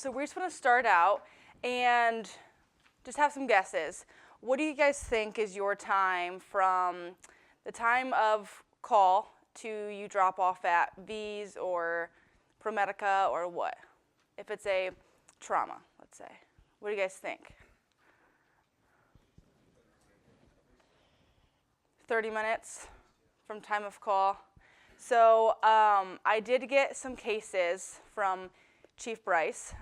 So we just want to start out and just have some guesses. What do you guys think is your time from the time of call to you drop off at V's or ProMedica or what? If it's a trauma, let's say. What do you guys think? 30 minutes from time of call. So I did get some cases from Chief Bryce.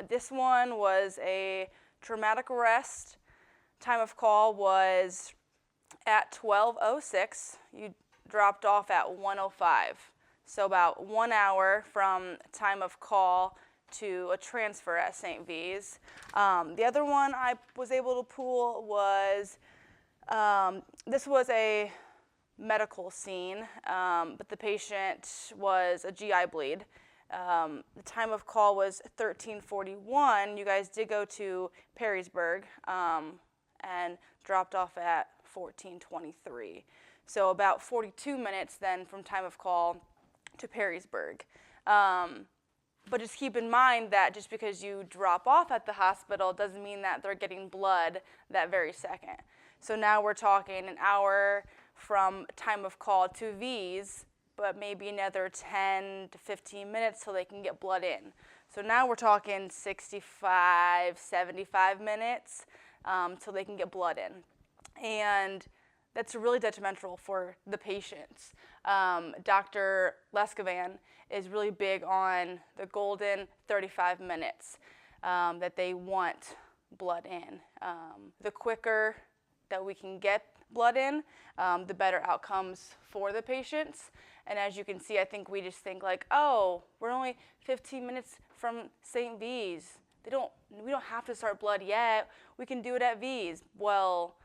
This one was a traumatic arrest. Time of call was at 12:06. You dropped off at 1:05. So about 1 hour from time of call to a transfer at St. V's. The other one I was able to pull was, this was a medical scene, but the patient was a GI bleed. The time of call was 13:41. You guys did go to Perrysburg and dropped off at 14:23. So about 42 minutes then from time of call to Perrysburg. But just keep in mind that just because you drop off at the hospital doesn't mean that they're getting blood that very second. So now we're talking an hour from time of call to V's, but maybe another 10 to 15 minutes till they can get blood in. So now we're talking 65, 75 minutes till they can get blood in. And that's really detrimental for the patients. Dr. Lescavan is really big on the golden 35 minutes that they want blood in. The quicker that we can get blood in, the better outcomes for the patients. And as you can see, I think we just think like, oh, we're only 15 minutes from St. V's. We don't have to start blood yet. We can do it at V's. Well,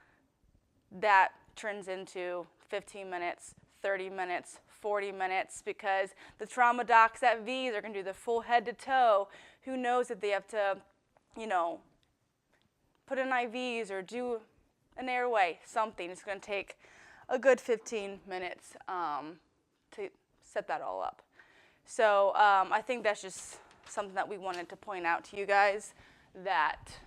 that turns into 15 minutes, 30 minutes, 40 minutes, because the trauma docs at V's are going to do the full head to toe. Who knows if they have to, put in IVs or do an airway, something. It's going to take a good 15 minutes to set that all up. So I think that's just something that we wanted to point out to you guys, that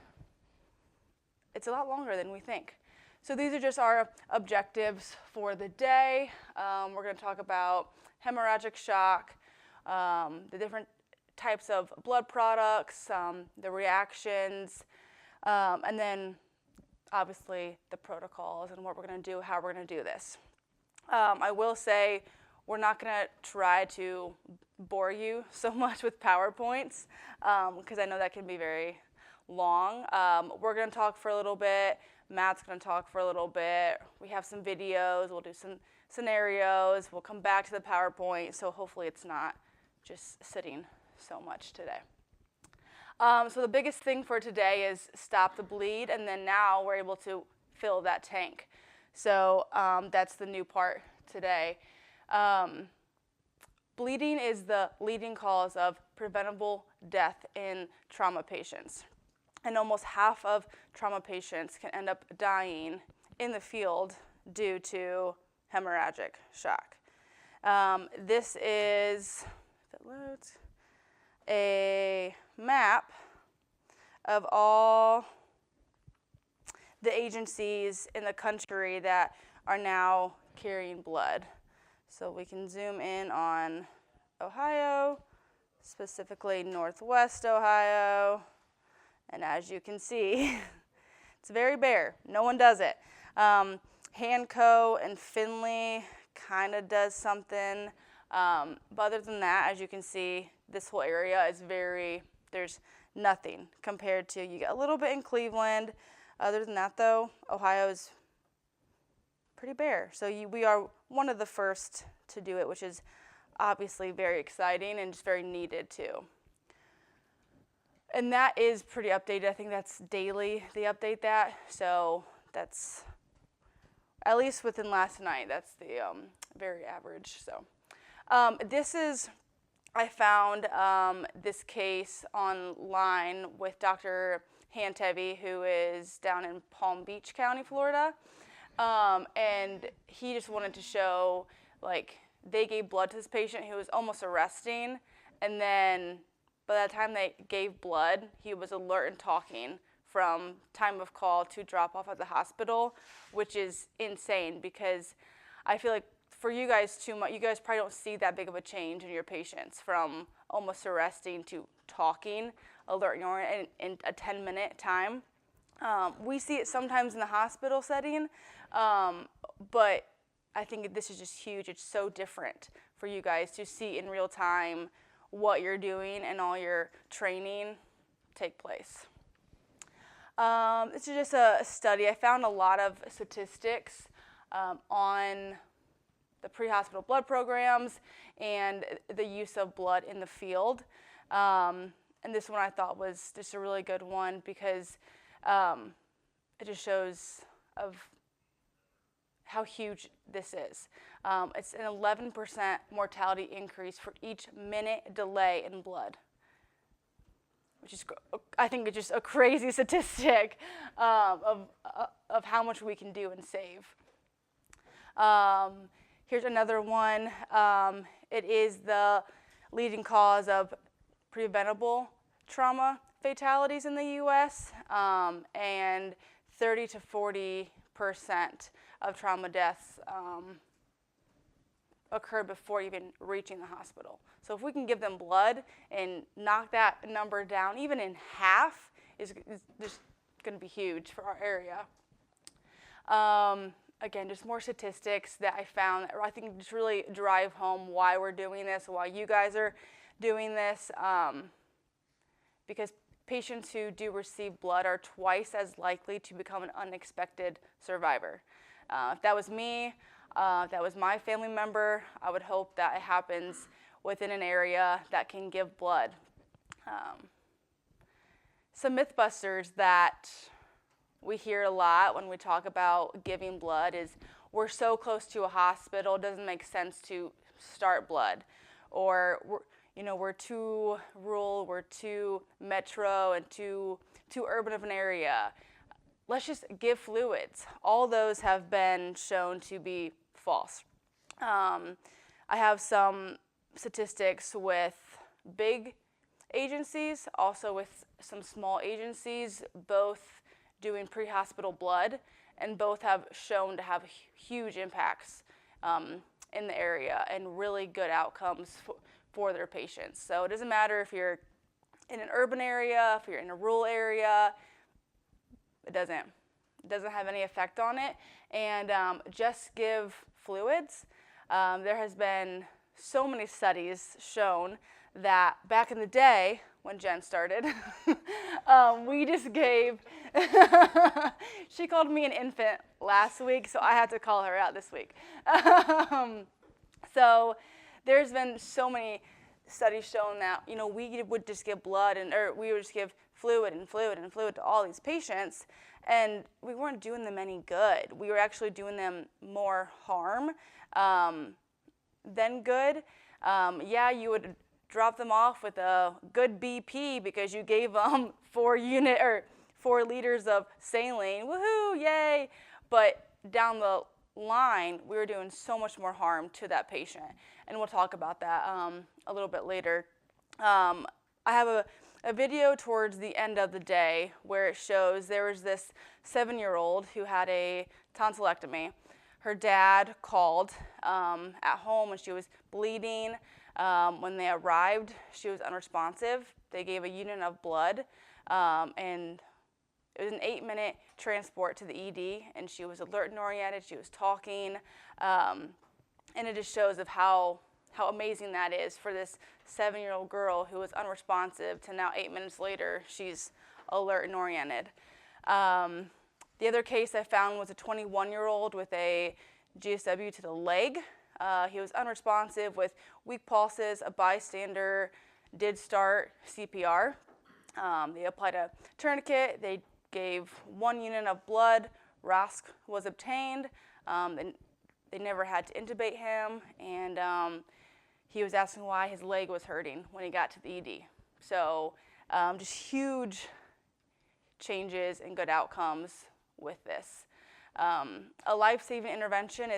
it's a lot longer than we think. So these are just our objectives for the day. We're going to talk about hemorrhagic shock, the different types of blood products, the reactions, and then obviously the protocols and what we're going to do, how we're going to do this. I will say we're not going to try to bore you so much with PowerPoints because I know that can be very long. We're going to talk for a little bit. Matt's going to talk for a little bit. We have some videos. We'll do some scenarios. We'll come back to the PowerPoint, so hopefully it's not just sitting so much today. So the biggest thing for today is stop the bleed, and then now we're able to fill that tank. So that's the new part today. Bleeding is the leading cause of preventable death in trauma patients. And almost half of trauma patients can end up dying in the field due to hemorrhagic shock. This is, if it loads, a map of all the agencies in the country that are now carrying blood. So we can zoom in on Ohio, specifically Northwest Ohio. And as you can see, it's very bare. No one does it. Hanco and Findlay kind of does something. But other than that, as you can see, this whole area is there's nothing compared to, you get a little bit in Cleveland. Other than that, though, Ohio is pretty bare. So we are one of the first to do it, which is obviously very exciting and just very needed too. And that is pretty updated. I think that's daily they update that. So that's, at least within last night, that's the very average. So I found this case online with Dr. Hantevy, who is down in Palm Beach County, Florida. And he just wanted to show, they gave blood to this patient who was almost arresting, and then by the time they gave blood, he was alert and talking from time of call to drop off at the hospital, which is insane because I feel like for you guys too much, you guys probably don't see that big of a change in your patients from almost arresting to talking, alert and oriented in a 10-minute time. We see it sometimes in the hospital setting, but I think this is just huge. It's so different for you guys to see in real time what you're doing and all your training take place. This is just a study. I found a lot of statistics on the pre-hospital blood programs and the use of blood in the field. And this one I thought was just a really good one because it just shows of how huge this is. It's an 11% mortality increase for each minute delay in blood, which is, I think, it's just a crazy statistic of how much we can do and save. Here's another one. It is the leading cause of preventable trauma fatalities in the U.S., and 30 to 40% of trauma deaths occur before even reaching the hospital. So if we can give them blood and knock that number down even in half, is just going to be huge for our area. Again, just more statistics that I found that I think just really drive home why we're doing this, why you guys are doing this, because patients who do receive blood are twice as likely to become an unexpected survivor. If that was me, if that was my family member, I would hope that it happens within an area that can give blood. Some mythbusters that we hear a lot when we talk about giving blood is we're so close to a hospital, it doesn't make sense to start blood. Or we're too rural, we're too metro and too urban of an area. Let's just give fluids. All those have been shown to be false. I have some statistics with big agencies, also with some small agencies, both doing pre-hospital blood, and both have shown to have huge impacts in the area and really good outcomes for their patients. So it doesn't matter if you're in an urban area, if you're in a rural area, it doesn't have any effect on it. And just give fluids. There has been so many studies shown that back in the day when Jen started, we just gave, she called me an infant last week, so I had to call her out this week. So there's been so many studies showing that, we would just give blood or we would just give fluid to all these patients, and we weren't doing them any good. We were actually doing them more harm than good. You would drop them off with a good BP because you gave them 4 liters of saline. Woohoo, yay! But down the line, we were doing so much more harm to that patient, and we'll talk about that a little bit later. I have a video towards the end of the day where it shows there was this 7-year-old who had a tonsillectomy. Her dad called at home when she was bleeding. When they arrived, she was unresponsive. They gave a unit of blood, and it was an 8-minute transport to the ED, and she was alert and oriented. She was talking, and it just shows of how amazing that is for this 7-year-old girl who was unresponsive to now 8 minutes later, she's alert and oriented. The other case I found was a 21-year-old with a GSW to the leg. He was unresponsive with weak pulses. A bystander did start CPR. They applied a tourniquet. They gave 1 unit of blood. RASC was obtained. They never had to intubate him, and he was asking why his leg was hurting when he got to the ED. So just huge changes and good outcomes with this. A life-saving intervention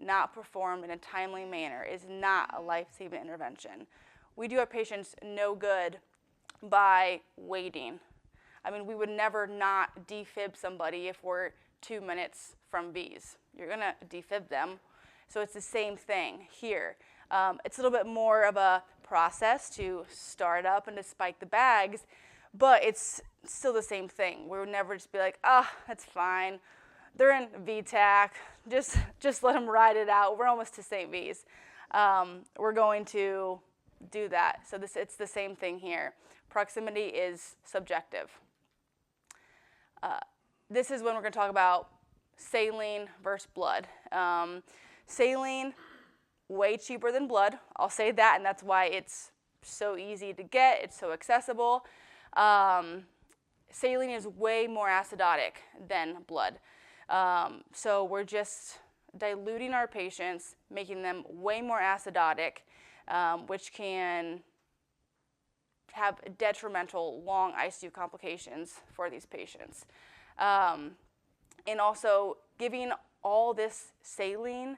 not performed in a timely manner is not a life-saving intervention. we do our patients no good by waiting. I mean, we would never not defib somebody if we're 2 minutes from V's. You're going to defib them. So it's the same thing here. It's a little bit more of a process to start up and to spike the bags, but it's still the same thing. We would never just be like, that's fine. They're in VTAC. Just let them ride it out. We're almost to St. V's. We're going to do that. So it's the same thing here. Proximity is subjective. This is when we're going to talk about saline versus blood. Saline, way cheaper than blood. I'll say that, and that's why it's so easy to get. It's so accessible. Saline is way more acidotic than blood. So we're just diluting our patients, making them way more acidotic, which can have detrimental long ICU complications for these patients. And also giving all this saline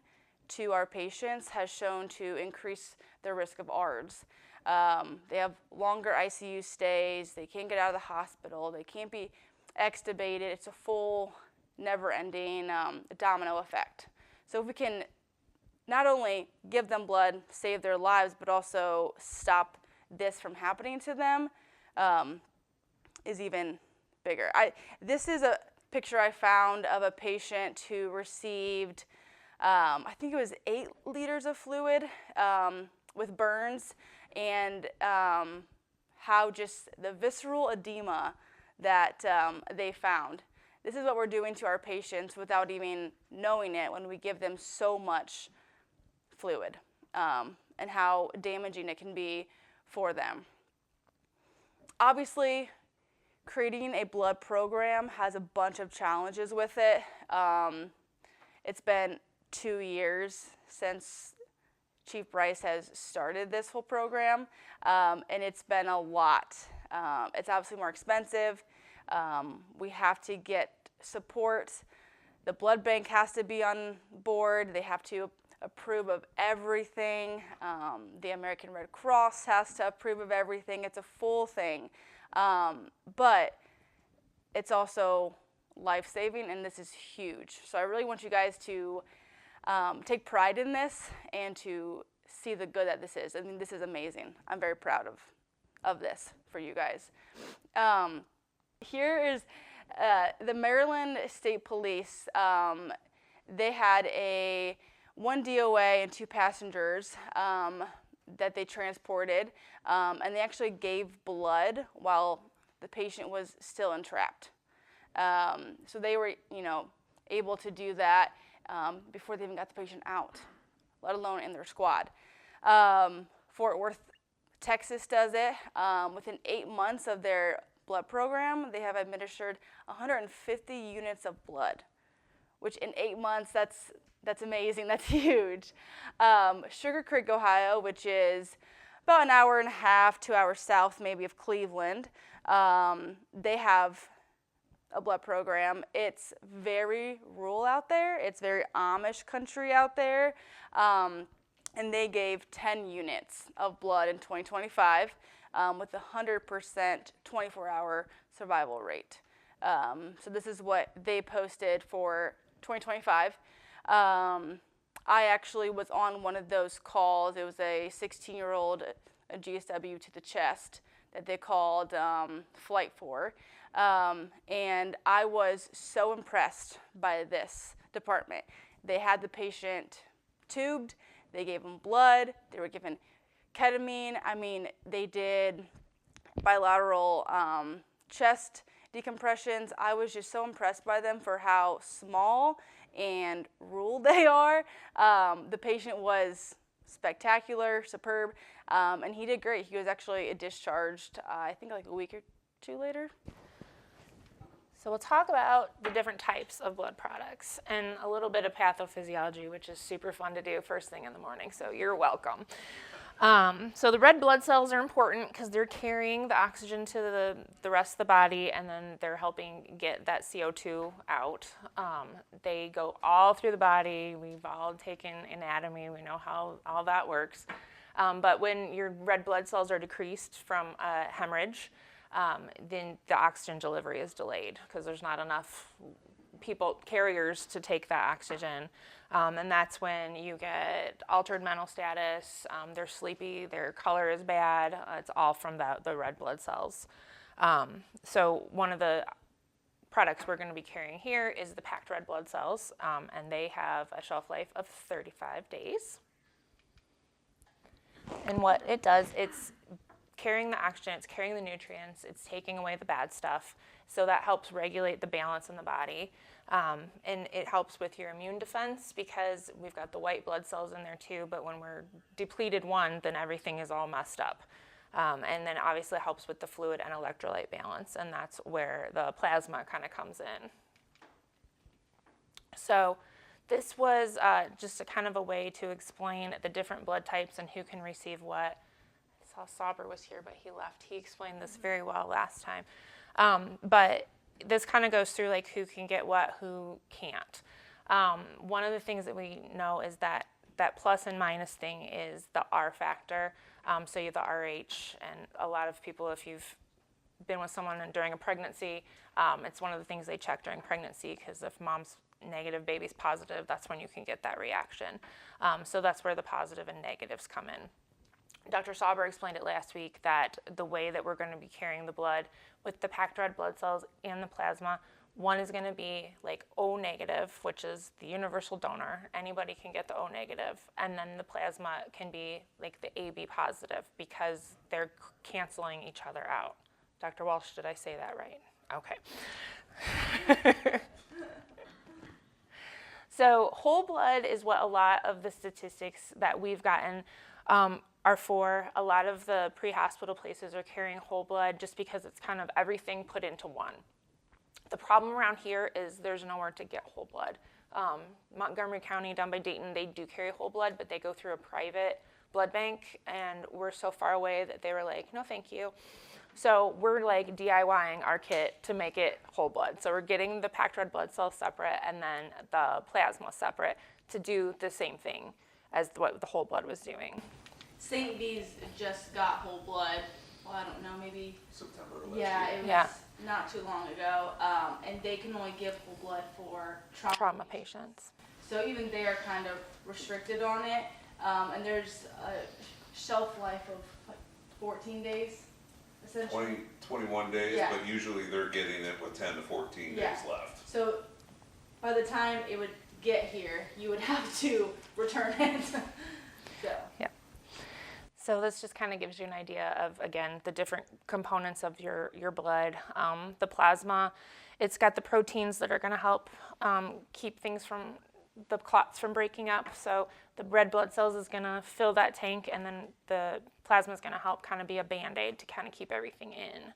to our patients has shown to increase their risk of ARDS. They have longer ICU stays. They can't get out of the hospital. They can't be extubated. It's a full, never-ending domino effect. So if we can not only give them blood, save their lives, but also stop this from happening to them, is even bigger. This is a picture I found of a patient who received, I think it was 8 liters of fluid with burns, and how just the visceral edema that they found. This is what we're doing to our patients without even knowing it when we give them so much fluid, and how damaging it can be for them. Obviously, creating a blood program has a bunch of challenges with it. It's been 2 years since Chief Bryce has started this whole program, and it's been a lot. It's obviously more expensive. We have to get support. The blood bank has to be on board. They have to approve of everything. The American Red Cross has to approve of everything. It's a full thing. But it's also life-saving, and this is huge. So I really want you guys to take pride in this and to see the good that this is. I mean, this is amazing. I'm very proud of this for you guys. Here is the Maryland State Police. They had one DOA and 2 passengers that they transported, and they actually gave blood while the patient was still entrapped. So they were, able to do that before they even got the patient out, let alone in their squad. Fort Worth, Texas does it. Within 8 months of their blood program, they have administered 150 units of blood, which in 8 months, that's amazing. That's huge. Sugar Creek, Ohio, which is about an hour and a half, 2 hours south maybe of Cleveland, they have a blood program. It's very rural out there. It's very Amish country out there. And they gave 10 units of blood in 2025 with a 100% 24-hour survival rate. So this is what they posted for 2025. I actually was on one of those calls. It was a 16-year-old, a GSW to the chest that they called flight for. And I was so impressed by this department. They had the patient tubed. They gave him blood. They were given ketamine. I mean, they did bilateral chest decompressions. I was just so impressed by them for how small and rural they are. The patient was spectacular, superb, and he did great. He was actually discharged, I think like a week or 2 later. So we'll talk about the different types of blood products and a little bit of pathophysiology, which is super fun to do first thing in the morning, so you're welcome. So the red blood cells are important because they're carrying the oxygen to the rest of the body, and then they're helping get that CO2 out. They go all through the body. We've all taken anatomy. We know how all that works. But when your red blood cells are decreased from hemorrhage, then the oxygen delivery is delayed because there's not enough carriers to take that oxygen. And that's when you get altered mental status, they're sleepy, their color is bad, it's all from the red blood cells. So one of the products we're going to be carrying here is the packed red blood cells, and they have a shelf life of 35 days. And what it does, it's carrying the oxygen, it's carrying the nutrients, it's taking away the bad stuff, so that helps regulate the balance in the body. And it helps with your immune defense because we've got the white blood cells in there too, but when we're depleted one, then everything is all messed up. And then obviously it helps with the fluid and electrolyte balance, and that's where the plasma kind of comes in. So this was just a kind of a way to explain the different blood types and who can receive what. I saw Sauber was here, but he left. He explained this very well last time. But this kind of goes through like who can get what, who can't. One of the things that we know is that plus and minus thing is the R factor. So you have the RH, and a lot of people, if you've been with someone during a pregnancy, it's one of the things they check during pregnancy, because if mom's negative, baby's positive, that's when you can get that reaction. So that's where the positive and negatives come in. Dr. Sauber explained it last week that the way that we're going to be carrying the blood with the packed red blood cells and the plasma, one is going to be like O negative, which is the universal donor. Anybody can get the O negative. And then the plasma can be like the AB positive because they're canceling each other out. Dr. Walsh, did I say that right? Okay. So whole blood is what a lot of the statistics that we've gotten are for. A lot of the pre-hospital places are carrying whole blood just because it's kind of everything put into one. The problem around here is there's nowhere to get whole blood. Montgomery County down by Dayton, they do carry whole blood, but they go through a private blood bank, and we're so far away that they were like, no thank you. So we're like DIYing our kit to make it whole blood. So we're getting the packed red blood cells separate and then the plasma separate to do the same thing as what the whole blood was doing. St. B's just got whole blood. Well, I don't know, maybe September of last it year. was not too long ago. And they can only give whole blood for Trauma patients. So even they are kind of restricted on it. And there's a shelf life of like 14 days. 21 days, Yeah. but usually they're getting it with 10 to 14 Yeah. days left. So by the time it would get here, you would have to return it. So. Yeah. So this just kind of gives you an idea of, again, the different components of your blood. The plasma, it's got the proteins that are going to help keep things from the clots from breaking up. So the red blood cells is going to fill that tank, and then the plasma is going to help kind of be a Band-Aid to kind of keep everything in.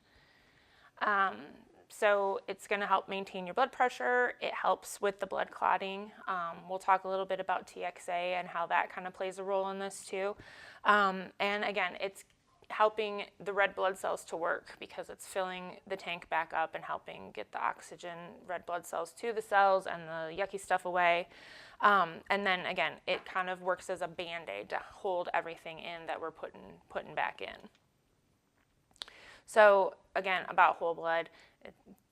So it's going to help maintain your blood pressure. It helps with the blood clotting. We'll talk a little bit about TXA and how that kind of plays a role in this too. And again, it's helping the red blood cells to work because it's filling the tank back up and helping get the oxygen, red blood cells to the cells and the yucky stuff away. And then again, it kind of works as a Band-Aid to hold everything in that we're putting back in. So again, about whole blood,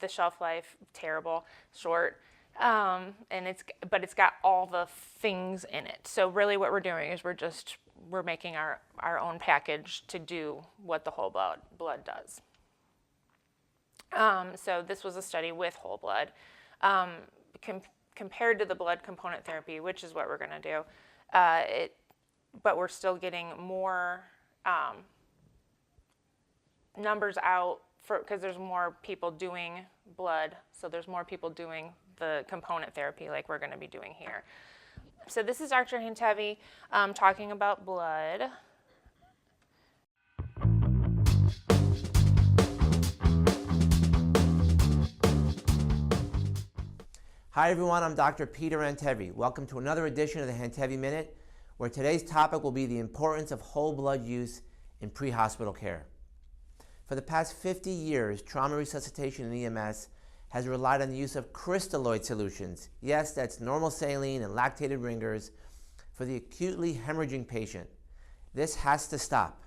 the shelf life, terrible, short, and but it's got all the things in it. So really what we're doing is we're making our own package to do what the whole blood does. So this was a study with whole blood. Compared to the blood component therapy, which is what we're going to do, but we're still getting more numbers out because there's more people doing blood, so there's more people doing the component therapy like we're going to be doing here. So this is Dr. Hintevi talking about blood. Hi everyone, I'm Dr. Peter Hintevi. Welcome to another edition of the Hintevi Minute, where today's topic will be the importance of whole blood use in pre-hospital care. For the past 50 years, trauma resuscitation in EMS has relied on the use of crystalloid solutions. Yes, that's normal saline and lactated ringers for the acutely hemorrhaging patient. This has to stop.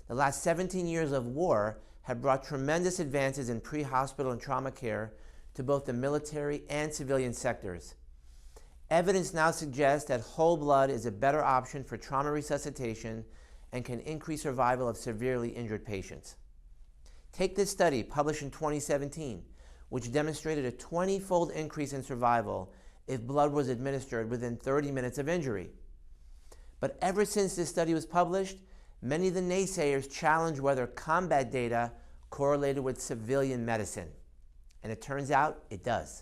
The last 17 years of war have brought tremendous advances in pre-hospital and trauma care to both the military and civilian sectors. Evidence now suggests that whole blood is a better option for trauma resuscitation and can increase survival of severely injured patients. Take this study published in 2017, which demonstrated a 20-fold increase in survival if blood was administered within 30 minutes of injury. But ever since this study was published, many of the naysayers challenged whether combat data correlated with civilian medicine. And it turns out it does.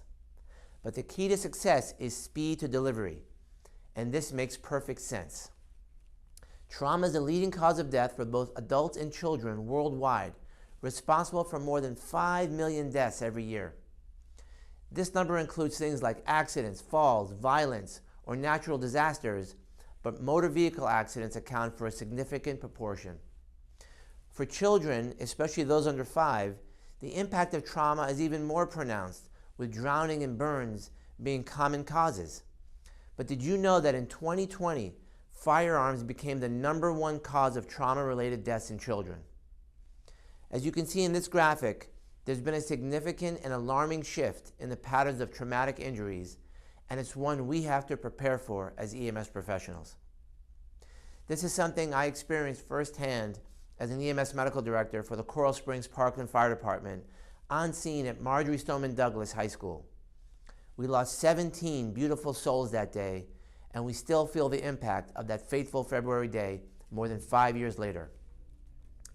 But the key to success is speed to delivery. And this makes perfect sense. Trauma is the leading cause of death for both adults and children worldwide, responsible for more than 5 million deaths every year. This number includes things like accidents, falls, violence, or natural disasters, but motor vehicle accidents account for a significant proportion. For children, especially those under 5, the impact of trauma is even more pronounced, with drowning and burns being common causes. But did you know that in 2020, firearms became the #1 cause of trauma-related deaths in children? As you can see in this graphic, there's been a significant and alarming shift in the patterns of traumatic injuries, and it's one we have to prepare for as EMS professionals. This is something I experienced firsthand as an EMS medical director for the Coral Springs Parkland Fire Department on scene at Marjorie Stoneman Douglas High School. We lost 17 beautiful souls that day, and we still feel the impact of that fateful February day more than 5 years later.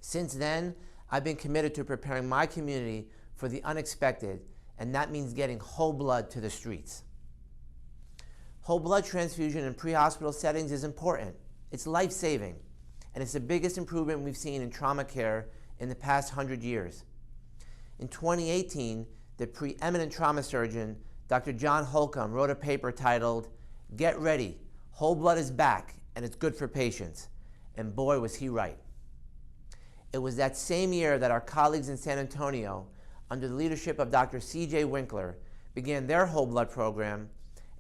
Since then, I've been committed to preparing my community for the unexpected, and that means getting whole blood to the streets. Whole blood transfusion in pre-hospital settings is important. It's life-saving, and it's the biggest improvement we've seen in trauma care in the past 100 years. In 2018, the preeminent trauma surgeon, Dr. John Holcomb, wrote a paper titled, "Get Ready, Whole Blood is Back, and it's Good for Patients." And boy, was he right. It was that same year that our colleagues in San Antonio, under the leadership of Dr. C.J. Winkler, began their whole blood program,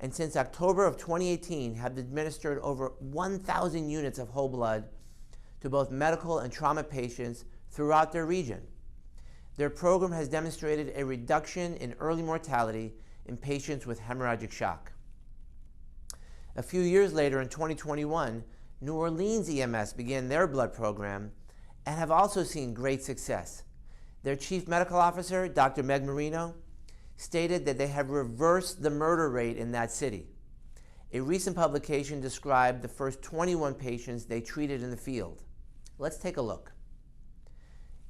and since October of 2018 have administered over 1,000 units of whole blood to both medical and trauma patients throughout their region. Their program has demonstrated a reduction in early mortality in patients with hemorrhagic shock. A few years later, in 2021, New Orleans EMS began their blood program and have also seen great success. Their chief medical officer, Dr. Meg Marino, stated that they have reversed the murder rate in that city. A recent publication described the first 21 patients they treated in the field. Let's take a look.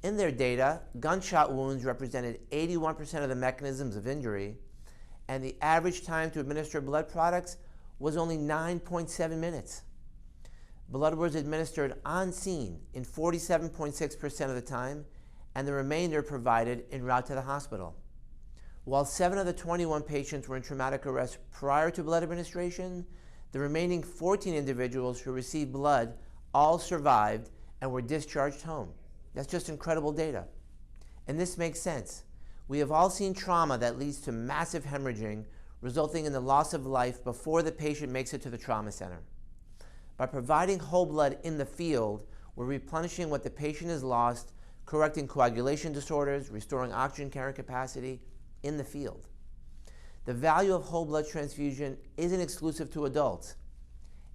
In their data, gunshot wounds represented 81% of the mechanisms of injury, and the average time to administer blood products was only 9.7 minutes. Blood was administered on scene in 47.6% of the time, and the remainder provided en route to the hospital. While 7 of the 21 patients were in traumatic arrest prior to blood administration, the remaining 14 individuals who received blood all survived and were discharged home. That's just incredible data. And this makes sense. We have all seen trauma that leads to massive hemorrhaging, resulting in the loss of life before the patient makes it to the trauma center. By providing whole blood in the field, we're replenishing what the patient has lost, correcting coagulation disorders, restoring oxygen carrying capacity in the field. The value of whole blood transfusion isn't exclusive to adults.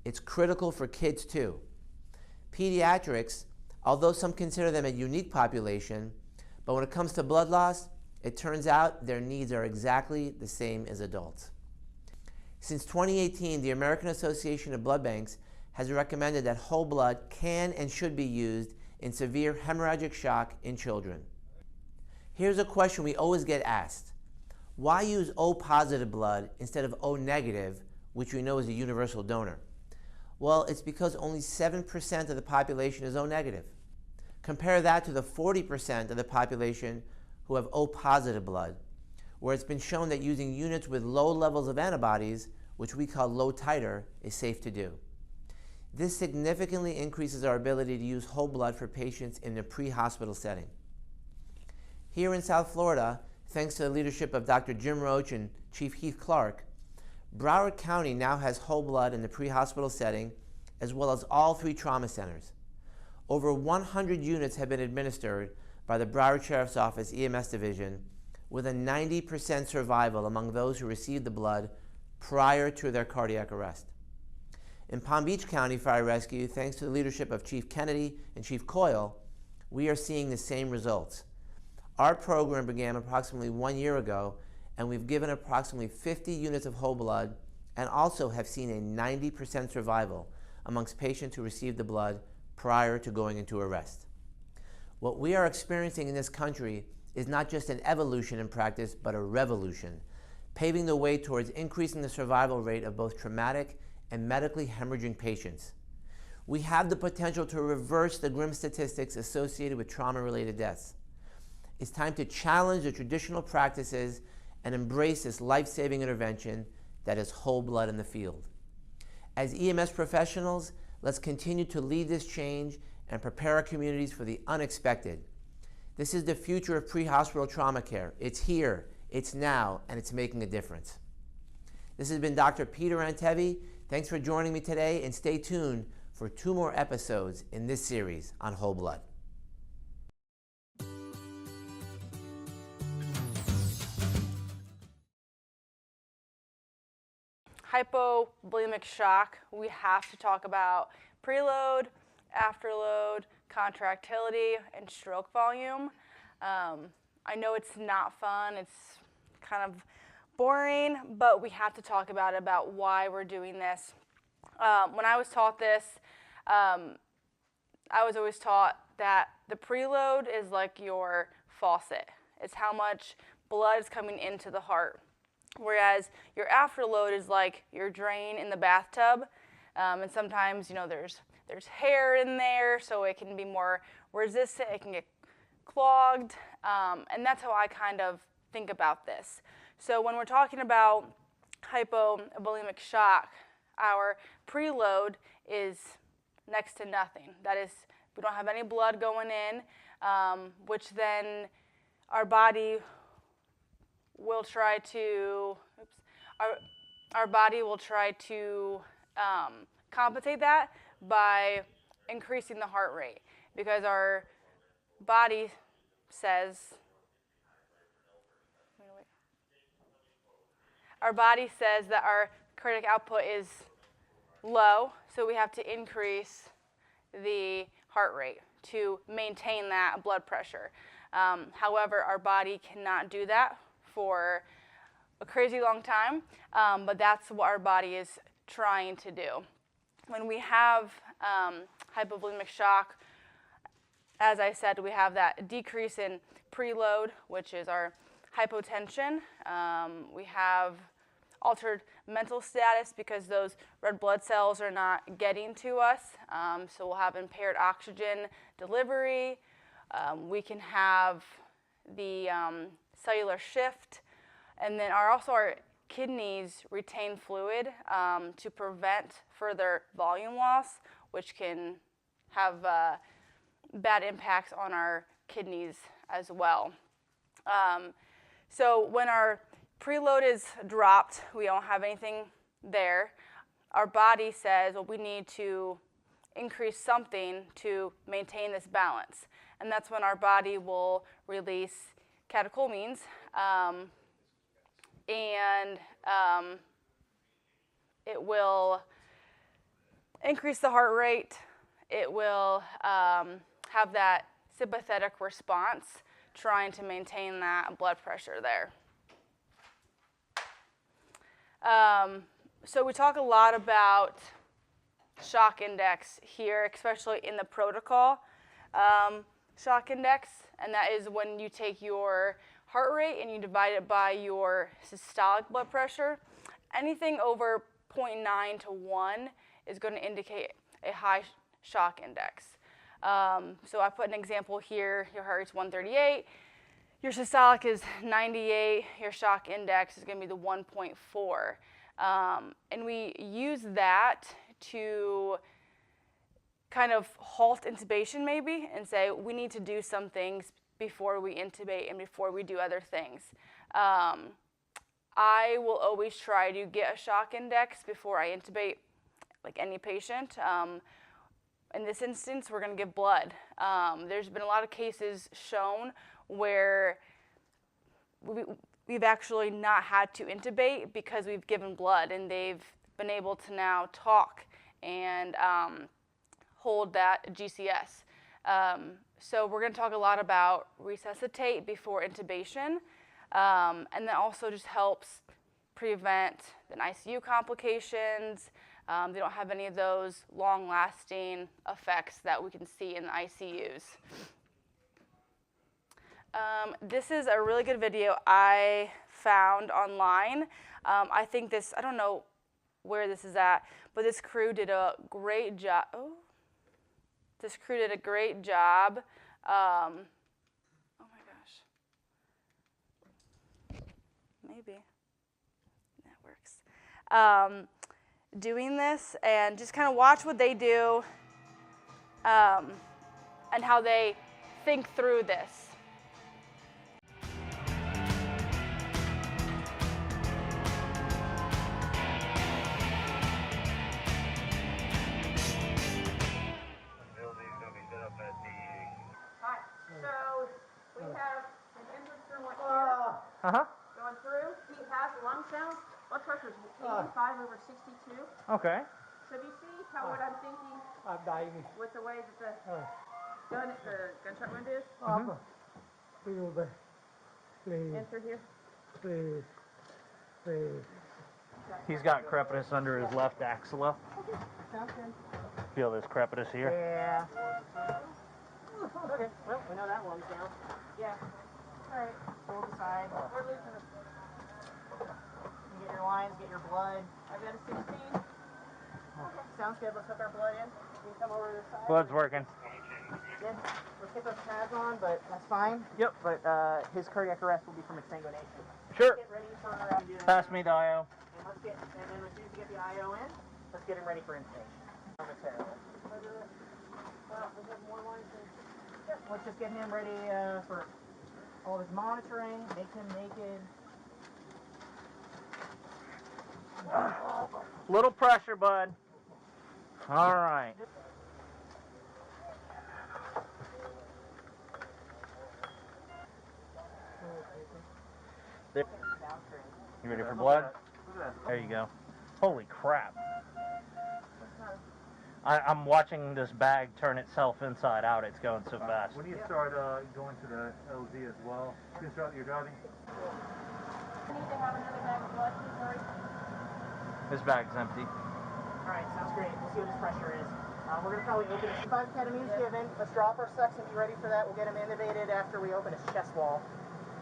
It's critical for kids too. Pediatrics, although some consider them a unique population, but when it comes to blood loss, it turns out their needs are exactly the same as adults. Since 2018, the American Association of Blood Banks has recommended that whole blood can and should be used in severe hemorrhagic shock in children. Here's a question we always get asked. Why use O-positive blood instead of O-negative, which we know is a universal donor? Well, it's because only 7% of the population is O-negative. Compare that to the 40% of the population who have O-positive blood, where it's been shown that using units with low levels of antibodies, which we call low titer, is safe to do. This significantly increases our ability to use whole blood for patients in a pre-hospital setting. Here in South Florida, thanks to the leadership of Dr. Jim Roach and Chief Heath Clark, Broward County now has whole blood in the pre-hospital setting, as well as all 3 trauma centers. Over 100 units have been administered by the Broward Sheriff's Office EMS Division, with a 90% survival among those who received the blood prior to their cardiac arrest. In Palm Beach County Fire Rescue, thanks to the leadership of Chief Kennedy and Chief Coyle, we are seeing the same results. Our program began approximately 1 year ago, and we've given approximately 50 units of whole blood and also have seen a 90% survival amongst patients who received the blood prior to going into arrest. What we are experiencing in this country is not just an evolution in practice, but a revolution, paving the way towards increasing the survival rate of both traumatic and medically hemorrhaging patients. We have the potential to reverse the grim statistics associated with trauma-related deaths. It's time to challenge the traditional practices and embrace this life-saving intervention that is whole blood in the field. As EMS professionals, let's continue to lead this change and prepare our communities for the unexpected. This is the future of pre-hospital trauma care. It's here, it's now, and it's making a difference. This has been Dr. Peter Antevi. Thanks for joining me today, and stay tuned for 2 more episodes in this series on whole blood. Hypovolemic shock, we have to talk about preload, afterload, contractility, and stroke volume. I know it's not fun, it's kind of boring, but we have to talk about why we're doing this. When I was taught this, I was always taught that the preload is like your faucet. It's how much blood is coming into the heart. Whereas your afterload is like your drain in the bathtub, and sometimes there's hair in there, so it can be more resistant. It can get clogged, and that's how I kind of think about this. So when we're talking about hypovolemic shock, our preload is next to nothing. That is, we don't have any blood going in, which then our body will try to, compensate that by increasing the heart rate, because our body says that our cardiac output is low, so we have to increase the heart rate to maintain that blood pressure. However, our body cannot do that for a crazy long time, but that's what our body is trying to do. When we have hypovolemic shock, as I said, we have that decrease in preload, which is our hypotension. We have altered mental status because those red blood cells are not getting to us, so we'll have impaired oxygen delivery. We can have the cellular shift, and then also our kidneys retain fluid to prevent further volume loss, which can have bad impacts on our kidneys as well. So when our preload is dropped, we don't have anything there, our body says, well, we need to increase something to maintain this balance. And that's when our body will release catecholamines, and it will increase the heart rate. It will have that sympathetic response, trying to maintain that blood pressure there. So we talk a lot about shock index here, especially in the protocol shock index, and that is when you take your heart rate and you divide it by your systolic blood pressure. Anything over 0.9 to 1 is going to indicate a high shock index. So I put an example here. Your heart rate's 138. Your systolic is 98. Your shock index is going to be the 1.4. And we use that to kind of halt intubation maybe and say we need to do some things before we intubate and before we do other things. I will always try to get a shock index before I intubate like any patient. In this instance, we're going to give blood. There's been a lot of cases shown where we've actually not had to intubate because we've given blood, and they've been able to now talk and hold that GCS. So we're going to talk a lot about resuscitate before intubation, and that also just helps prevent the ICU complications. They don't have any of those long-lasting effects that we can see in the ICUs. This is a really good video I found online. I think I don't know where this is at, but this crew did a great job. Oh, this crew did a great job. Oh my gosh. Maybe that works. Doing this, and just kind of watch what they do and how they think through this. Going through, he has lung sounds. Blood pressure is 85/62. Okay. So do you see how what I'm thinking I'm dying. with the way that the gunshot wound is? Please, Enter here. please, please. He's got crepitus under his left axilla. Sounds good. Feel this crepitus here? Yeah. Okay, well, we know that one's down. Yeah. All right, hold aside. We're losing it. You get your lines, get your blood. I've got a 16. Okay, sounds good. Let's hook our blood in. You can come over to the side. Blood's working. Good. Let's get those pads on, but that's fine. Yep. But his cardiac arrest will be from exsanguination. Sure. Get ready for Pass me the IO. and let's get, and then as soon as we get the IO in, let's get him ready for intubation. Momentarily. We have more lines in. Yep. Let's just get him ready for all of his monitoring. Make him naked. Little pressure, bud. All right. There. You ready for blood? There you go. Holy crap. I'm watching this bag turn itself inside out. It's going so fast. When you start going to the LZ as well, you can start your driving. I need to have another bag of blood, please, hurry. This bag's empty. All right, sounds great. We'll see what his pressure is. We're going to probably open his 5 ketamine's given. Let's drop our sucks and be ready for that. We'll get him intubated after we open his chest wall.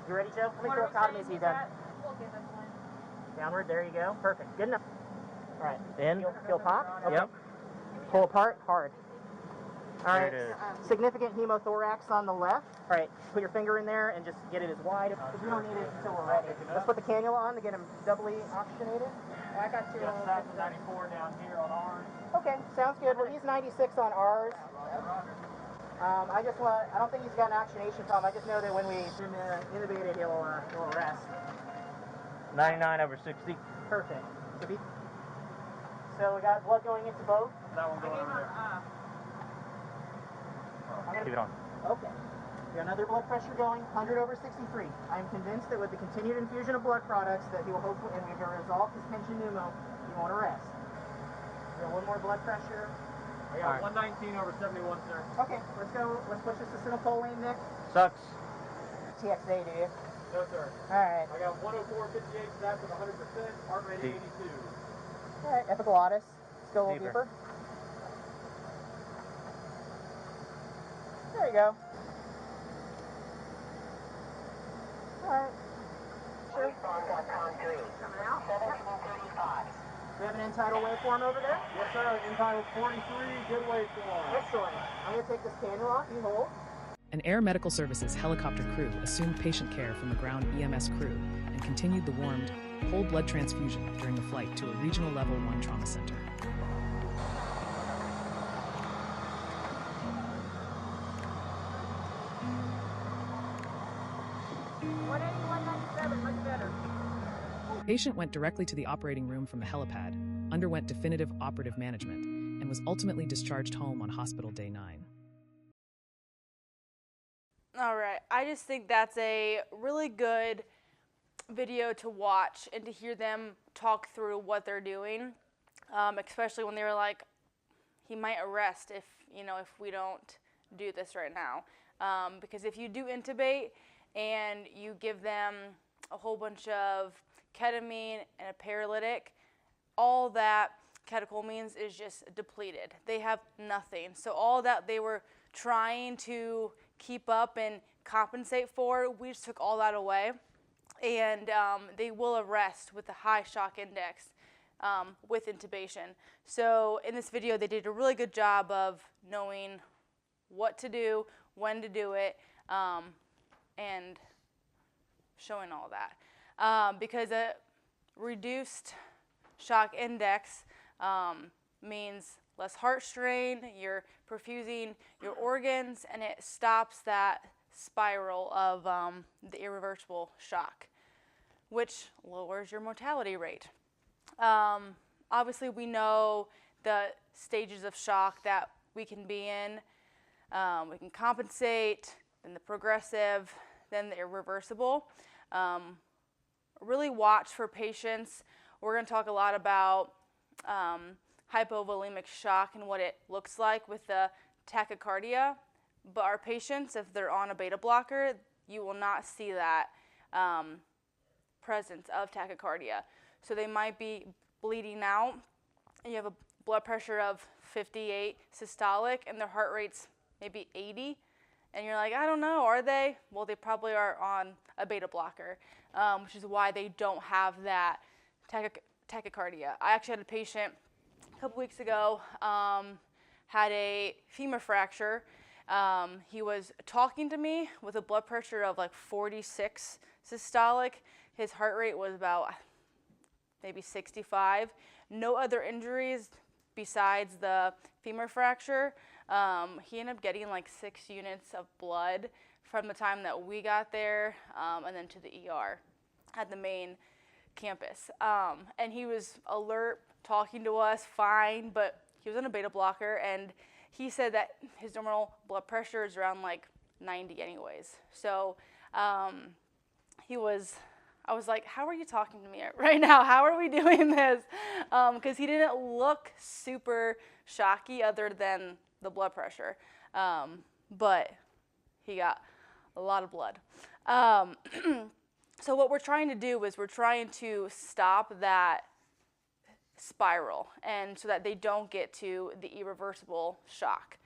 You ready, Joe? How many thoracotomies have you done? We'll give him one. Downward, there you go. Perfect. Good enough. All right. In. Feel pop? Okay. Yep. Pull apart, hard. All right. There it is. Significant hemothorax on the left. All right. Put your finger in there and just get it as wide. We don't need it until we're ready. Let's put the cannula on to get him doubly oxygenated. I got to 94 down here on ours. Okay, sounds good. Well, he's 96 on ours. I don't think he's got an oxygenation problem. I just know that when we intubated, he'll rest. 99/60. Perfect. So we got blood going into both. That one going over there. Keep it on. Okay. We got another blood pressure going, 100/63. I'm convinced that with the continued infusion of blood products that he will hopefully, and we can resolve his tension pneumo, he won't arrest. We got one more blood pressure. I got 119/71, sir. Okay, let's go. Let's push this acetylcholine, Nick. Sucks. TXA, do you? No, sir. All right. I got 104/58, that's with 100%, heart rate Deep. 82. All right, epiglottis. Let's go a little Deeper. deeper. There you go. All right. Sure. Coming out. We have an end-tidal waveform over there? Yes, sir. Entitled 43, good waveform. Excellent. I'm going to take this cannula off. You hold. An Air Medical Services helicopter crew assumed patient care from the ground EMS crew and continued the warmed, whole blood transfusion during the flight to a regional Level 1 trauma center. Patient went directly to the operating room from the helipad, underwent definitive operative management, and was ultimately discharged home on hospital day 9. All right, I just think that's a really good video to watch and to hear them talk through what they're doing, especially when they were like, he might arrest if we don't do this right now. Because if you do intubate and you give them a whole bunch of ketamine and a paralytic, all that catecholamines is just depleted. They have nothing. So all that they were trying to keep up and compensate for, we just took all that away. And they will arrest with a high shock index with intubation. So in this video, they did a really good job of knowing what to do, when to do it, and showing all that. Because a reduced shock index means less heart strain, you're perfusing your organs, and it stops that spiral of the irreversible shock, which lowers your mortality rate. Obviously, we know the stages of shock that we can be in. We can compensate, then the progressive, then the irreversible. Really watch for patients. We're going to talk a lot about hypovolemic shock and what it looks like with the tachycardia. But our patients, if they're on a beta blocker, you will not see that presence of tachycardia. So they might be bleeding out, and you have a blood pressure of 58 systolic, and their heart rate's maybe 80. And you're like, I don't know, are they? Well, they probably are on a beta blocker, which is why they don't have that tachycardia. I actually had a patient a couple weeks ago, had a femur fracture. He was talking to me with a blood pressure of like 46 systolic. His heart rate was about maybe 65. No other injuries besides the femur fracture. He ended up getting like 6 units of blood from the time that we got there and then to the ER at the main campus. And he was alert, talking to us, fine, but he was on a beta blocker, and he said that his normal blood pressure is around like 90 anyways. So I was like, how are you talking to me right now? How are we doing this? Because he didn't look super shocky other than the blood pressure. But he got a lot of blood. So what we're trying to do is we're trying to stop that spiral, and so that they don't get to the irreversible shock,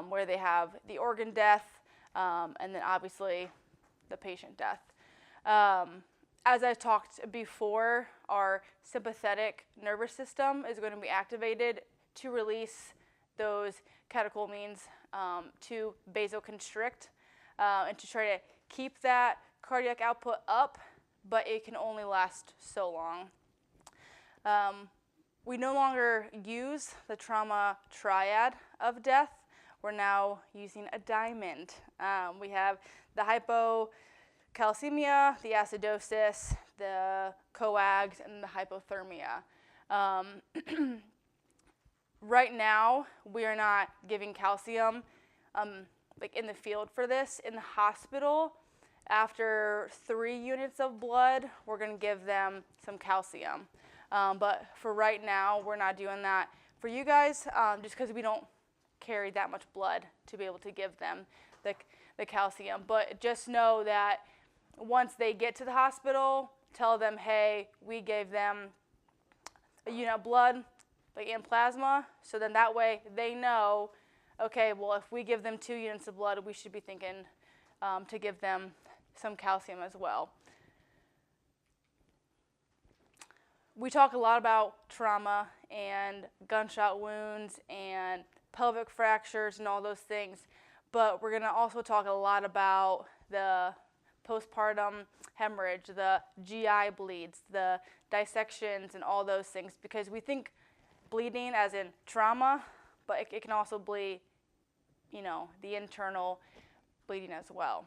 where they have the organ death and then obviously the patient death. As I talked before, our sympathetic nervous system is going to be activated to release those catecholamines to vasoconstrict and to try to keep that cardiac output up, but it can only last so long. We no longer use the trauma triad of death. We're now using a diamond. We have the hypocalcemia, the acidosis, the coags, and the hypothermia. Right now, we are not giving calcium like in the field for this. In the hospital, after 3 units of blood, we're going to give them some calcium. But for right now, we're not doing that for you guys, just because we don't carry that much blood to be able to give them the calcium. But just know that once they get to the hospital, tell them, hey, we gave them a unit of blood, like in plasma, so then that way they know, okay, well, if we give them 2 units of blood, we should be thinking to give them some calcium as well. We talk a lot about trauma and gunshot wounds and pelvic fractures and all those things, but we're going to also talk a lot about the postpartum hemorrhage, the GI bleeds, the dissections, and all those things, because we think bleeding as in trauma, but it can also bleed, the internal bleeding as well.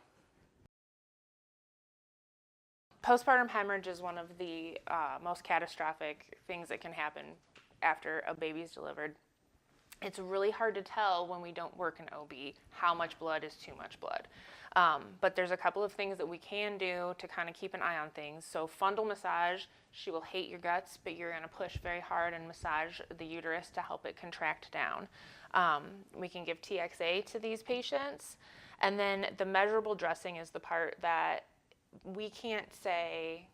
Postpartum hemorrhage is one of the most catastrophic things that can happen after a baby's delivered. It's really hard to tell when we don't work in OB how much blood is too much blood. But there's a couple of things that we can do to kind of keep an eye on things. So fundal massage, she will hate your guts, but you're going to push very hard and massage the uterus to help it contract down. We can give TXA to these patients. And then the measurable dressing is the part that we can't say,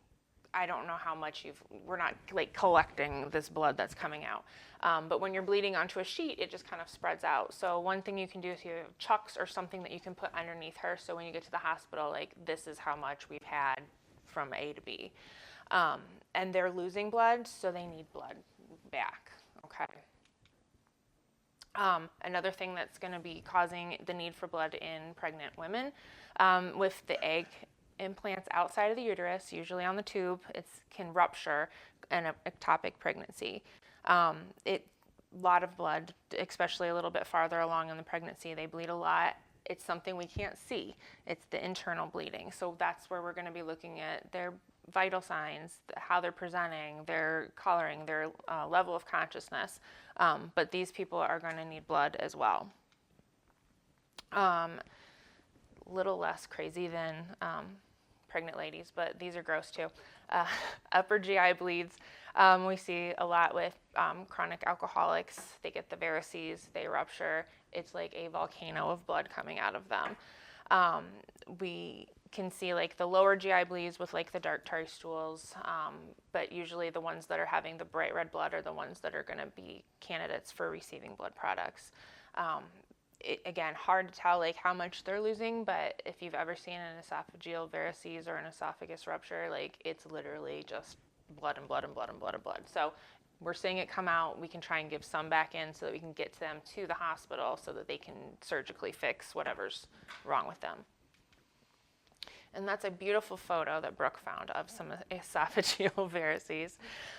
I don't know how much we're not like collecting this blood that's coming out. But when you're bleeding onto a sheet, it just kind of spreads out. So one thing you can do is you have chucks or something that you can put underneath her. So when you get to the hospital, like, this is how much we've had from A to B. And they're losing blood, so they need blood back, okay? Another thing that's going to be causing the need for blood in pregnant women, with the egg implants outside of the uterus, usually on the tube, it can rupture an ectopic pregnancy. A lot of blood, especially a little bit farther along in the pregnancy, they bleed a lot. It's something we can't see. It's the internal bleeding. So that's where we're going to be looking at their vital signs, how they're presenting, their coloring, their level of consciousness. But these people are going to need blood as well. Little less crazy than pregnant ladies, but these are gross too. Upper GI bleeds, we see a lot with chronic alcoholics. They get the varices, they rupture. It's like a volcano of blood coming out of them. We can see like the lower GI bleeds with like the dark tarry stools, but usually the ones that are having the bright red blood are the ones that are going to be candidates for receiving blood products. Again, hard to tell like how much they're losing, but if you've ever seen an esophageal varices or an esophagus rupture, like, it's literally just blood and blood and blood and blood and blood. So we're seeing it come out. We can try and give some back in so that we can get them to the hospital so that they can surgically fix whatever's wrong with them. And that's a beautiful photo that Brooke found of some esophageal varices.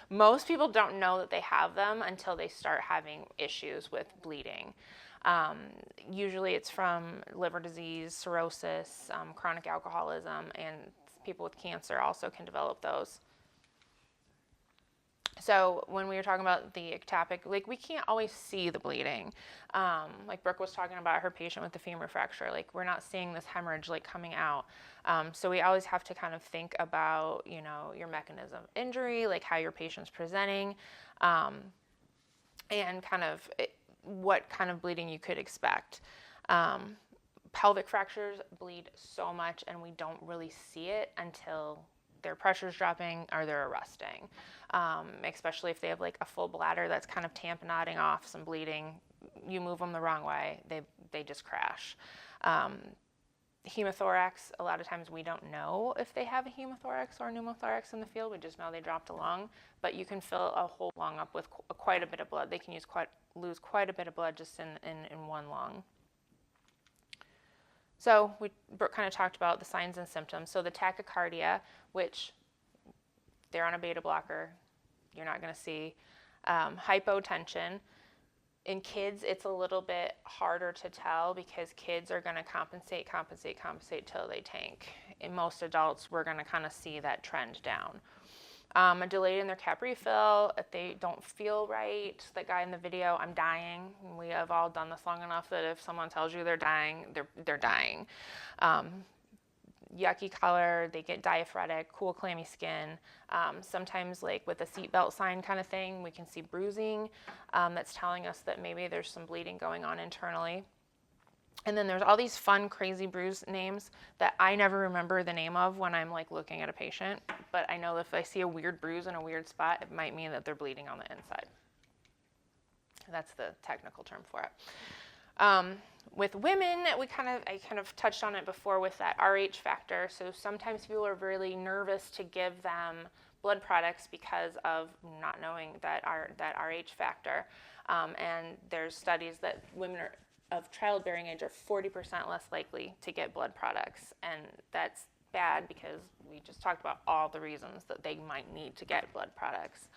Most people don't know that they have them until they start having issues with bleeding. Usually it's from liver disease, cirrhosis, chronic alcoholism, and people with cancer also can develop those. So when we were talking about the ectopic, like, we can't always see the bleeding. Like Brooke was talking about her patient with the femur fracture, like, we're not seeing this hemorrhage like coming out. So we always have to kind of think about, you know, your mechanism of injury, like how your patient's presenting, and kind of what kind of bleeding you could expect. Pelvic fractures bleed so much, and we don't really see it until their pressure's dropping or they're arresting, especially if they have like a full bladder that's kind of tamponading off some bleeding. You move them the wrong way, they just crash. Hemothorax, a lot of times we don't know if they have a hemothorax or a pneumothorax in the field. We just know they dropped a lung, but you can fill a whole lung up with quite a bit of blood. They can lose quite a bit of blood just in one lung. So Brooke kind of talked about the signs and symptoms. So the tachycardia, which they're on a beta blocker, you're not going to see. Hypotension. In kids, it's a little bit harder to tell because kids are going to compensate till they tank. In most adults, we're going to kind of see that trend down. A delay in their cap refill, if they don't feel right. That guy in the video, I'm dying. We have all done this long enough that if someone tells you they're dying, they're dying. Yucky color, they get diaphoretic, cool, clammy skin. Sometimes, like with a seatbelt sign kind of thing, we can see bruising. That's telling us that maybe there's some bleeding going on internally. And then there's all these fun, crazy bruise names that I never remember the name of when I'm like looking at a patient. But I know that if I see a weird bruise in a weird spot, it might mean that they're bleeding on the inside. That's the technical term for it. With women, I kind of touched on it before with that RH factor. So sometimes people are really nervous to give them blood products because of not knowing that RH factor. And there's studies that women of childbearing age are 40% less likely to get blood products. And that's bad because we just talked about all the reasons that they might need to get blood products.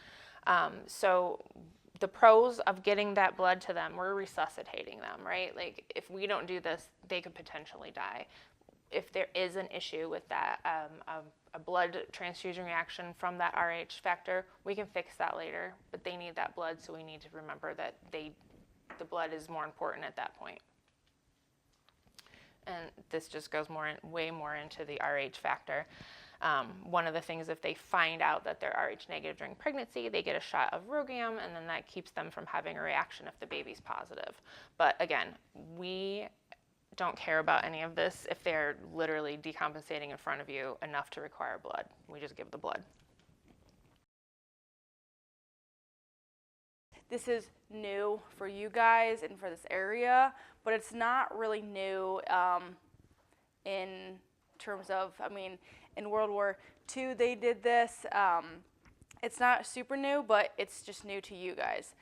So the pros of getting that blood to them, we're resuscitating them, right? Like, if we don't do this, they could potentially die. if there is an issue with that, a blood transfusion reaction from that RH factor, we can fix that later, but they need that blood, so we need to remember that the blood is more important at that point. And this just goes way more into the RH factor. One of the things, if they find out that they're RH negative during pregnancy, they get a shot of Rogam, and then that keeps them from having a reaction if the baby's positive. But again, we don't care about any of this if they're literally decompensating in front of you enough to require blood. We just give the blood. This is new for you guys and for this area, but it's not really new in terms of, I mean, in World War II they did this. It's not super new, but it's just new to you guys.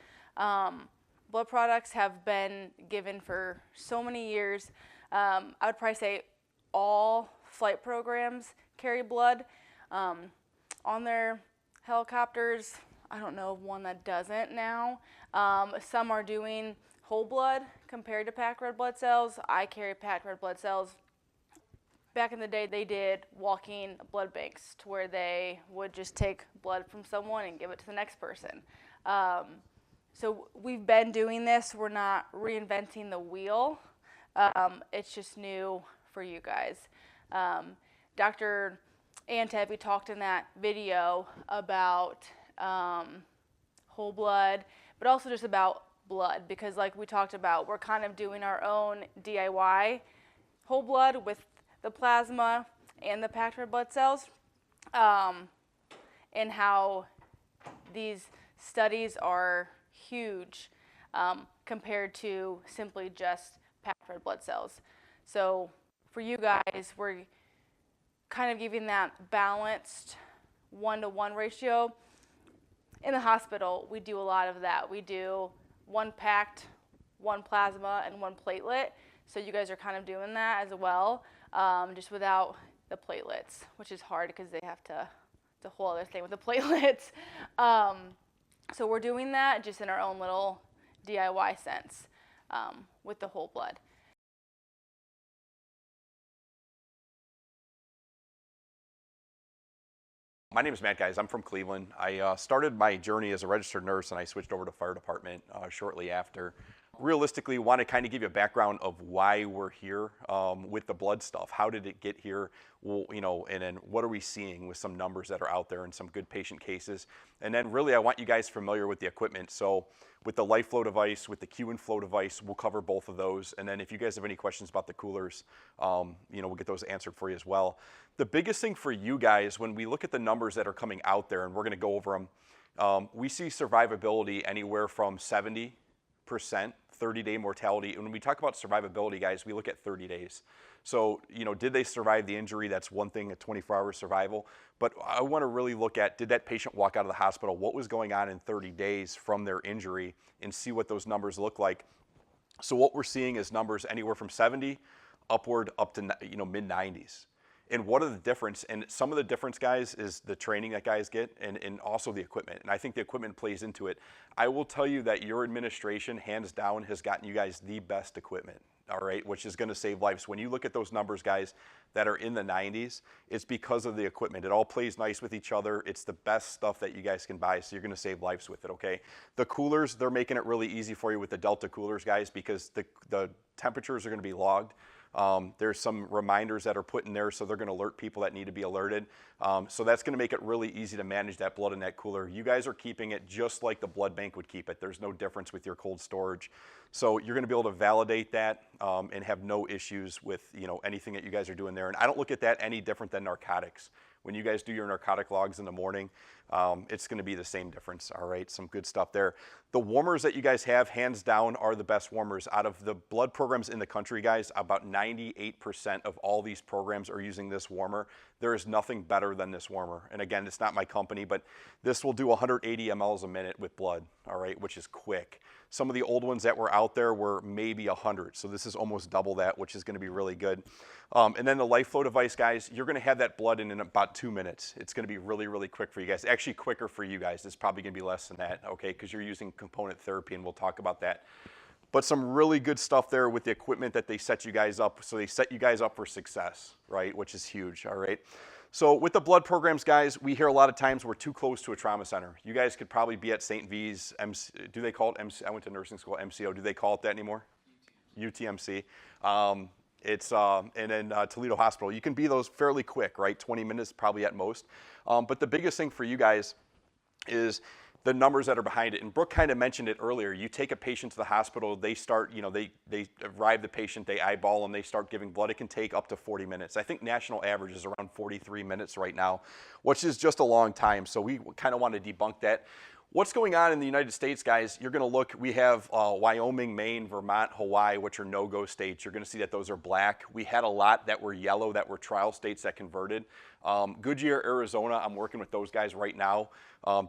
Blood products have been given for so many years. I would probably say all flight programs carry blood on their helicopters. I don't know of one that doesn't now. Some are doing whole blood compared to packed red blood cells. I carry packed red blood cells. Back in the day, they did walking blood banks to where they would just take blood from someone and give it to the next person. So we've been doing this. We're not reinventing the wheel. It's just new for you guys. Dr. Anteb, talked in that video about whole blood, but also just about blood, because like we talked about, we're kind of doing our own DIY whole blood with the plasma and the packed red blood cells, and how these studies are huge compared to simply just packed red blood cells. So for you guys, we're kind of giving that balanced 1-to-1 ratio. In the hospital, we do a lot of that. We do 1 packed, 1 plasma, and 1 platelet. So you guys are kind of doing that as well, just without the platelets, which is hard because they have to, it's a whole other thing with the platelets. So we're doing that just in our own little DIY sense with the whole blood. My name is Matt, guys. I'm from Cleveland. I started my journey as a registered nurse, and I switched over to fire department shortly after. Realistically, want to kind of give you a background of why we're here with the blood stuff. How did it get here? Well, you know, and then what are we seeing with some numbers that are out there and some good patient cases? And then really, I want you guys familiar with the equipment. So with the LifeFlow device, with the Q and Flow device, we'll cover both of those. And then if you guys have any questions about the coolers, you know, we'll get those answered for you as well. The biggest thing for you guys, when we look at the numbers that are coming out there, and we're going to go over them, we see survivability anywhere from 70%, 30-day mortality. And when we talk about survivability, guys, we look at 30 days. So, you know, did they survive the injury? That's one thing, a 24-hour survival. But I want to really look at, did that patient walk out of the hospital? What was going on in 30 days from their injury, and see what those numbers look like. So what we're seeing is numbers anywhere from 70 upward up to, you know, mid-90s. And what are the difference? And some of the difference, guys, is the training that guys get, and also the equipment. And I think the equipment plays into it. I will tell you that your administration, hands down, has gotten you guys the best equipment, all right, which is going to save lives. When you look at those numbers, guys, that are in the 90s, it's because of the equipment. It all plays nice with each other. It's the best stuff that you guys can buy, so you're going to save lives with it, okay? The coolers, they're making it really easy for you with the Delta coolers, guys, because the temperatures are going to be logged. There's some reminders that are put in there, so they're going to alert people that need to be alerted. So that's going to make it really easy to manage that blood in that cooler. You guys are keeping it just like the blood bank would keep it. There's no difference with your cold storage. So you're going to be able to validate that and have no issues with, you know, anything that you guys are doing there. And I don't look at that any different than narcotics. When you guys do your narcotic logs in the morning, it's going to be the same difference, all right? Some good stuff there. The warmers that you guys have, hands down, are the best warmers. Out of the blood programs in the country, guys, about 98% of all these programs are using this warmer. There is nothing better than this warmer. And again, it's not my company, but this will do 180 mLs a minute with blood, all right, which is quick. Some of the old ones that were out there were maybe 100, so this is almost double that, which is going to be really good. And then the LifeFlow device, guys, you're going to have that blood in about 2 minutes. It's going to be really, really quick for you guys. Actually, quicker for you guys. It's probably going to be less than that, okay, because you're using component therapy, and we'll talk about that. But some really good stuff there with the equipment that they set you guys up. So they set you guys up for success, right? Which is huge, all right? So with the blood programs, guys, we hear a lot of times we're too close to a trauma center. You guys could probably be at St. V's, do they call it MC? I went to nursing school, MCO. Do they call it that anymore? UTMC. And then Toledo Hospital. You can be those fairly quick, right? 20 minutes probably at most. But the biggest thing for you guys is the numbers that are behind it. And Brooke kind of mentioned it earlier. You take a patient to the hospital, they start, they arrive the patient, they eyeball them, they start giving blood. It can take up to 40 minutes. I think national average is around 43 minutes right now, which is just a long time. So we kind of want to debunk that. What's going on in the United States, guys? You're going to look, we have Wyoming, Maine, Vermont, Hawaii, which are no-go states. You're going to see that those are black. We had a lot that were yellow that were trial states that converted. Goodyear, Arizona, I'm working with those guys right now.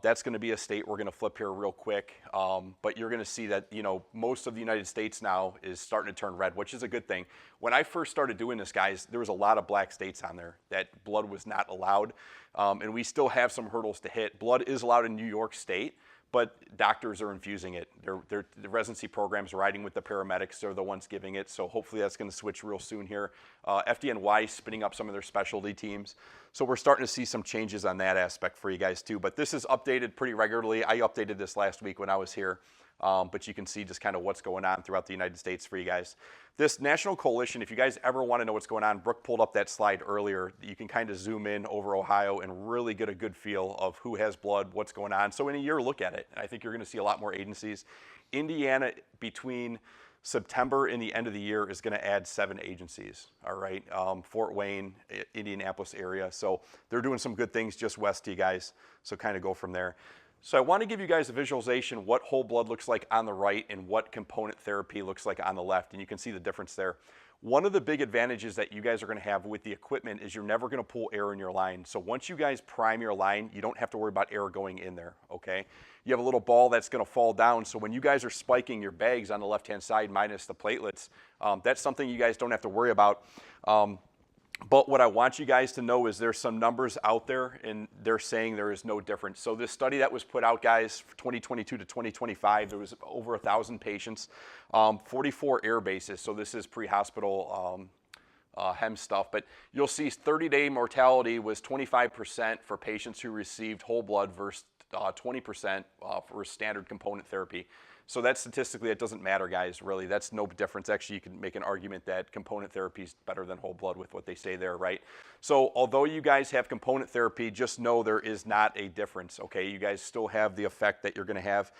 That's going to be a state we're going to flip here real quick. But you're going to see that, most of the United States now is starting to turn red, which is a good thing. When I first started doing this, guys, there was a lot of black states on there that blood was not allowed. And we still have some hurdles to hit. Blood is allowed in New York State, but doctors are infusing it. The residency program's riding with the paramedics. They're the ones giving it. So hopefully that's going to switch real soon here. FDNY spinning up some of their specialty teams. So we're starting to see some changes on that aspect for you guys too. But this is updated pretty regularly. I updated this last week when I was here. But you can see just kind of what's going on throughout the United States for you guys. This national coalition, if you guys ever want to know what's going on, Brooke pulled up that slide earlier. You can kind of zoom in over Ohio and really get a good feel of who has blood, what's going on. So in a year, look at it. I think you're going to see a lot more agencies. Indiana, between September and the end of the year, is going to add 7 agencies, all right? Fort Wayne, Indianapolis area. So they're doing some good things just west to you guys. So kind of go from there. So I want to give you guys a visualization what whole blood looks like on the right and what component therapy looks like on the left, and you can see the difference there. One of the big advantages that you guys are going to have with the equipment is you're never going to pull air in your line. So once you guys prime your line, you don't have to worry about air going in there, okay? You have a little ball that's going to fall down, so when you guys are spiking your bags on the left-hand side minus the platelets, that's something you guys don't have to worry about. But what I want you guys to know is there's some numbers out there, and they're saying there is no difference. So this study that was put out, guys, 2022 to 2025, there was over 1,000 patients, 44 air bases. So this is pre-hospital HEM stuff. But you'll see 30-day mortality was 25% for patients who received whole blood versus 20% for standard component therapy. So that statistically, it doesn't matter, guys, really. That's no difference. Actually, you can make an argument that component therapy is better than whole blood with what they say there, right? So although you guys have component therapy, just know there is not a difference, okay? You guys still have the effect that you're going to have.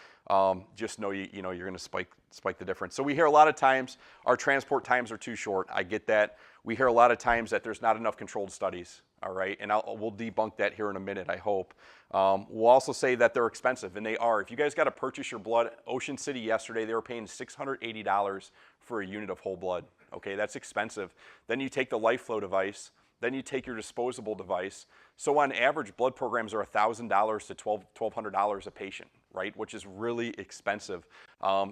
Just know you're going to spike the difference. So we hear a lot of times our transport times are too short. I get that. We hear a lot of times that there's not enough controlled studies, all right? And we'll debunk that here in a minute, I hope. We'll also say that they're expensive, and they are. If you guys got to purchase your blood, Ocean City yesterday, they were paying $680 for a unit of whole blood. Okay, that's expensive. Then you take the LifeFlow device, then you take your disposable device. So on average, blood programs are $1,000 to $1,200 a patient, right? Which is really expensive.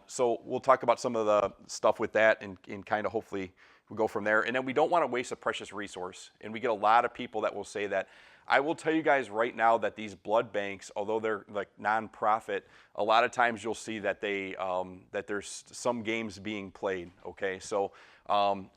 So we'll talk about some of the stuff with that and kind of hopefully we'll go from there. And then we don't want to waste a precious resource. And we get a lot of people that will say that. I will tell you guys right now that these blood banks, although they're like nonprofit, a lot of times you'll see that they that there's some games being played. Okay, so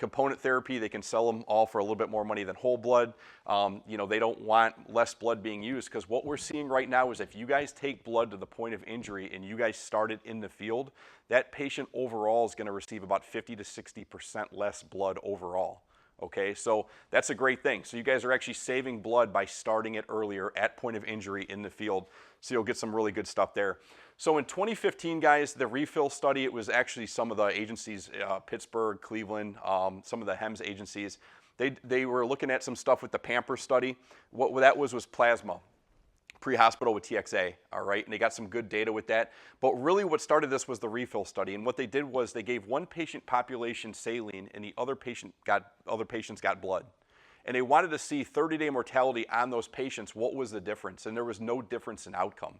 component therapy, they can sell them all for a little bit more money than whole blood. They don't want less blood being used because what we're seeing right now is if you guys take blood to the point of injury and you guys start it in the field, that patient overall is going to receive about 50 to 60% less blood overall. Okay, so that's a great thing. So you guys are actually saving blood by starting it earlier at point of injury in the field. So you'll get some really good stuff there. So in 2015, guys, the refill study, it was actually some of the agencies, Pittsburgh, Cleveland, some of the HEMS agencies. They were looking at some stuff with the Pamper study. What that was plasma. Pre-hospital with TXA, all right? And they got some good data with that. But really what started this was the refill study. And what they did was they gave one patient population saline and the other patients got blood. And they wanted to see 30-day mortality on those patients. What was the difference? And there was no difference in outcome.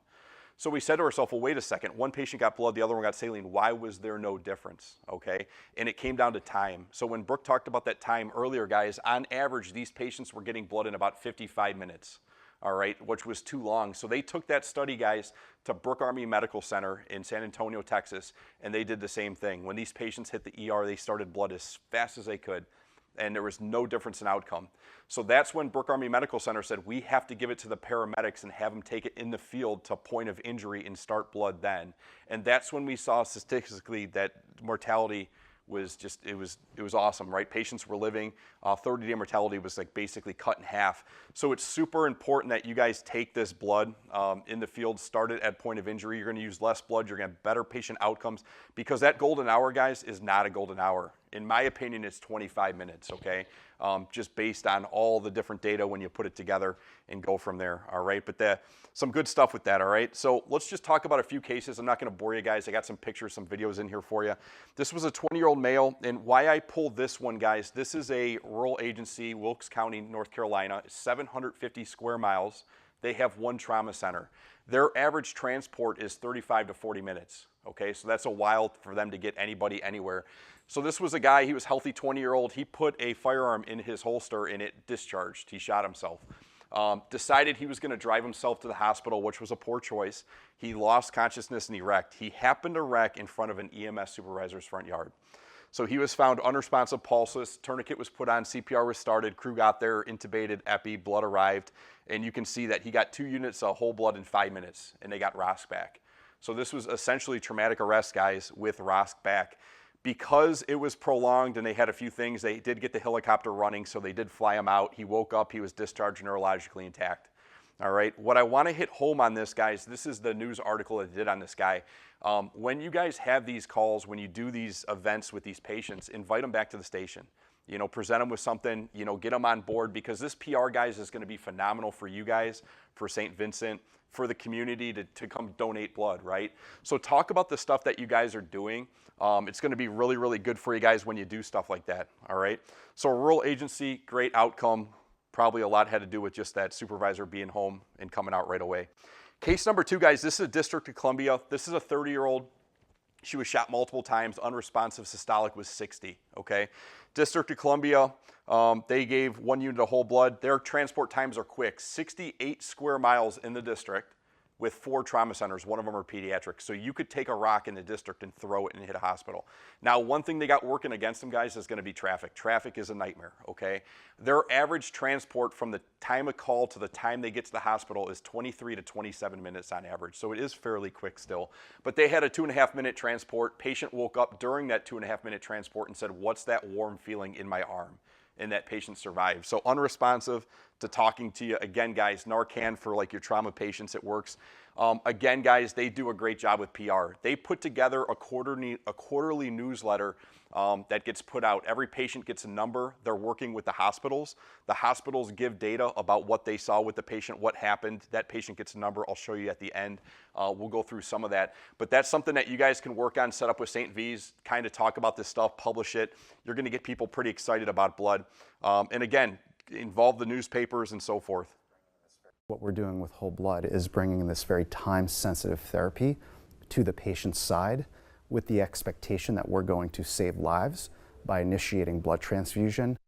So we said to ourselves, well, wait a second. One patient got blood, the other one got saline. Why was there no difference, okay? And it came down to time. So when Brooke talked about that time earlier, guys, on average, these patients were getting blood in about 55 minutes. all right, which was too long. So they took that study, guys, to Brooke Army Medical Center in San Antonio, Texas, and they did the same thing. When these patients hit the ER, they started blood as fast as they could, and there was no difference in outcome. So that's when Brooke Army Medical Center said, we have to give it to the paramedics and have them take it in the field to point of injury and start blood then. And that's when we saw statistically that mortality was just, it was awesome, right? Patients were living, 30-day mortality was like basically cut in half. So it's super important that you guys take this blood in the field, start it at point of injury. You're gonna use less blood, you're gonna have better patient outcomes, because that golden hour, guys, is not a golden hour. In my opinion, it's 25 minutes, okay? Just based on all the different data when you put it together and go from there, all right? But some good stuff with that, all right? So let's just talk about a few cases. I'm not gonna bore you guys. I got some pictures, some videos in here for you. This was a 20-year-old male, and why I pulled this one, guys, this is a rural agency, Wilkes County, North Carolina, 750 square miles. They have one trauma center. Their average transport is 35 to 40 minutes, okay? So that's a while for them to get anybody anywhere. So this was a guy, he was healthy 20-year-old. He put a firearm in his holster and it discharged. He shot himself. Decided he was gonna drive himself to the hospital, which was a poor choice. He lost consciousness and he wrecked. He happened to wreck in front of an EMS supervisor's front yard. So he was found unresponsive, pulseless, tourniquet was put on, CPR was started, crew got there, intubated, epi, blood arrived, and you can see that he got 2 units of whole blood in 5 minutes, and they got ROSC back. So this was essentially traumatic arrest, guys, with ROSC back. Because it was prolonged and they had a few things, they did get the helicopter running, so they did fly him out. He woke up, he was discharged neurologically intact. All right, what I want to hit home on this, guys, this is the news article that did on this guy. When you guys have these calls, when you do these events with these patients, invite them back to the station. You know, present them with something, you know, get them on board, because this PR, guys, is going to be phenomenal for you guys, for St. Vincent, for the community to come donate blood, right? So talk about the stuff that you guys are doing. It's going to be really, really good for you guys when you do stuff like that, all right? So a rural agency, great outcome. Probably a lot had to do with just that supervisor being home and coming out right away. Case number 2, guys, this is a District of Columbia. This is a 30-year-old. She was shot multiple times. Unresponsive systolic was 60, okay? District of Columbia, they gave 1 unit of whole blood. Their transport times are quick, 68 square miles in the district with 4 trauma centers. 1 of them are pediatric. So you could take a rock in the district and throw it and hit a hospital. Now, one thing they got working against them, guys, is going to be traffic. Traffic is a nightmare, okay? Their average transport from the time of call to the time they get to the hospital is 23 to 27 minutes on average. So it is fairly quick still. But they had a 2.5-minute transport. Patient woke up during that 2.5-minute transport and said, "What's that warm feeling in my arm?" And that patient survived. So unresponsive to talking to you. Again, guys, Narcan for like your trauma patients, it works. Again, guys, they do a great job with PR. They put together a quarterly newsletter that gets put out. Every patient gets a number. They're working with the hospitals. The hospitals give data about what they saw with the patient, what happened. That patient gets a number. I'll show you at the end. We'll go through some of that. But that's something that you guys can work on, set up with St. V's, kind of talk about this stuff, publish it. You're going to get people pretty excited about blood. And again, involve the newspapers and so forth. What we're doing with whole blood is bringing this very time-sensitive therapy to the patient's side with the expectation that we're going to save lives by initiating blood transfusion.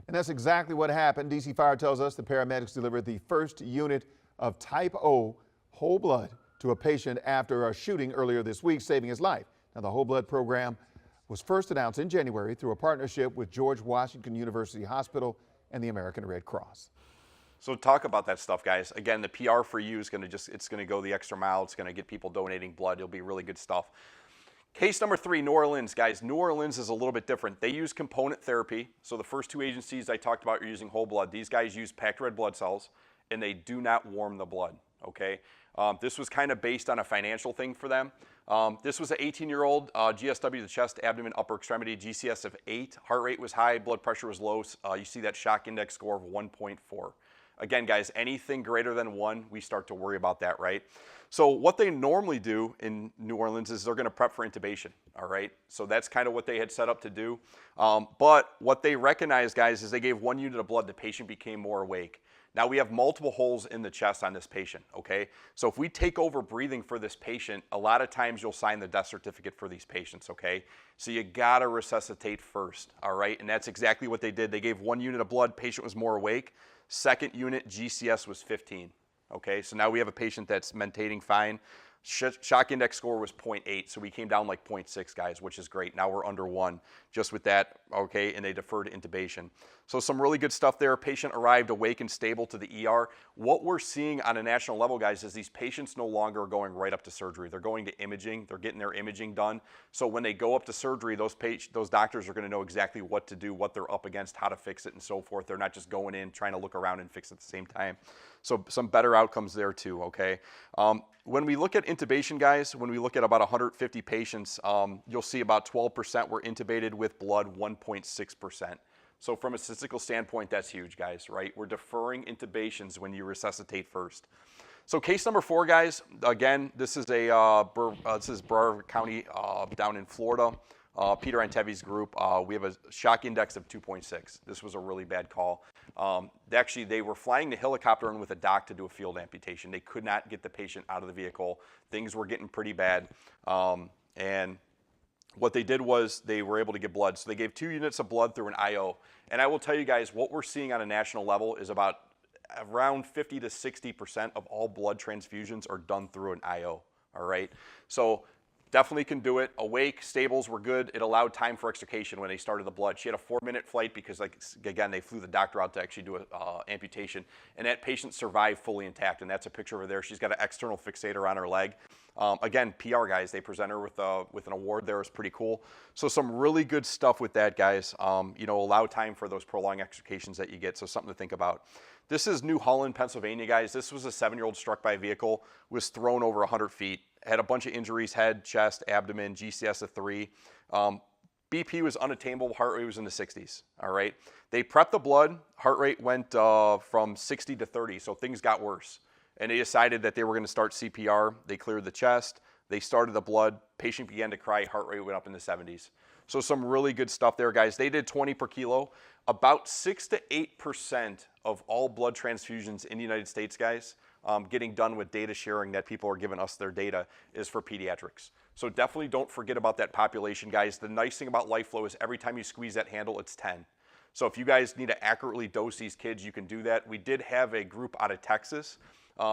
And that's exactly what happened. DC Fire tells us the paramedics delivered the first unit of type O whole blood to a patient after a shooting earlier this week, saving his life. Now, the whole blood program was first announced in January through a partnership with George Washington University Hospital and the American Red Cross. So talk about that stuff, guys. Again, the PR for you is it's going to go the extra mile. It's going to get people donating blood. It'll be really good stuff. Case number 3, New Orleans, guys. New Orleans is a little bit different. They use component therapy. So the first 2 agencies I talked about are using whole blood. These guys use packed red blood cells, and they do not warm the blood, okay? This was kind of based on a financial thing for them. This was an 18-year-old, GSW, the chest, abdomen, upper extremity, GCS of 8. Heart rate was high, blood pressure was low. You see that shock index score of 1.4. Again, guys, anything greater than 1, we start to worry about that, right? So what they normally do in New Orleans is they're going to prep for intubation, all right? So that's kind of what they had set up to do. But what they recognized, guys, is they gave 1 unit of blood, the patient became more awake. Now we have multiple holes in the chest on this patient, okay? So if we take over breathing for this patient, a lot of times you'll sign the death certificate for these patients, okay? So you gotta resuscitate first, all right? And that's exactly what they did. They gave 1 unit of blood, patient was more awake. Second unit, GCS was 15, okay? So now we have a patient that's maintaining fine. Shock index score was 0.8, so we came down like 0.6, guys, which is great. Now we're under 1 just with that, okay, and they deferred intubation. So some really good stuff there. Patient arrived awake and stable to the ER. What we're seeing on a national level, guys, is these patients no longer are going right up to surgery. They're going to imaging. They're getting their imaging done. So when they go up to surgery, those doctors are going to know exactly what to do, what they're up against, how to fix it, and so forth. They're not just going in, trying to look around and fix it at the same time. So some better outcomes there too, okay? When we look at intubation, guys, when we look at about 150 patients, you'll see about 12% were intubated with blood, 1.6%. So from a statistical standpoint, that's huge, guys, right? We're deferring intubations when you resuscitate first. So case number 4, guys, again, this is Broward County down in Florida. Peter Antevi's group, we have a shock index of 2.6. This was a really bad call. Actually, they were flying the helicopter in with a doc to do a field amputation. They could not get the patient out of the vehicle. Things were getting pretty bad. And what they did was they were able to get blood. So they gave 2 units of blood through an IO. And I will tell you guys, what we're seeing on a national level is about around 50 to 60% of all blood transfusions are done through an IO, all right? So definitely can do it. Awake, stables were good. It allowed time for extrication when they started the blood. She had a 4-minute flight because, like, again, they flew the doctor out to actually do an amputation. And that patient survived fully intact. And that's a picture over there. She's got an external fixator on her leg. Again, PR guys, they present her with an award there. It's pretty cool. So some really good stuff with that, guys. You know, allow time for those prolonged extrications that you get. So something to think about. This is New Holland, Pennsylvania, guys. This was a 7-year-old struck by a vehicle, was thrown over 100 feet, had a bunch of injuries, head, chest, abdomen, GCS of 3. BP was unattainable, heart rate was in the 60s, all right? They prepped the blood, heart rate went from 60 to 30, so things got worse. And they decided that they were going to start CPR. They cleared the chest. They started the blood. Patient began to cry. Heart rate went up in the 70s. So some really good stuff there, guys. They did 20 per kilo. About 6 to 8% of all blood transfusions in the United States, guys, getting done with data sharing that people are giving us their data is for pediatrics. So definitely don't forget about that population, guys. The nice thing about LifeFlow is every time you squeeze that handle, it's 10. So if you guys need to accurately dose these kids, you can do that. We did have a group out of Texas.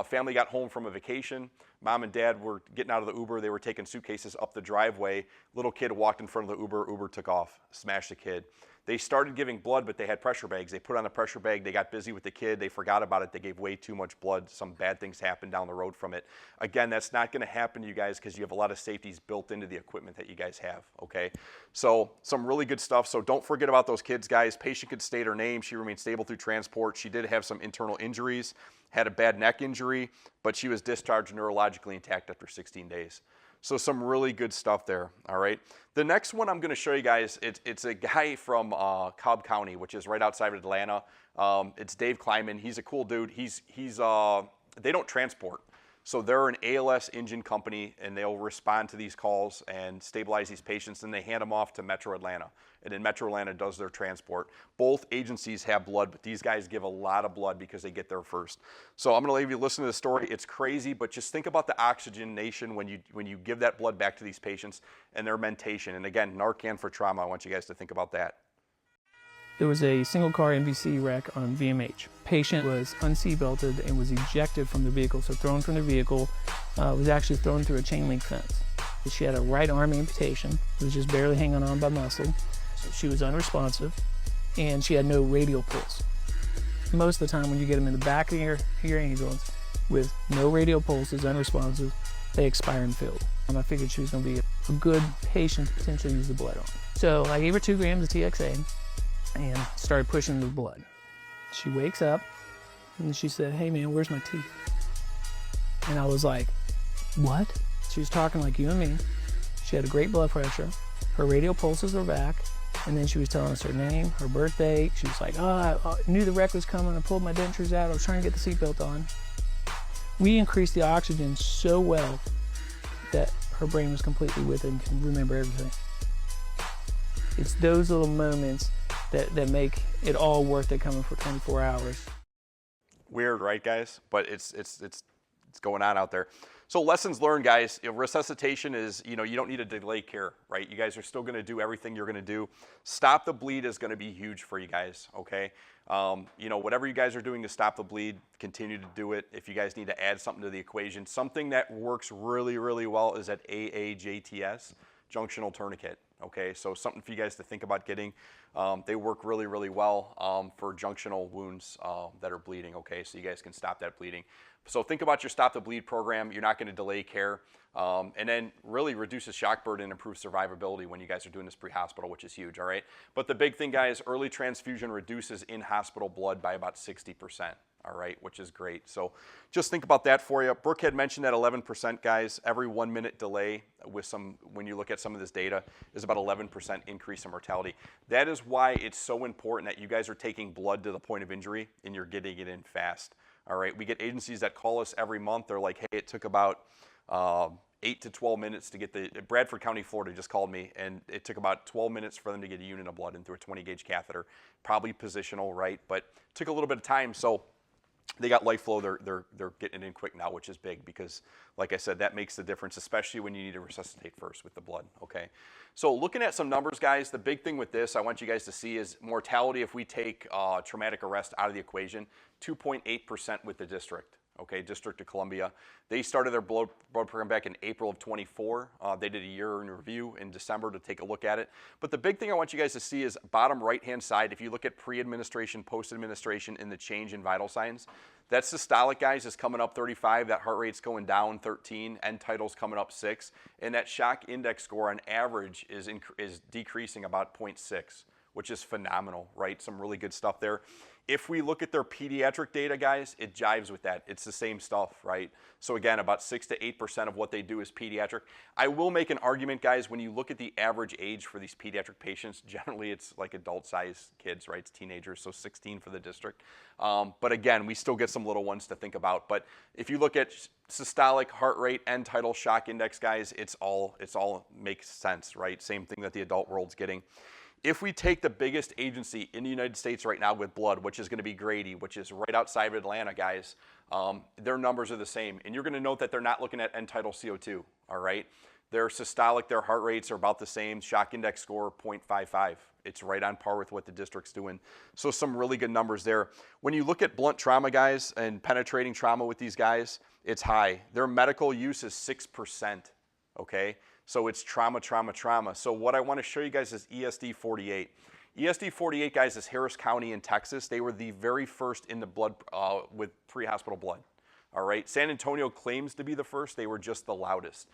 Family got home from a vacation. Mom and dad were getting out of the Uber. They were taking suitcases up the driveway. Little kid walked in front of the Uber. Uber took off, smashed the kid. They started giving blood, but they had pressure bags. They put on a pressure bag. They got busy with the kid. They forgot about it. They gave way too much blood. Some bad things happened down the road from it. Again, that's not going to happen to you guys because you have a lot of safeties built into the equipment that you guys have, okay? So some really good stuff. So don't forget about those kids, guys. Patient could state her name. She remained stable through transport. She did have some internal injuries, had a bad neck injury, but she was discharged neurologically intact after 16 days. So some really good stuff there, all right? The next one I'm going to show you guys, it's a guy from Cobb County, which is right outside of Atlanta. It's Dave Kleiman. He's a cool dude. They don't transport. So they're an ALS engine company, and they'll respond to these calls and stabilize these patients, and they hand them off to Metro Atlanta. And then Metro Atlanta does their transport. Both agencies have blood, but these guys give a lot of blood because they get there first. So I'm going to leave you listen to the story. It's crazy, but just think about the oxygenation when you give that blood back to these patients and their mentation. And again, Narcan for trauma. I want you guys to think about that. There was a single car MVC wreck on VMH. Patient was unseatbelted and was ejected from the vehicle. So thrown from the vehicle, was actually thrown through a chain link fence. She had a right arm amputation. It was just barely hanging on by muscle. She was unresponsive and she had no radial pulse. Most of the time when you get them in the back of your ambulance with no radial pulses, unresponsive, they expire in field. I figured she was going to be a good patient to potentially use the blood on. So I gave her 2 grams of TXA and started pushing the blood. She wakes up and she said, "Hey man, where's my teeth?" And I was like, "What?" She was talking like you and me. She had a great blood pressure. Her radial pulses were back. And then she was telling us her name, her birth date. She was like, I knew the wreck was coming. I pulled my dentures out. I was trying to get the seatbelt on. We increased the oxygen so well that her brain was completely with it and can remember everything. It's those little moments that make it all worth it coming for 24 hours. Weird, right, guys? But it's going on out there. So lessons learned, guys. Resuscitation is, you don't need to delay care, right? You guys are still going to do everything you're going to do. Stop the bleed is going to be huge for you guys, okay? Whatever you guys are doing to stop the bleed, continue to do it. If you guys need to add something to the equation, something that works really, really well is that AAJTS, junctional tourniquet, okay? So something for you guys to think about getting. They work really, really well for junctional wounds that are bleeding, okay? So you guys can stop that bleeding. So think about your Stop the Bleed program. You're not going to delay care. And then really reduces shock burden and improves survivability when you guys are doing this pre-hospital, which is huge, all right? But the big thing, guys, early transfusion reduces in-hospital blood by about 60%, all right, which is great. So just think about that for you. Brooke had mentioned that 11%, guys, every 1 minute delay with when you look at some of this data, is about 11% increase in mortality. That is why it's so important that you guys are taking blood to the point of injury and you're getting it in fast. All right, we get agencies that call us every month. They're like, hey, it took about 8 to 12 minutes to get Bradford County, Florida just called me, and it took about 12 minutes for them to get a unit of blood in through a 20 gauge catheter. Probably positional, right? But it took a little bit of time. So they got life flow. They're getting it in quick now, which is big because, like I said, that makes the difference, especially when you need to resuscitate first with the blood, okay? So looking at some numbers, guys, the big thing with this I want you guys to see is mortality if we take traumatic arrest out of the equation, 2.8% with the district, okay, District of Columbia. They started their blood program back in April of 24. They did a year in review in December to take a look at it. But the big thing I want you guys to see is bottom right-hand side, if you look at pre-administration, post-administration, and the change in vital signs, that systolic, guys, is coming up 35. That heart rate's going down 13. End title's coming up 6. And that shock index score on average is decreasing about 0.6, which is phenomenal, right? Some really good stuff there. If we look at their pediatric data, guys, it jives with that. It's the same stuff, right? So again, about 6 to 8% of what they do is pediatric. I will make an argument, guys, when you look at the average age for these pediatric patients, generally it's like adult-sized kids, right? It's teenagers, so 16 for the district. But again, we still get some little ones to think about. But if you look at systolic, heart rate, end tidal, shock index, guys, it's all makes sense, right? Same thing that the adult world's getting. If we take the biggest agency in the United States right now with blood, which is going to be Grady, which is right outside of Atlanta, guys, their numbers are the same. And you're going to note that they're not looking at end tidal CO2, all right? Their systolic, their heart rates are about the same. Shock index score, 0.55. It's right on par with what the district's doing. So some really good numbers there. When you look at blunt trauma, guys, and penetrating trauma with these guys, it's high. Their medical use is 6%, okay? So it's trauma, trauma, trauma. So what I want to show you guys is ESD 48. ESD 48, guys, is Harris County in Texas. They were the very first in the blood with pre-hospital blood. All right, San Antonio claims to be the first. They were just the loudest.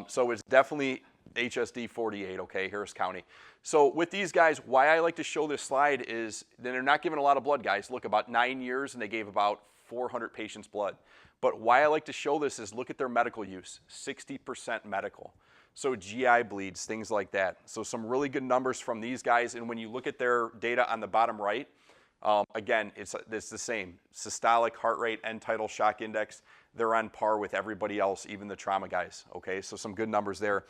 So it's definitely HSD 48, okay, Harris County. So with these guys, why I like to show this slide is that they're not giving a lot of blood, guys. Look, about 9 years, and they gave about 400 patients blood. But why I like to show this is look at their medical use, 60% medical. So GI bleeds, things like that. So some really good numbers from these guys. And when you look at their data on the bottom right, again, it's the same. Systolic, heart rate, end tidal, shock index, they're on par with everybody else, even the trauma guys, okay? So some good numbers there.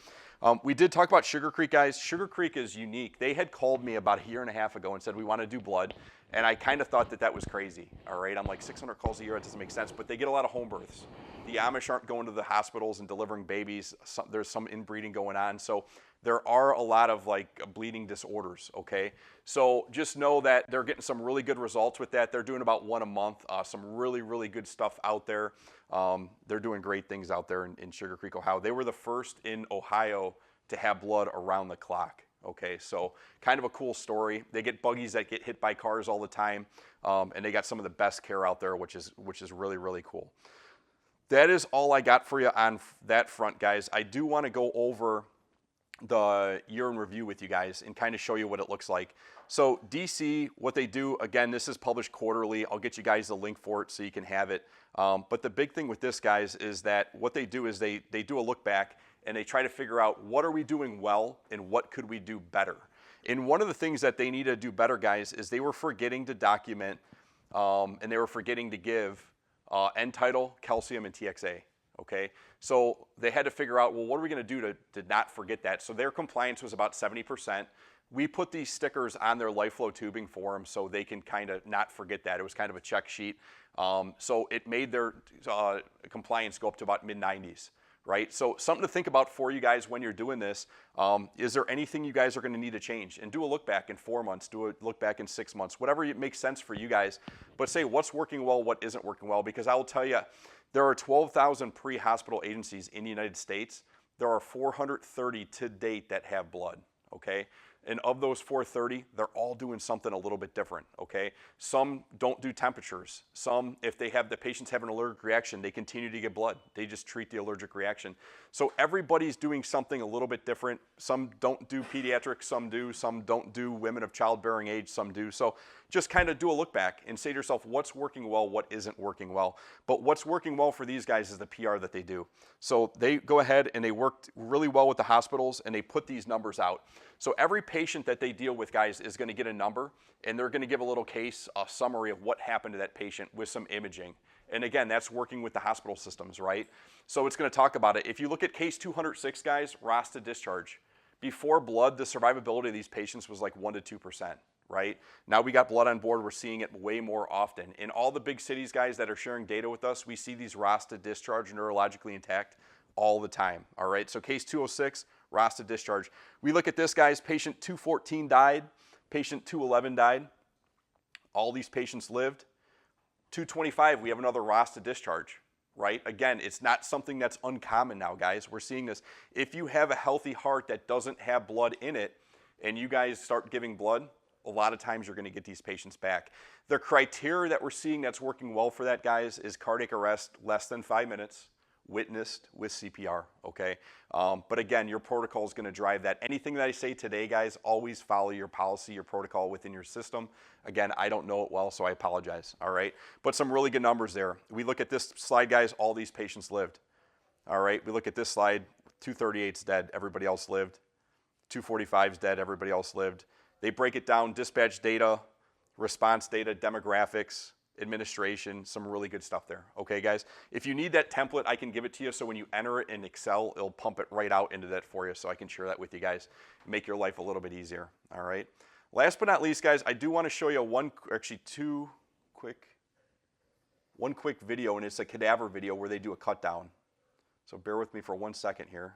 We did talk about Sugar Creek, guys. Sugar Creek is unique. They had called me about a year and a half ago and said, we want to do blood. And I kind of thought that was crazy, all right? I'm like, 600 calls a year, that doesn't make sense. But they get a lot of home births. The Amish aren't going to the hospitals and delivering babies. There's some inbreeding going on. So there are a lot of like bleeding disorders, okay? So just know that they're getting some really good results with that. They're doing about 1 a month. Some really, really good stuff out there. They're doing great things out there in Sugar Creek, Ohio. They were the first in Ohio to have blood around the clock. Okay, so kind of a cool story. They get buggies that get hit by cars all the time, and they got some of the best care out there, which is really, really cool. That is all I got for you on that front, guys. I do want to go over the year in review with you guys and kind of show you what it looks like. So DC, what they do, again, this is published quarterly. I'll get you guys the link for it so you can have it. But the big thing with this, guys, is that what they do is they do a look back and they try to figure out what are we doing well and what could we do better. And one of the things that they need to do better, guys, is they were forgetting to document and they were forgetting to give end tidal, calcium, and TXA. Okay, so they had to figure out, well, what are we going to do to not forget that? So their compliance was about 70%. we put these stickers on their LifeFlow tubing for them so they can kind of not forget that. It was kind of a check sheet. So it made their compliance go up to about mid-90s, right? So something to think about for you guys when you're doing this. Is there anything you guys are going to need to change? And do a look back in 4 months, do a look back in 6 months, whatever makes sense for you guys. But say what's working well, what isn't working well, because I will tell you, there are 12,000 pre-hospital agencies in the United States. There are 430 to date that have blood, okay? And of those 430, they're all doing something a little bit different, okay? Some don't do temperatures. Some, if they have the patients have an allergic reaction, they continue to get blood. They just treat the allergic reaction. So everybody's doing something a little bit different. Some don't do pediatrics, some do. Some don't do women of childbearing age, some do. So just kind of do a look back and say to yourself, what's working well, what isn't working well. But what's working well for these guys is the PR that they do. So they go ahead and they worked really well with the hospitals and they put these numbers out. So every patient that they deal with, guys, is going to get a number, and they're going to give a little case, a summary of what happened to that patient with some imaging. And again, that's working with the hospital systems, right? So it's going to talk about it. If you look at case 206, guys, ROS to discharge. Before blood, the survivability of these patients was like 1 to 2%, right? Now we got blood on board, we're seeing it way more often. In all the big cities, guys, that are sharing data with us, we see these ROS to discharge neurologically intact all the time, all right? So case 206, ROS to discharge. We look at this, guys, patient 214 died, patient 211 died. All these patients lived. 225, we have another ROS to discharge, right? Again, it's not something that's uncommon now, guys. We're seeing this. If you have a healthy heart that doesn't have blood in it, and you guys start giving blood, a lot of times you're going to get these patients back. The criteria that we're seeing that's working well for that, guys, is cardiac arrest less than 5 minutes, witnessed with CPR, okay? But again, your protocol is going to drive that. Anything that I say today, guys, always follow your policy, your protocol within your system. Again, I don't know it well, so I apologize, all right? But some really good numbers there. We look at this slide, guys, all these patients lived, all right? We look at this slide, 238's dead, everybody else lived. 245's dead, everybody else lived. They break it down, dispatch data, response data, demographics, administration, some really good stuff there. Okay, guys? If you need that template, I can give it to you, so when you enter it in Excel, it'll pump it right out into that for you, so I can share that with you guys, make your life a little bit easier, all right? Last but not least, guys, I do want to show you one quick video, and it's a cadaver video where they do a cut down. So bear with me for 1 second here.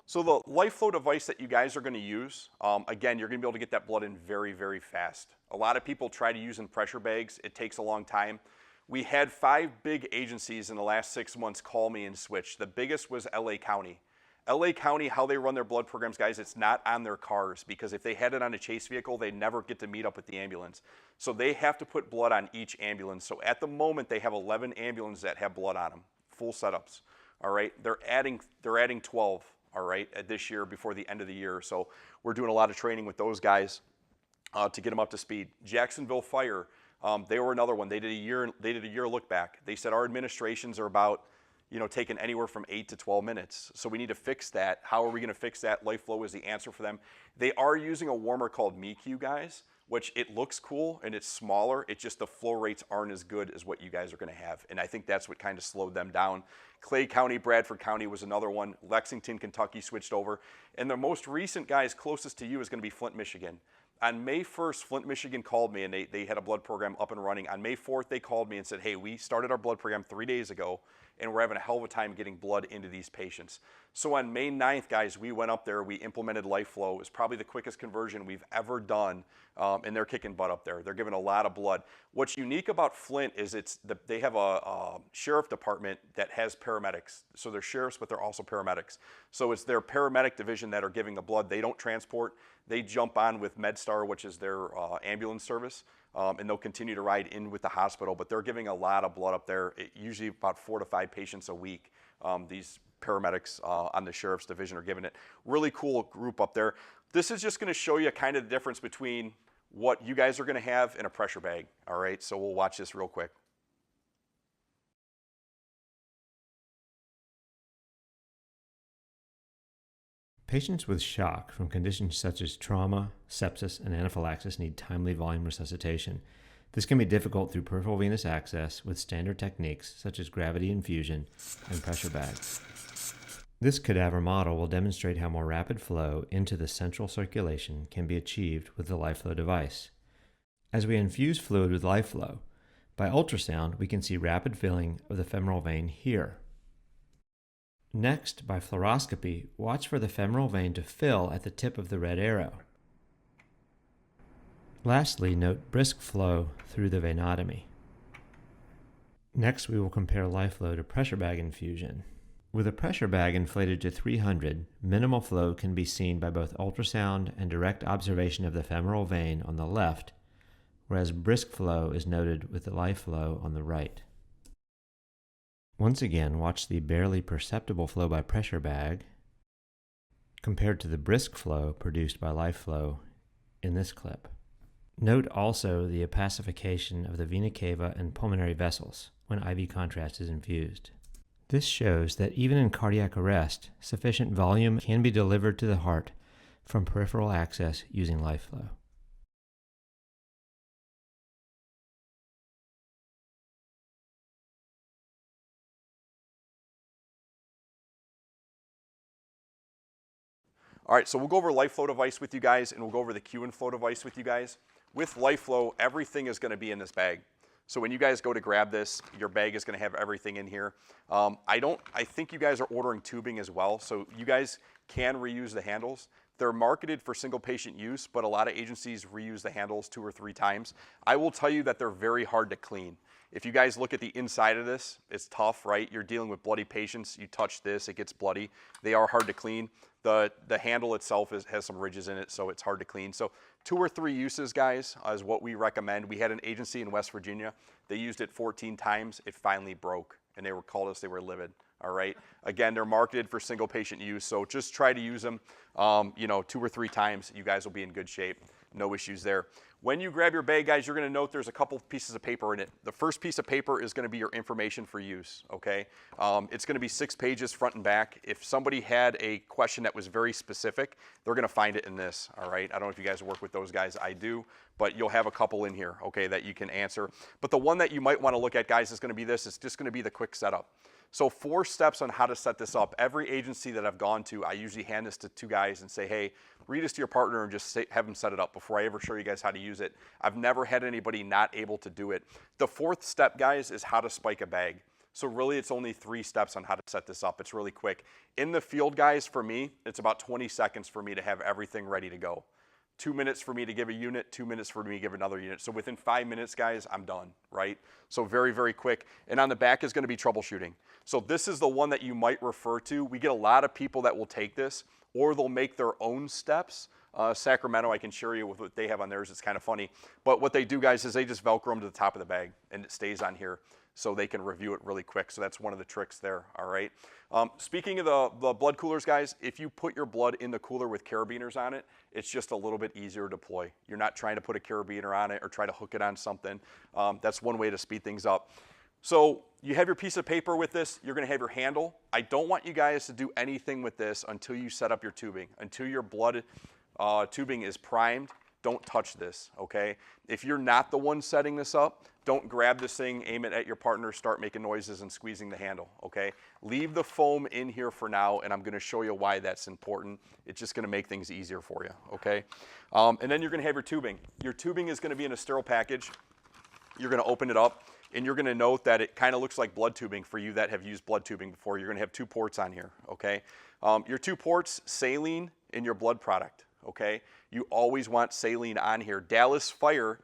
So the LifeFlow device that you guys are going to use, again, you're going to be able to get that blood in very, very fast. A lot of people try to use in pressure bags. It takes a long time. We had 5 big agencies in the last 6 months call me and switch. The biggest was LA County. LA County, how they run their blood programs, guys, it's not on their cars, because if they had it on a chase vehicle, they never get to meet up with the ambulance. So they have to put blood on each ambulance. So at the moment, they have 11 ambulances that have blood on them, full setups. All right, they're adding 12. All right, this year before the end of the year. So we're doing a lot of training with those guys to get them up to speed. Jacksonville Fire, they were another one. They did a year look back. They said our administrations are about, taking anywhere from 8 to 12 minutes. So we need to fix that. How are we going to fix that? LifeFlow is the answer for them. They are using a warmer called MeQ, guys, which it looks cool and it's smaller. It's just the flow rates aren't as good as what you guys are going to have. And I think that's what kind of slowed them down. Clay County, Bradford County was another one. Lexington, Kentucky switched over. And the most recent guys closest to you is going to be Flint, Michigan. On May 1st, Flint, Michigan called me, and they had a blood program up and running. On May 4th, they called me and said, hey, we started our blood program 3 days ago, and we're having a hell of a time getting blood into these patients. So on May 9th, guys, we went up there, we implemented LifeFlow. It was probably the quickest conversion we've ever done, and they're kicking butt up there. They're giving a lot of blood. What's unique about Flint is they have a sheriff department that has paramedics. So they're sheriffs, but they're also paramedics. So it's their paramedic division that are giving the blood. They don't transport. They jump on with MedStar, which is their ambulance service, and they'll continue to ride in with the hospital. But they're giving a lot of blood up there, usually about 4 to 5 patients a week. These paramedics on the sheriff's division are giving it. Really cool group up there. This is just going to show you kind of the difference between what you guys are going to have in a pressure bag. All right, so we'll watch this real quick. Patients with shock from conditions such as trauma, sepsis, and anaphylaxis need timely volume resuscitation. This can be difficult through peripheral venous access with standard techniques such as gravity infusion and pressure bags. This cadaver model will demonstrate how more rapid flow into the central circulation can be achieved with the LifeFlow device. As we infuse fluid with LifeFlow, by ultrasound we can see rapid filling of the femoral vein here. Next, by fluoroscopy, watch for the femoral vein to fill at the tip of the red arrow. Lastly, note brisk flow through the venotomy. Next, we will compare LifeFlow to pressure bag infusion. With a pressure bag inflated to 300, minimal flow can be seen by both ultrasound and direct observation of the femoral vein on the left, whereas brisk flow is noted with the LifeFlow on the right. Once again, watch the barely perceptible flow by pressure bag compared to the brisk flow produced by LifeFlow in this clip. Note also the opacification of the vena cava and pulmonary vessels when IV contrast is infused. This shows that even in cardiac arrest, sufficient volume can be delivered to the heart from peripheral access using LifeFlow. All right, so we'll go over LifeFlow device with you guys, and we'll go over the Q-Inflow device with you guys. With LifeFlow, everything is going to be in this bag. So when you guys go to grab this, your bag is going to have everything in here. I think you guys are ordering tubing as well, so you guys can reuse the handles. They're marketed for single patient use, but a lot of agencies reuse the handles 2 or 3 times. I will tell you that they're very hard to clean. If you guys look at the inside of this, it's tough, right? You're dealing with bloody patients. You touch this, it gets bloody. They are hard to clean. The handle itself has some ridges in it, so it's hard to clean. So 2 or 3 uses, guys, is what we recommend. We had an agency in West Virginia. They used it 14 times. It finally broke, and they called us. They were livid. All right. Again, they're marketed for single patient use, so just try to use them, 2 or 3 times. You guys will be in good shape. No issues there. When you grab your bag, guys, you're going to note there's a couple pieces of paper in it. The first piece of paper is going to be your information for use, okay? It's going to be 6 pages front and back. If somebody had a question that was very specific, they're going to find it in this, all right? I don't know if you guys work with those guys. I do, but you'll have a couple in here, okay, that you can answer. But the one that you might want to look at, guys, is going to be this. It's just going to be the quick setup. So 4 steps on how to set this up. Every agency that I've gone to, I usually hand this to 2 guys and say, hey, read this to your partner and just have them set it up before I ever show you guys how to use it. I've never had anybody not able to do it. The 4th step, guys, is how to spike a bag. So really, it's only 3 steps on how to set this up. It's really quick. In the field, guys, for me, it's about 20 seconds for me to have everything ready to go. 2 minutes for me to give a unit, 2 minutes for me to give another unit. So within 5 minutes, guys, I'm done, right? So very, very quick. And on the back is going to be troubleshooting. So this is the one that you might refer to. We get a lot of people that will take this, or they'll make their own steps. Sacramento, I can share you with what they have on theirs. It's kind of funny. But what they do, guys, is they just Velcro them to the top of the bag, and it stays on here so they can review it really quick. So that's one of the tricks there, all right? Speaking of the blood coolers, guys, if you put your blood in the cooler with carabiners on it, it's just a little bit easier to deploy. You're not trying to put a carabiner on it or try to hook it on something. That's one way to speed things up. So you have your piece of paper with this. You're going to have your handle. I don't want you guys to do anything with this until you set up your tubing. Until your blood tubing is primed, don't touch this, okay? If you're not the one setting this up, don't grab this thing, aim it at your partner, start making noises and squeezing the handle, okay? Leave the foam in here for now, and I'm going to show you why that's important. It's just going to make things easier for you, okay? And then you're going to have your tubing. Your tubing is going to be in a sterile package. You're going to open it up, and you're going to note that it kind of looks like blood tubing for you that have used blood tubing before. You're going to have 2 ports on here, okay? Your 2 ports, saline in your blood product, okay? You always want saline on here. Dallas Fire,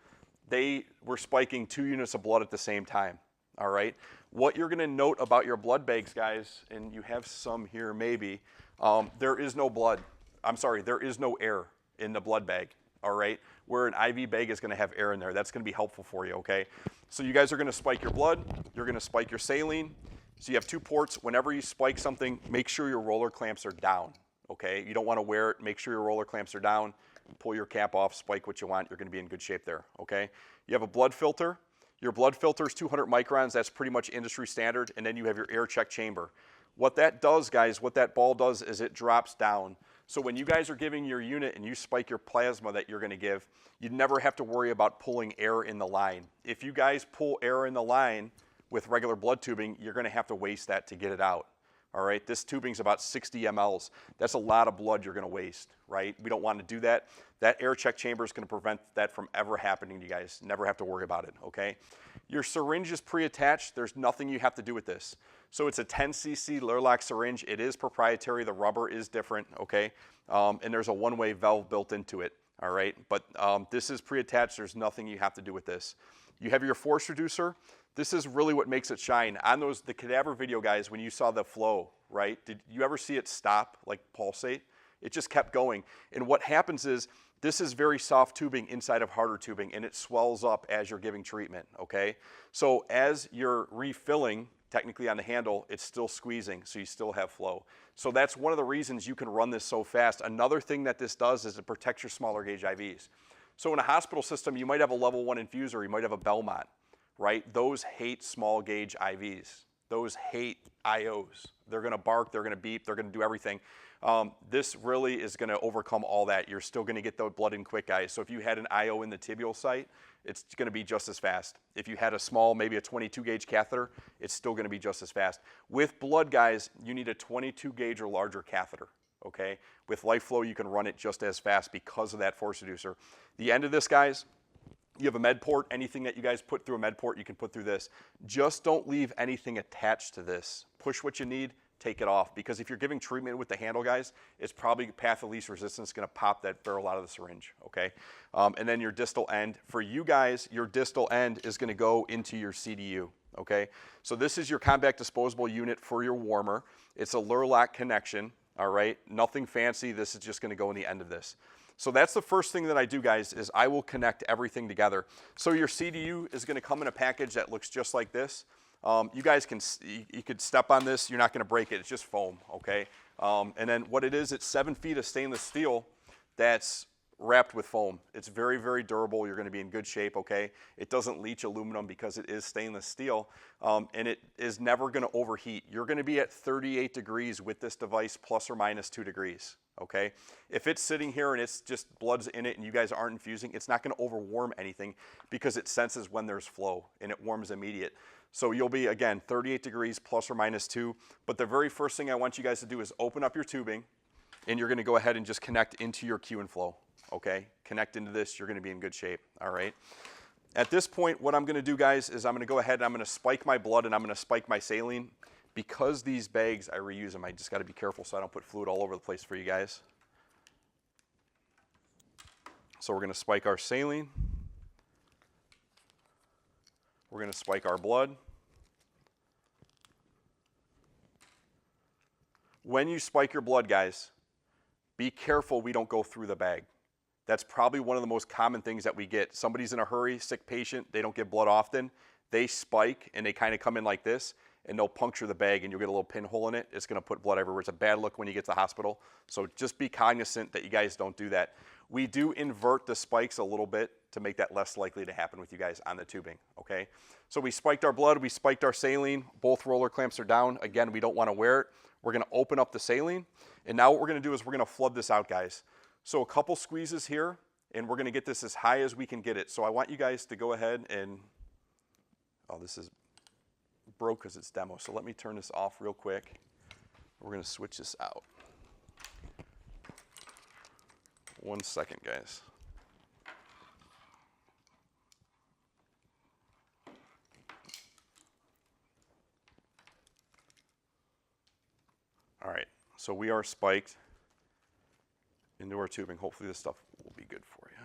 they were spiking 2 units of blood at the same time, all right? What you're going to note about your blood bags, guys, and you have some here maybe, there is no blood. I'm sorry, there is no air in the blood bag, all right? Where an IV bag is going to have air in there. That's going to be helpful for you, okay? So you guys are going to spike your blood. You're going to spike your saline. So you have 2 ports. Whenever you spike something, make sure your roller clamps are down, okay? You don't want to wear it. Make sure your roller clamps are down. Pull your cap off, spike what you want. You're going to be in good shape there, okay? You have a blood filter. Your blood filter is 200 microns. That's pretty much industry standard. And then you have your air check chamber. What that does, guys, what that ball does is it drops down. So when you guys are giving your unit and you spike your plasma that you're going to give, you never have to worry about pulling air in the line. If you guys pull air in the line with regular blood tubing, you're going to have to waste that to get it out. All right, this tubing's about 60 mLs. That's a lot of blood you're going to waste, right? We don't want to do that. That air check chamber is going to prevent that from ever happening to you guys. Never have to worry about it, okay? Your syringe is pre-attached. There's nothing you have to do with this. So it's a 10 cc Lurlock syringe. It is proprietary. The rubber is different, okay? And there's a one-way valve built into it, all right? But this is pre-attached. There's nothing you have to do with this. You have your force reducer. This is really what makes it shine. On the cadaver video, guys, when you saw the flow, right? Did you ever see it stop, like pulsate? It just kept going. And what happens is, this is very soft tubing inside of harder tubing, and it swells up as you're giving treatment, okay? So as you're refilling, technically on the handle, it's still squeezing, so you still have flow. So that's one of the reasons you can run this so fast. Another thing that this does is it protects your smaller gauge IVs. So in a hospital system, you might have a level 1 infuser, you might have a Belmont, right? Those hate small gauge IVs. Those hate IOs. They're going to bark, they're going to beep, they're going to do everything. This really is going to overcome all that. You're still going to get the blood in quick, guys. So if you had an IO in the tibial site, it's going to be just as fast. If you had a small, maybe a 22 gauge catheter, it's still going to be just as fast. With blood, guys, you need a 22 gauge or larger catheter, okay? With LifeFlow, you can run it just as fast because of that force reducer. The end of this, guys, you have a med port. Anything that you guys put through a med port, you can put through this. Just don't leave anything attached to this. Push what you need, take it off, because if you're giving treatment with the handle, guys, it's probably path of least resistance going to pop that barrel out of the syringe, okay? And then your distal end. For you guys, your distal end is going to go into your CDU, okay? So this is your compact disposable unit for your warmer. It's a Lurlock connection, all right? Nothing fancy. This is just going to go in the end of this. So that's the first thing that I do, guys, is I will connect everything together. So your CDU is going to come in a package that looks just like this. You guys you could step on this. You're not going to break it. It's just foam, okay? And then what it is, it's 7 feet of stainless steel that's wrapped with foam. It's very, very durable. You're going to be in good shape, okay? It doesn't leach aluminum because it is stainless steel, and it is never going to overheat. You're going to be at 38 degrees with this device, plus or minus 2 degrees, okay? If it's sitting here and it's just blood's in it and you guys aren't infusing, it's not going to overwarm anything because it senses when there's flow and it warms immediate. So you'll be, again, 38 degrees plus or minus 2. But the very first thing I want you guys to do is open up your tubing, and you're going to go ahead and just connect into your Q and flow, okay? Connect into this. You're going to be in good shape, all right? At this point, what I'm going to do, guys, is I'm going to go ahead and I'm going to spike my blood and I'm going to spike my saline. Because these bags, I reuse them, I just got to be careful so I don't put fluid all over the place for you guys. So we're going to spike our saline. We're going to spike our blood. When you spike your blood, guys, be careful we don't go through the bag. That's probably one of the most common things that we get. Somebody's in a hurry, sick patient, they don't get blood often. They spike and they kind of come in like this and they'll puncture the bag and you'll get a little pinhole in it. It's going to put blood everywhere. It's a bad look when you get to the hospital. So just be cognizant that you guys don't do that. We do invert the spikes a little bit to make that less likely to happen with you guys on the tubing, okay? So we spiked our blood, we spiked our saline, both roller clamps are down. Again, we don't want to wear it. We're going to open up the saline, and now what we're going to do is we're going to flood this out, guys. So a couple squeezes here, and we're going to get this as high as we can get it. So I want you guys to go ahead and, oh, this is broke because it's demo, so let me turn this off real quick. We're going to switch this out. 1 second, guys. All right, so we are spiked into our tubing. Hopefully this stuff will be good for you.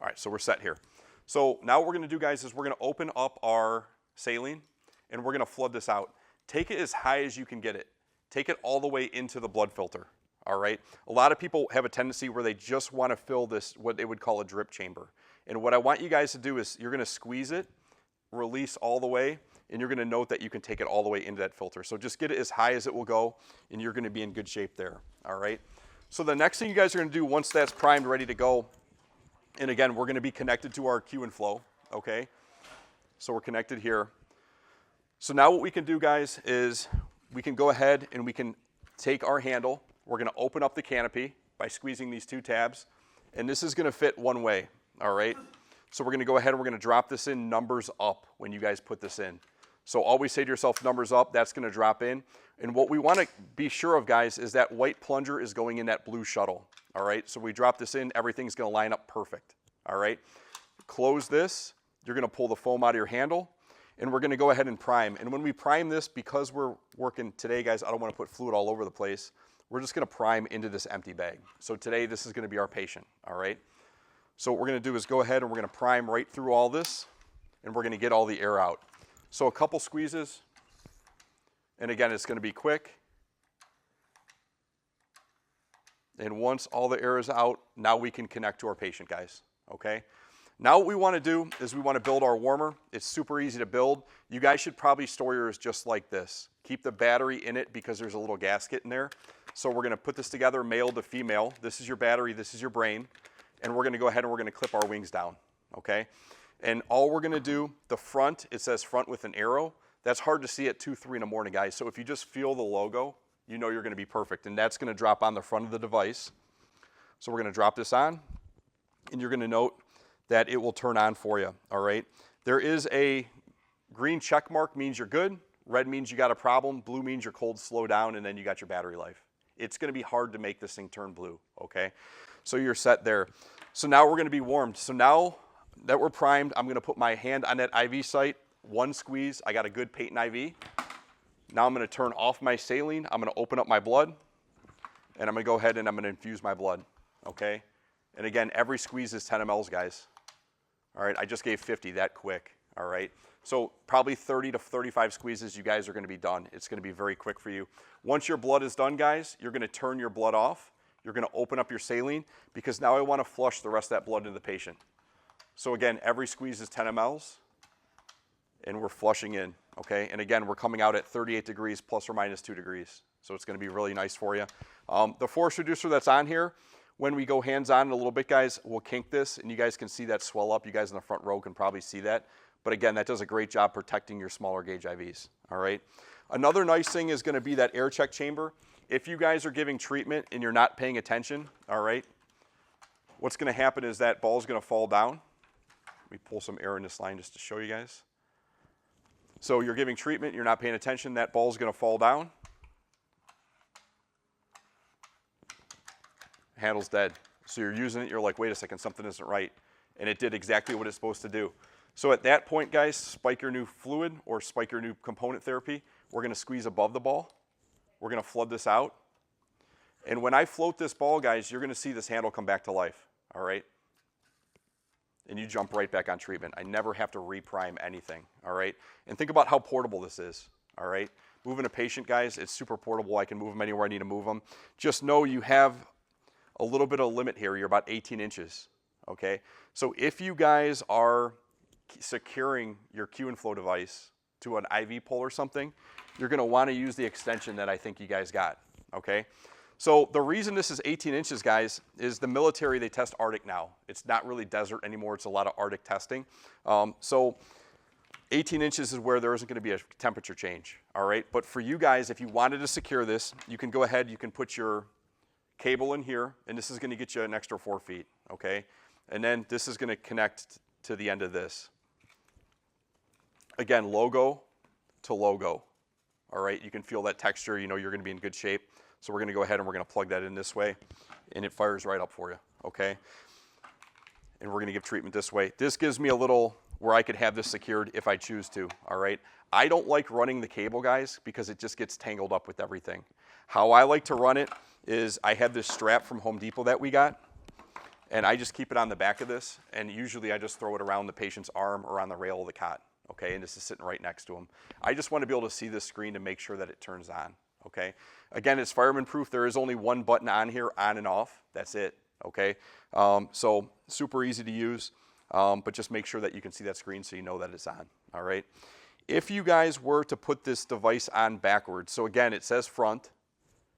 All right, so we're set here. So now what we're going to do, guys, is we're going to open up our saline and we're going to flood this out. Take it as high as you can get it. Take it all the way into the blood filter. All right. A lot of people have a tendency where they just want to fill this, what they would call a drip chamber. And what I want you guys to do is you're going to squeeze it, release all the way, and you're going to note that you can take it all the way into that filter. So just get it as high as it will go, and you're going to be in good shape there. All right. So the next thing you guys are going to do once that's primed, ready to go, and again, we're going to be connected to our Q and flow. Okay. So we're connected here. So now what we can do, guys, is we can go ahead and we can take our handle. we're going to open up the canopy by squeezing these 2 tabs, and this is going to fit one way, all right? So we're going to go ahead and we're going to drop this in numbers up when you guys put this in. So always say to yourself, numbers up, that's going to drop in. And what we want to be sure of, guys, is that white plunger is going in that blue shuttle, all right? So we drop this in, everything's going to line up perfect, all right? Close this. You're going to pull the foam out of your handle, and we're going to go ahead and prime. And when we prime this, because we're working today, guys, I don't want to put fluid all over the place. We're just going to prime into this empty bag. So today, this is going to be our patient, all right? So what we're going to do is go ahead and we're going to prime right through all this, and we're going to get all the air out. So a couple squeezes, and again, it's going to be quick. And once all the air is out, now we can connect to our patient, guys, okay? Now what we want to do is we want to build our warmer. It's super easy to build. You guys should probably store yours just like this. Keep the battery in it because there's a little gasket in there. So we're going to put this together male to female. This is your battery, this is your brain. And we're going to go ahead and we're going to clip our wings down, okay? And all we're going to do, the front, it says front with an arrow. That's hard to see at 2, 3 in the morning, guys. So if you just feel the logo, you know you're going to be perfect. And that's going to drop on the front of the device. So we're going to drop this on, and you're going to note that it will turn on for you, all right? There is a green check mark, means you're good. Red means you got a problem. Blue means you're cold, slow down, and then you got your battery life. It's going to be hard to make this thing turn blue, okay? So you're set there. So now we're going to be warmed. So now that we're primed, I'm going to put my hand on that IV site, 1 squeeze. I got a good patent IV. Now I'm going to turn off my saline. I'm going to open up my blood, and I'm going to go ahead and I'm going to infuse my blood, okay? And again, every squeeze is 10 mLs, guys. All right, I just gave 50 that quick, all right? So probably 30 to 35 squeezes, you guys are going to be done. It's going to be very quick for you. Once your blood is done, guys, you're going to turn your blood off. You're going to open up your saline because now I want to flush the rest of that blood into the patient. So again, every squeeze is 10 mLs, and we're flushing in, okay? And again, we're coming out at 38 degrees plus or minus 2 degrees. So it's going to be really nice for you. The force reducer that's on here, when we go hands-on in a little bit, guys, we'll kink this, and you guys can see that swell up. You guys in the front row can probably see that. But again, that does a great job protecting your smaller gauge IVs, all right? Another nice thing is going to be that air check chamber. If you guys are giving treatment and you're not paying attention, all right, what's going to happen is that ball's going to fall down. Let me pull some air in this line just to show you guys. So you're giving treatment, you're not paying attention, that ball's going to fall down. Handle's dead. So you're using it, you're like, wait a second, something isn't right. And it did exactly what it's supposed to do. So at that point, guys, spike your new fluid or spike your new component therapy. We're going to squeeze above the ball. We're going to flood this out. And when I float this ball, guys, you're going to see this handle come back to life, all right? And you jump right back on treatment. I never have to reprime anything, all right? And think about how portable this is, all right? Moving a patient, guys, it's super portable. I can move them anywhere I need to move them. Just know you have a little bit of limit here. You're about 18 inches, okay? So if you guys are securing your Q and flow device to an IV pole or something, you're going to want to use the extension that I think you guys got, okay? So the reason this is 18 inches, guys, is the military, they test Arctic now. It's not really desert anymore. It's a lot of Arctic testing. So 18 inches is where there isn't going to be a temperature change, all right? But for you guys, if you wanted to secure this, you can go ahead, you can put your cable in here, and this is going to get you an extra 4 feet, okay? And then this is going to connect to the end of this. Again, logo to logo, all right? You can feel that texture. You know you're going to be in good shape. So we're going to go ahead and we're going to plug that in this way, and it fires right up for you, okay? And we're going to give treatment this way. This gives me a little where I could have this secured if I choose to, all right? I don't like running the cable, guys, because it just gets tangled up with everything. How I like to run it is I have this strap from Home Depot that we got, and I just keep it on the back of this, and usually I just throw it around the patient's arm or on the rail of the cot, okay? And this is sitting right next to him. I just want to be able to see this screen to make sure that it turns on, okay? Again, it's fireman proof. There is only one button on here, on and off. That's it, okay? So super easy to use, but just make sure that you can see that screen so you know that it's on, all right? If you guys were to put this device on backwards, so again, it says front.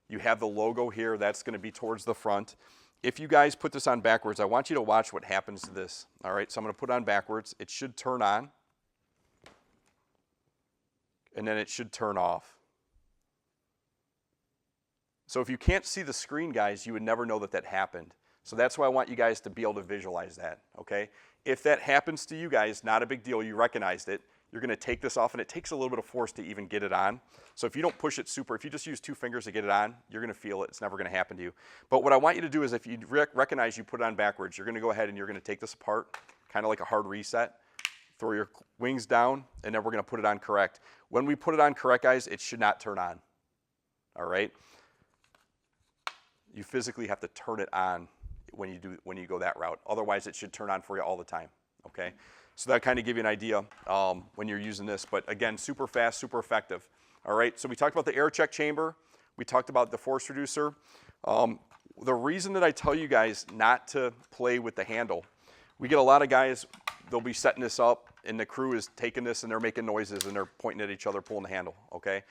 You have the logo here. That's going to be towards the front. If you guys put this on backwards, I want you to watch what happens to this, all right? So I'm going to put it on backwards. It should turn on, and then it should turn off. So if you can't see the screen, guys, you would never know that that happened. So that's why I want you guys to be able to visualize that, okay? If that happens to you guys, not a big deal, you recognized it, you're gonna take this off, and it takes a little bit of force to even get it on. So if you don't push it super, if you just use 2 fingers to get it on, you're gonna feel it, it's never gonna happen to you. But what I want you to do is if you recognize you put it on backwards, you're gonna go ahead and you're gonna take this apart, kind of like a hard reset, throw your wings down, and then we're gonna put it on correct. When we put it on correct, guys, it should not turn on, all right? You physically have to turn it on when you go that route. Otherwise, it should turn on for you all the time, okay? So that kind of give you an idea when you're using this. But again, super fast, super effective. All right, so we talked about the air check chamber. We talked about the force reducer. The reason that I tell you guys not to play with the handle, we get a lot of guys, they'll be setting this up, and the crew is taking this, and they're making noises, and they're pointing at each other, pulling the handle, okay?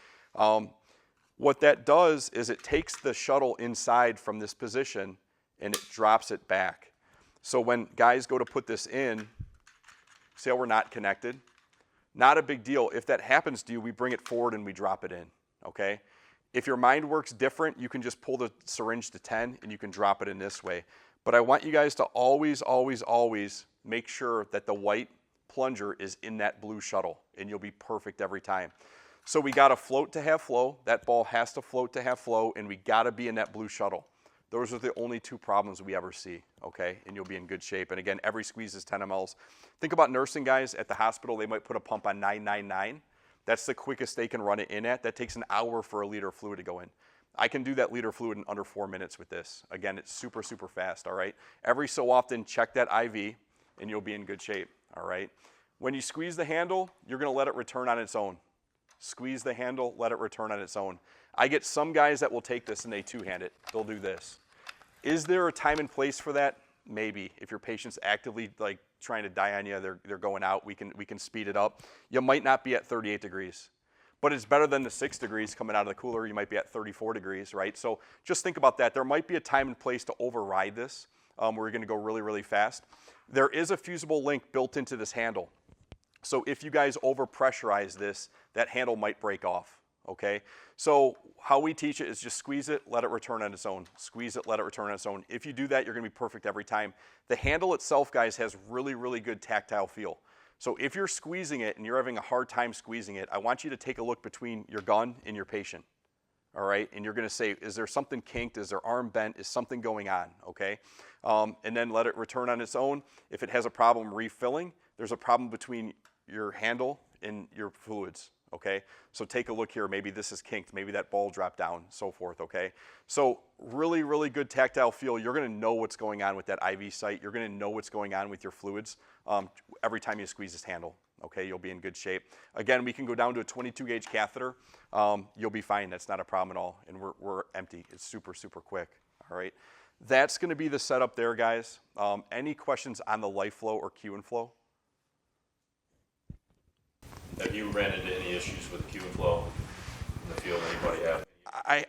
What that does is it takes the shuttle inside from this position, and it drops it back. So when guys go to put this in, see how we're not connected? Not a big deal. If that happens to you, we bring it forward and we drop it in, okay? If your mind works different, you can just pull the syringe to 10 and you can drop it in this way. But I want you guys to always, always, always make sure that the white plunger is in that blue shuttle, and you'll be perfect every time. So we gotta float to have flow. That ball has to float to have flow, and we gotta be in that blue shuttle. Those are the only 2 problems we ever see, okay? And you'll be in good shape. And again, every squeeze is 10 mLs. Think about nursing guys at the hospital. They might put a pump on 999. That's the quickest they can run it in at. That takes an hour for a liter of fluid to go in. I can do that liter of fluid in under 4 minutes with this. Again, it's super, super fast, all right? Every so often, check that IV, and you'll be in good shape, all right? When you squeeze the handle, you're gonna let it return on its own. Squeeze the handle, let it return on its own. I get some guys that will take this and they two-hand it. They'll do this. Is there a time and place for that? Maybe. If your patient's actively like trying to die on you, they're going out, we can speed it up. You might not be at 38 degrees, but it's better than the 6 degrees coming out of the cooler. You might be at 34 degrees, right? So just think about that. There might be a time and place to override this where you're gonna go really, really fast. There is a fusible link built into this handle. So if you guys overpressurize this, that handle might break off, okay? So how we teach it is just squeeze it, let it return on its own. Squeeze it, let it return on its own. If you do that, you're gonna be perfect every time. The handle itself, guys, has really, really good tactile feel. So if you're squeezing it and you're having a hard time squeezing it, I want you to take a look between your gun and your patient, all right? And you're gonna say, is there something kinked? Is their arm bent? Is something going on, okay? And then let it return on its own. If it has a problem refilling, there's a problem between your handle and your fluids, okay? So take a look here, maybe this is kinked, maybe that ball dropped down, so forth, okay? So really, really good tactile feel. You're gonna know what's going on with that IV site. You're gonna know what's going on with your fluids every time you squeeze this handle, okay? You'll be in good shape. Again, we can go down to a 22 gauge catheter. You'll be fine, that's not a problem at all, and we're empty. It's super, super quick, all right? That's gonna be the setup there, guys. Any questions on the life flow or Q and flow? Have you ran into any issues with Q and flow in the field? Anybody have?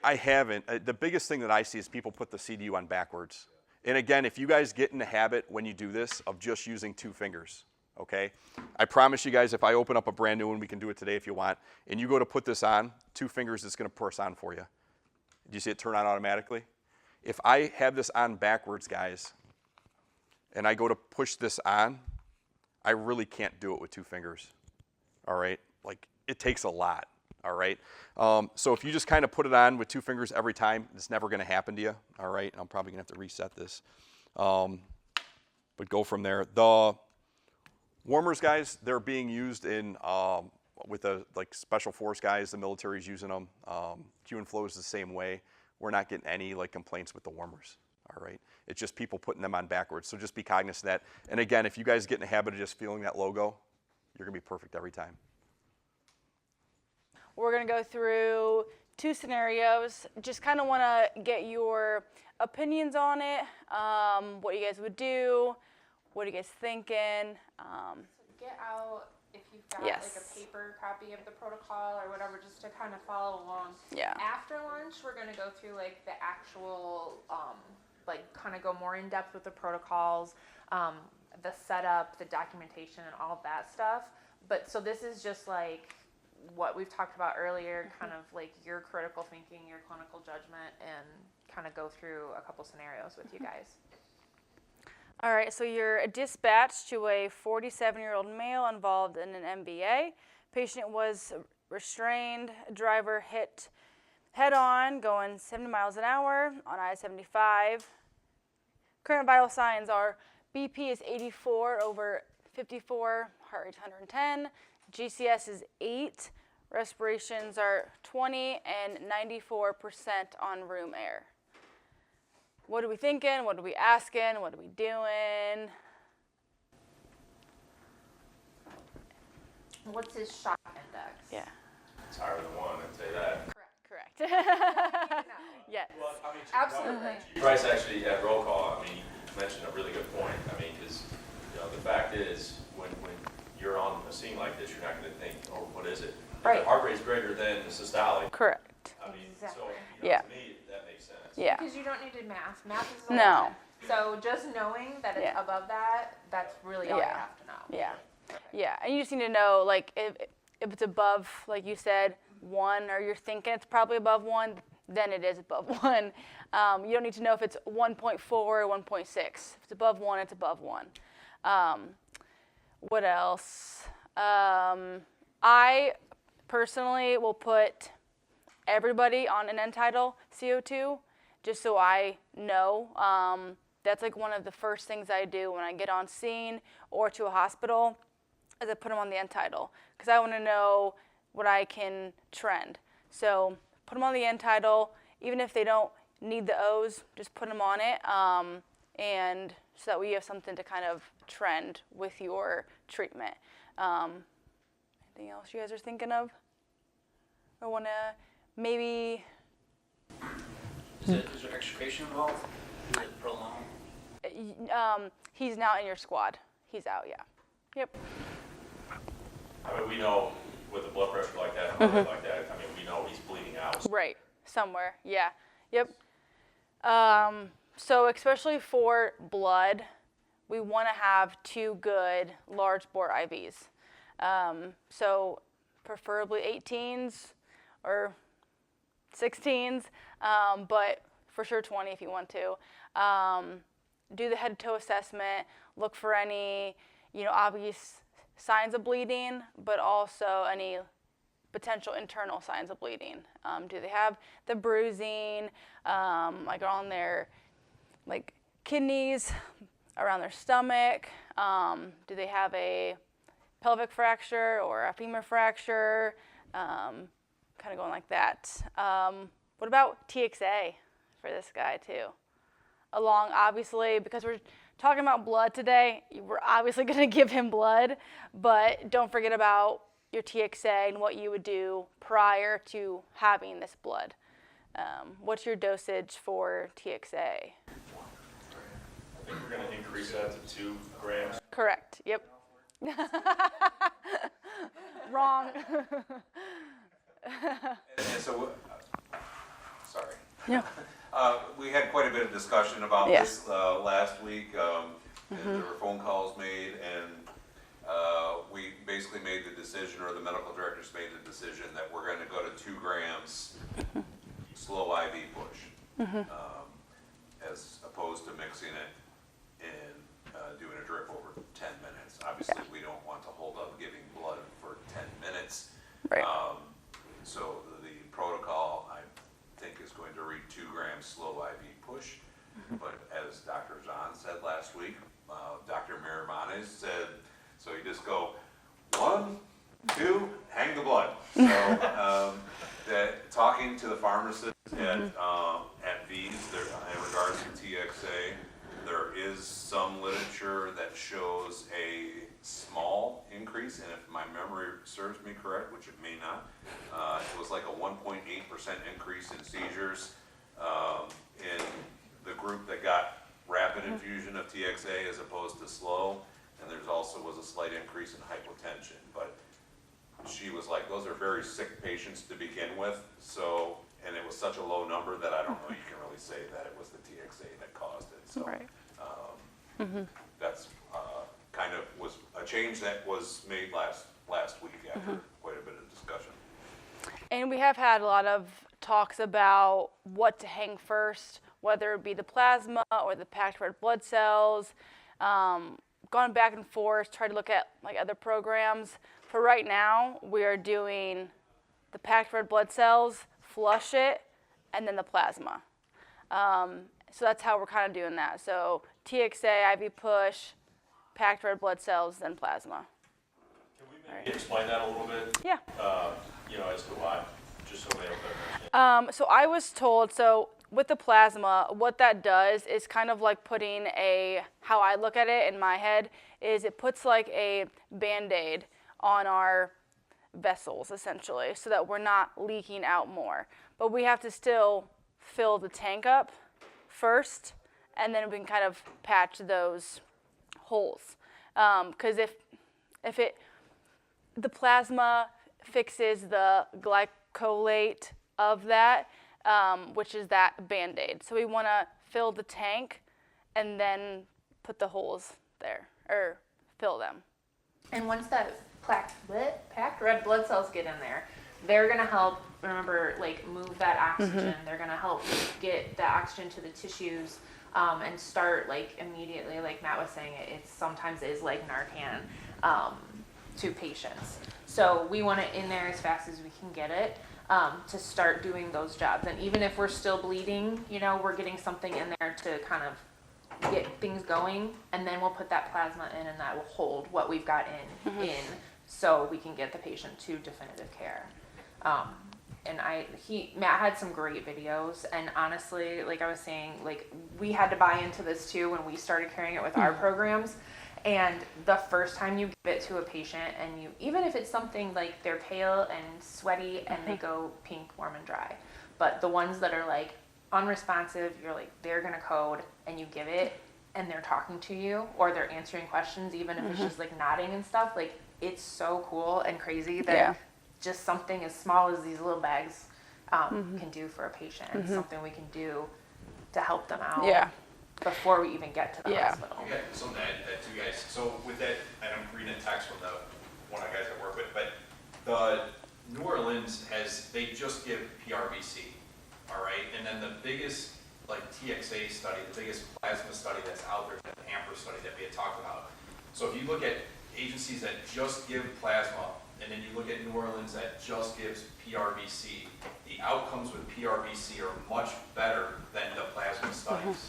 I haven't. The biggest thing that I see is people put the CDU on backwards. And again, if you guys get in the habit when you do this of just using 2 fingers, okay? I promise you guys, if I open up a brand new one, we can do it today if you want, and you go to put this on, 2 fingers, it's gonna press on for you. Do you see it turn on automatically? If I have this on backwards, guys, and I go to push this on, I really can't do it with 2 fingers. All right, like it takes a lot, all right? So if you just kind of put it on with 2 fingers every time, it's never gonna happen to you, all right? I'm probably gonna have to reset this, but go from there. The warmers, guys, they're being used in, with the like special force guys, the military's using them. Q and flow is the same way. We're not getting any like complaints with the warmers, all right? It's just people putting them on backwards, so just be cognizant of that. And again, if you guys get in the habit of just feeling that logo, you're gonna be perfect every time. We're gonna go through 2 scenarios. Just kind of wanna get your opinions on it, what you guys would do, what are you guys thinking? Get out, if you've got Yes. like a paper copy of the protocol or whatever, just to kind of follow along. Yeah. After lunch, we're gonna go through like the actual, like kind of go more in depth with the protocols, the setup, the documentation, and all of that stuff. But so this is just like what we've talked about earlier, kind of like your critical thinking, your clinical judgment, and kind of go through a couple scenarios with you guys. All right, so you're dispatched to a 47-year-old male involved in an MVA. Patient was restrained. Driver hit head-on, going 70 miles an hour on I-75. Current vital signs are BP is 84/54, heart rate's 110, GCS is 8, respirations are 20, and 94% on room air. What are we thinking? What are we asking? What are we doing? What's his shock index? Yeah. It's higher than 1, I'd say that. Correct. Yes. Well, I mean, Absolutely. Chief Price actually at roll call, I mean, he mentioned a really good point. I mean, because, you know, the fact is, when you're on a scene like this, you're not going to think, oh, what is it? Right. The heart rate's greater than the systolic. Correct. I mean, Exactly. so, Yeah. to me, that makes sense. Yeah. Because you don't need to math. Math is No. So just knowing that it's above that, that's really all you have to know. Yeah. Yeah. And you just need to know, like, if it's above, like you said, 1, or you're thinking it's probably above 1, then it is above 1. You don't need to know if it's 1.4 or 1.6. If it's above 1, it's above 1. What else? I personally will put everybody on an end-tidal CO2 just so I know. That's like one of the first things I do when I get on scene or to a hospital is I put them on the end-tidal because I want to know what I can trend. So put them on the end-tidal. Even if they don't need the O's, just put them on it, and so that way you have something to kind of trend with your treatment. Anything else you guys are thinking of? Or want to maybe... Is there extrication involved? Is it prolonged? He's not in your squad. He's out, yeah. Yep. I mean, we know with a blood pressure like that, and a heart rate like that, I mean, we know he's bleeding out. Right, somewhere, yeah. Yep. So especially for blood, we want to have 2 good large bore IVs. So preferably 18s or 16s, but for sure 20 if you want to. Do the head-to-toe assessment, look for any, obvious signs of bleeding, but also any potential internal signs of bleeding. Do they have the bruising, like on their kidneys, around their stomach? Do they have a pelvic fracture or a femur fracture? Kind of going like that. What about TXA for this guy too? Along, obviously, because we're talking about blood today, we're obviously going to give him blood, but don't forget about your TXA and what you would do prior to having this blood. What's your dosage for TXA? I think we're going to increase that to 2 grams. Correct, yep. Wrong. And so, sorry. Yeah. We had quite a bit of discussion about this last week. And there were phone calls made, and we basically made the decision, or the medical directors made the decision, that we're going to go to 2 grams slow IV push, as opposed to mixing it and doing a drip over 10 minutes. Obviously, we don't want to hold up giving blood for 10 minutes. Right. So the protocol, I think, is going to read 2 grams slow IV push. But as Dr. Zahn said last week, Dr. Miramanes said, so you just go 1, 2, hang the blood. So that talking to the pharmacist at V's, in regards to TXA, there is some literature that shows a small increase, and if my memory serves me correct, which it may not, it was like a 1.8% increase in seizures in the group that got rapid infusion of TXA as opposed to slow, and there's also was a slight increase in hypotension. But she was like, those are very sick patients to begin with, so, and it was such a low number that I don't know you can really say that it was the TXA that caused it. So that's kind of was a change that was made last week after quite a bit of discussion. And we have had a lot of talks about what to hang first, whether it be the plasma or the packed red blood cells. Gone back and forth, tried to look at like other programs. For right now, we are doing the packed red blood cells, flush it, and then the plasma. So that's how we're kind of doing that. So TXA, IV push, packed red blood cells, then plasma. Can we maybe explain that a little bit? Yeah. As to why, just so they don't understand. So I was told, so with the plasma, what that does is kind of like putting how I look at it in my head, is it puts like a Band-Aid on our vessels, essentially, so that we're not leaking out more. But we have to still fill the tank up first, and then we can kind of patch those holes. Because if the plasma fixes the glycolate of that, which is that Band-Aid. So we want to fill the tank and then put the holes there, or fill them. And once that packed red blood cells get in there, they're going to help, remember, like move that oxygen. They're going to help get the oxygen to the tissues and start like immediately, like Matt was saying, it sometimes is like Narcan to patients. So we want it in there as fast as we can get it. To start doing those jobs. And even if we're still bleeding, we're getting something in there to kind of get things going, and then we'll put that plasma in, and that will hold what we've got in so we can get the patient to definitive care. And Matt had some great videos, and honestly, like I was saying, like we had to buy into this too when we started carrying it with our programs. And the first time you give it to a patient, and even if it's something like they're pale and sweaty and they go pink, warm, and dry, but the ones that are like unresponsive, you're like, they're gonna code, and you give it, and they're talking to you, or they're answering questions, even if it's just like nodding and stuff, like it's so cool and crazy that just something as small as these little bags can do for a patient, and something we can do to help them out. Before we even get to the hospital. Okay, something to add to you guys. So with that, and I'm reading a text from one of the guys I work with, but the New Orleans they just give PRBC, all right? And then the biggest like TXA study, the biggest plasma study that's out there, the AMPER study that we had talked about. So if you look at agencies that just give plasma, and then you look at New Orleans that just gives PRBC, the outcomes with PRBC are much better than the plasma studies.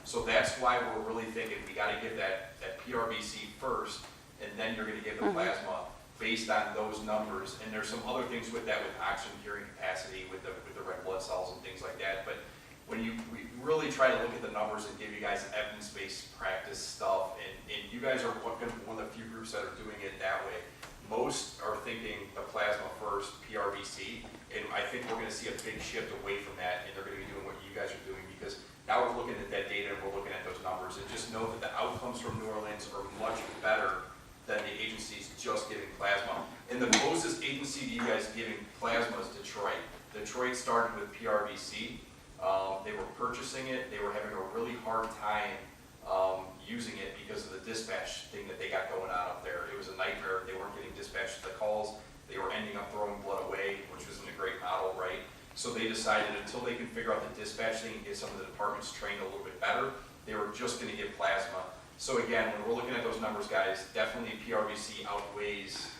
So that's why we're really thinking we got to give that PRBC first, and then you're going to give the plasma based on those numbers. And there's some other things with that, with oxygen carrying capacity, with the red blood cells and things like that. But when we really try to look at the numbers and give you guys evidence-based practice stuff, and you guys are one of the few groups that are doing it that way. Most are thinking the plasma first, PRBC, and I think we're going to see a big shift away from that, and they're going to be doing what you guys are doing, because now we're looking at that data and we're looking at those numbers, and just know that the outcomes from New Orleans are much better than the agencies just giving plasma. And the closest agency to you guys giving plasma is Detroit. Detroit started with PRBC. They were purchasing it. They were having a really hard time using it because of the dispatch thing that they got going on up there. It was a nightmare. They weren't getting dispatched to the calls. They were ending up throwing blood away, which wasn't a great model, right? So they decided until they can figure out the dispatch thing and get some of the departments trained a little bit better, they were just going to give plasma. So again, when we're looking at those numbers, guys, definitely PRBC outweighs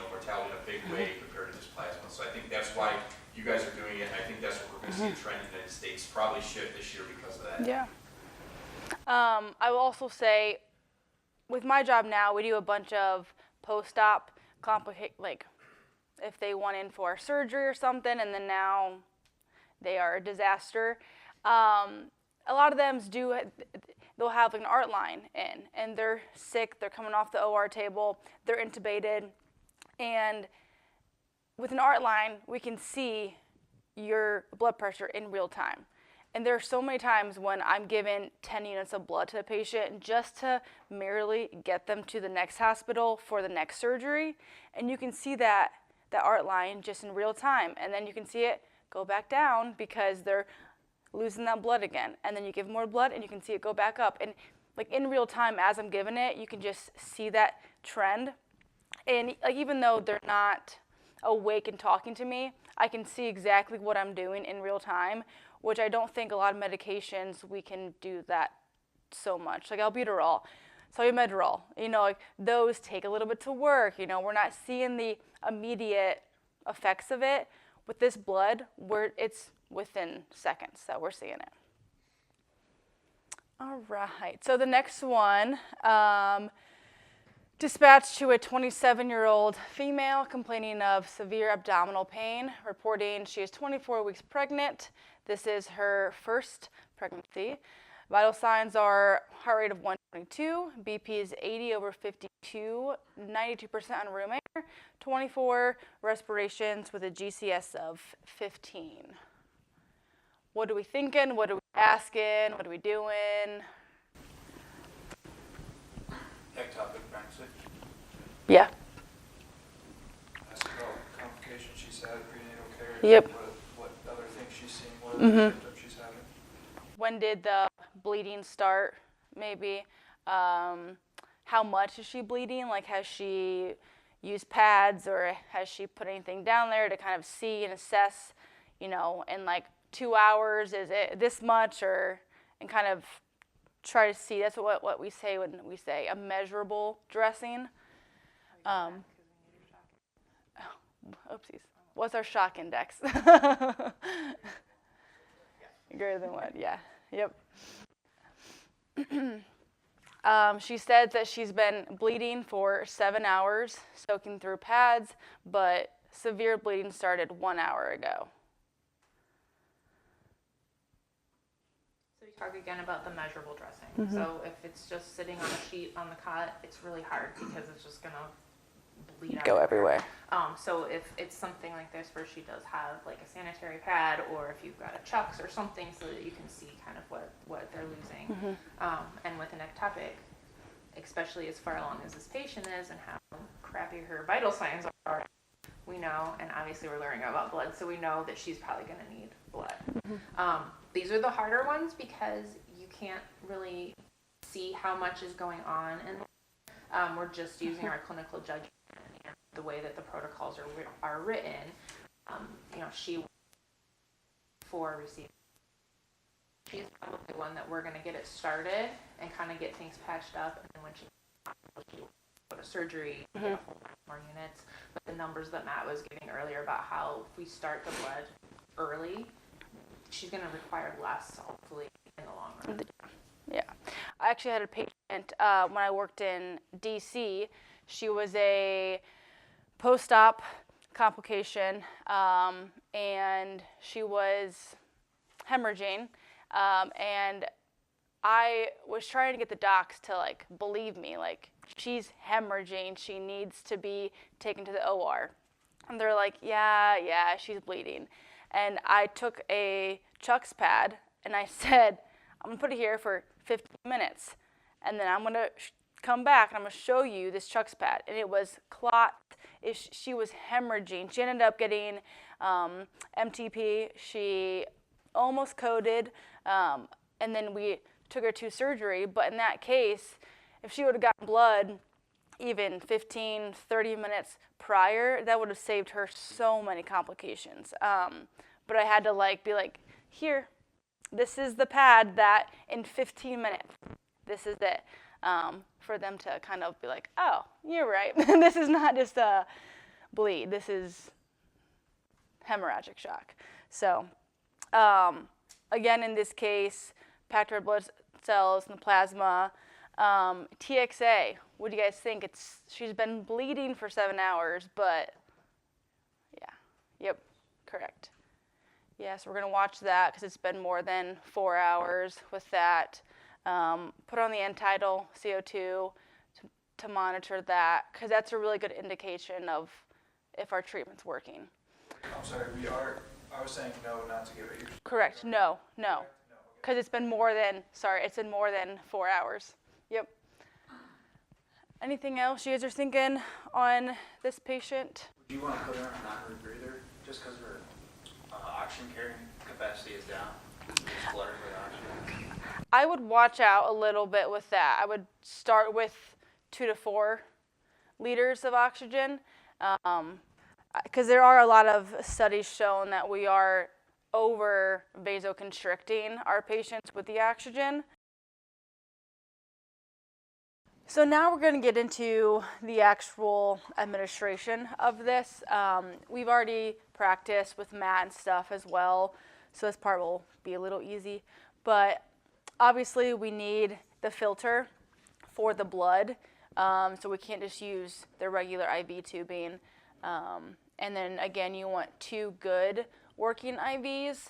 mortality in a big way compared to just plasma. So I think that's why you guys are doing it. And I think that's what we're going to see a trend in the United States probably shift this year because of that. Yeah. I will also say, with my job now, we do a bunch of post-op like if they went in for surgery or something, and then now they are a disaster. A lot of them they'll have an art line in, and they're sick, they're coming off the OR table, they're intubated, and with an art line, we can see your blood pressure in real time. And there are so many times when I'm given 10 units of blood to a patient just to merely get them to the next hospital for the next surgery, and you can see that art line just in real time, and then you can see it go back down because they're losing that blood again, and then you give more blood and you can see it go back up, and like in real time as I'm giving it, you can just see that trend. And like even though they're not awake and talking to me, I can see exactly what I'm doing in real time, which I don't think a lot of medications we can do that so much. Like albuterol, salbutamol, like those take a little bit to work. We're not seeing the immediate effects of it. With this blood, it's within seconds that we're seeing it. All right, so the next one, dispatched to a 27-year-old female complaining of severe abdominal pain, reporting she is 24 weeks pregnant. This is her first pregnancy. Vital signs are heart rate of 122, BP is 80/52, 92% on room air, 24 respirations with a GCS of 15. What are we thinking? What are we asking? What are we doing? Ectopic pregnancy. Yeah. Ask about complications she's had, prenatal care. Yep. What other things she's seen, what other symptoms she's having. When did the bleeding start, maybe? How much is she bleeding? Like, has she used pads or has she put anything down there to kind of see and assess, in like 2 hours, is it this much, and kind of try to see. That's what we say when we say a measurable dressing. Oopsies. What's our shock index? Greater than what? Yeah. Yep. She said that she's been bleeding for 7 hours, soaking through pads, but severe bleeding started 1 hour ago. So we talk again about the measurable dressing. So if it's just sitting on a sheet on the cot, it's really hard because it's just going to bleed Go everywhere. So if it's something like this where she does have like a sanitary pad, or if you've got a chucks or something so that you can see kind of what they're losing. And with an ectopic, especially as far along as this patient is and how crappy her vital signs are, we know, and obviously we're learning about blood, so we know that she's probably going to need blood. These are the harder ones because you can't really see how much is going on, and we're just using our clinical judgment and the way that the protocols are written. She for receiving. She's probably the one that we're going to get it started and kind of get things patched up, and then when she go to surgery, get a whole lot more units. But the numbers that Matt was giving earlier about how if we start the blood early, she's going to require less, hopefully, in the long run. Yeah. I actually had a patient when I worked in DC. She was a post-op complication, and she was hemorrhaging. And I was trying to get the docs to believe me, she's hemorrhaging, she needs to be taken to the OR. And they're like, yeah, she's bleeding. And I took a chucks pad and I said, I'm gonna put it here for 15 minutes. And then I'm gonna come back and I'm gonna show you this chucks pad. And it was clot. She was hemorrhaging. She ended up getting MTP. She almost coded. And then we took her to surgery. But in that case, if she would have gotten blood even 15, 30 minutes prior, that would have saved her so many complications. But I had to be like, here, this is the pad that in 15 minutes, this is it. For them to kind of be like, oh, you're right. This is not just a bleed. This is hemorrhagic shock. So, again, in this case, packed red blood cells in the plasma. TXA, what do you guys think? She's been bleeding for 7 hours, but yep, correct. Yeah, so we're going to watch that because it's been more than 4 hours with that. Put on the end tidal CO2 to monitor that because that's a really good indication of if our treatment's working. I'm sorry, I was saying no, not to give it. Correct, no. Because it's been more than 4 hours. Yep. Anything else you guys are thinking on this patient? Do you want to put her on a non-rebreather just because her oxygen carrying capacity is down? Just fluttering with oxygen? I would watch out a little bit with that. I would start with 2 to 4 liters of oxygen. because there are a lot of studies shown that we are over vasoconstricting our patients with the oxygen. So now we're going to get into the actual administration of this. We've already practiced with Matt and stuff as well, so this part will be a little easy. But obviously we need the filter for the blood, so we can't just use the regular IV tubing. And then again, you want 2 good working IVs.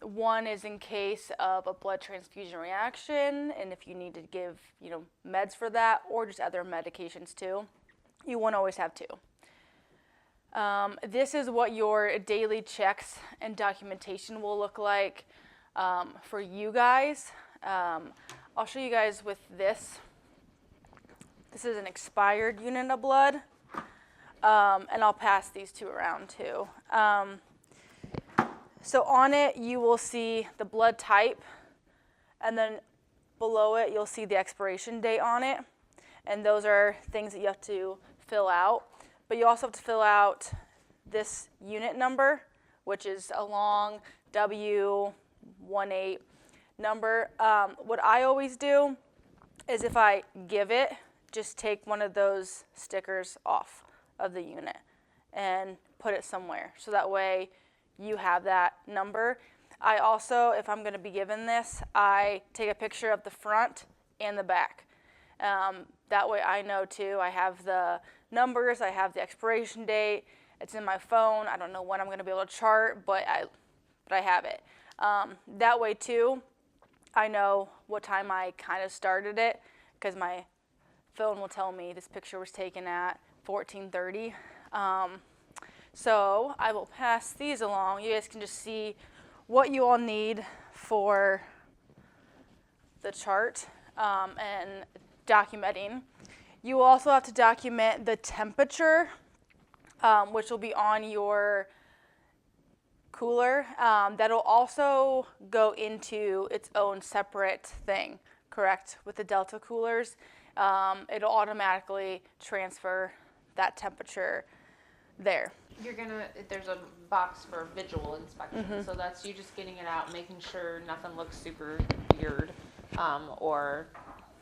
One is in case of a blood transfusion reaction, and if you need to give, meds for that, or just other medications too. You want to always have 2. This is what your daily checks and documentation will look like for you guys. I'll show you guys with this. This is an expired unit of blood, and I'll pass these 2 around too. So on it, you will see the blood type, and then below it, you'll see the expiration date on it. And those are things that you have to fill out. But you also have to fill out this unit number, which is a long W18 number. What I always do is if I give it, just take one of those stickers off of the unit and put it somewhere. So that way, you have that number. I also, if I'm going to be given this, I take a picture of the front and the back. That way I know too. I have the numbers, I have the expiration date. It's in my phone. I don't know when I'm going to be able to chart, but I have it. That way too, I know what time I kind of started it, because my phone will tell me this picture was taken at 14:30. So I will pass these along. You guys can just see what you all need for the chart and documenting. You will also have to document the temperature, which will be on your cooler. That'll also go into its own separate thing, correct? With the Delta coolers, it'll automatically transfer that temperature there. There's a box for visual inspection, so that's you just getting it out, making sure nothing looks super weird or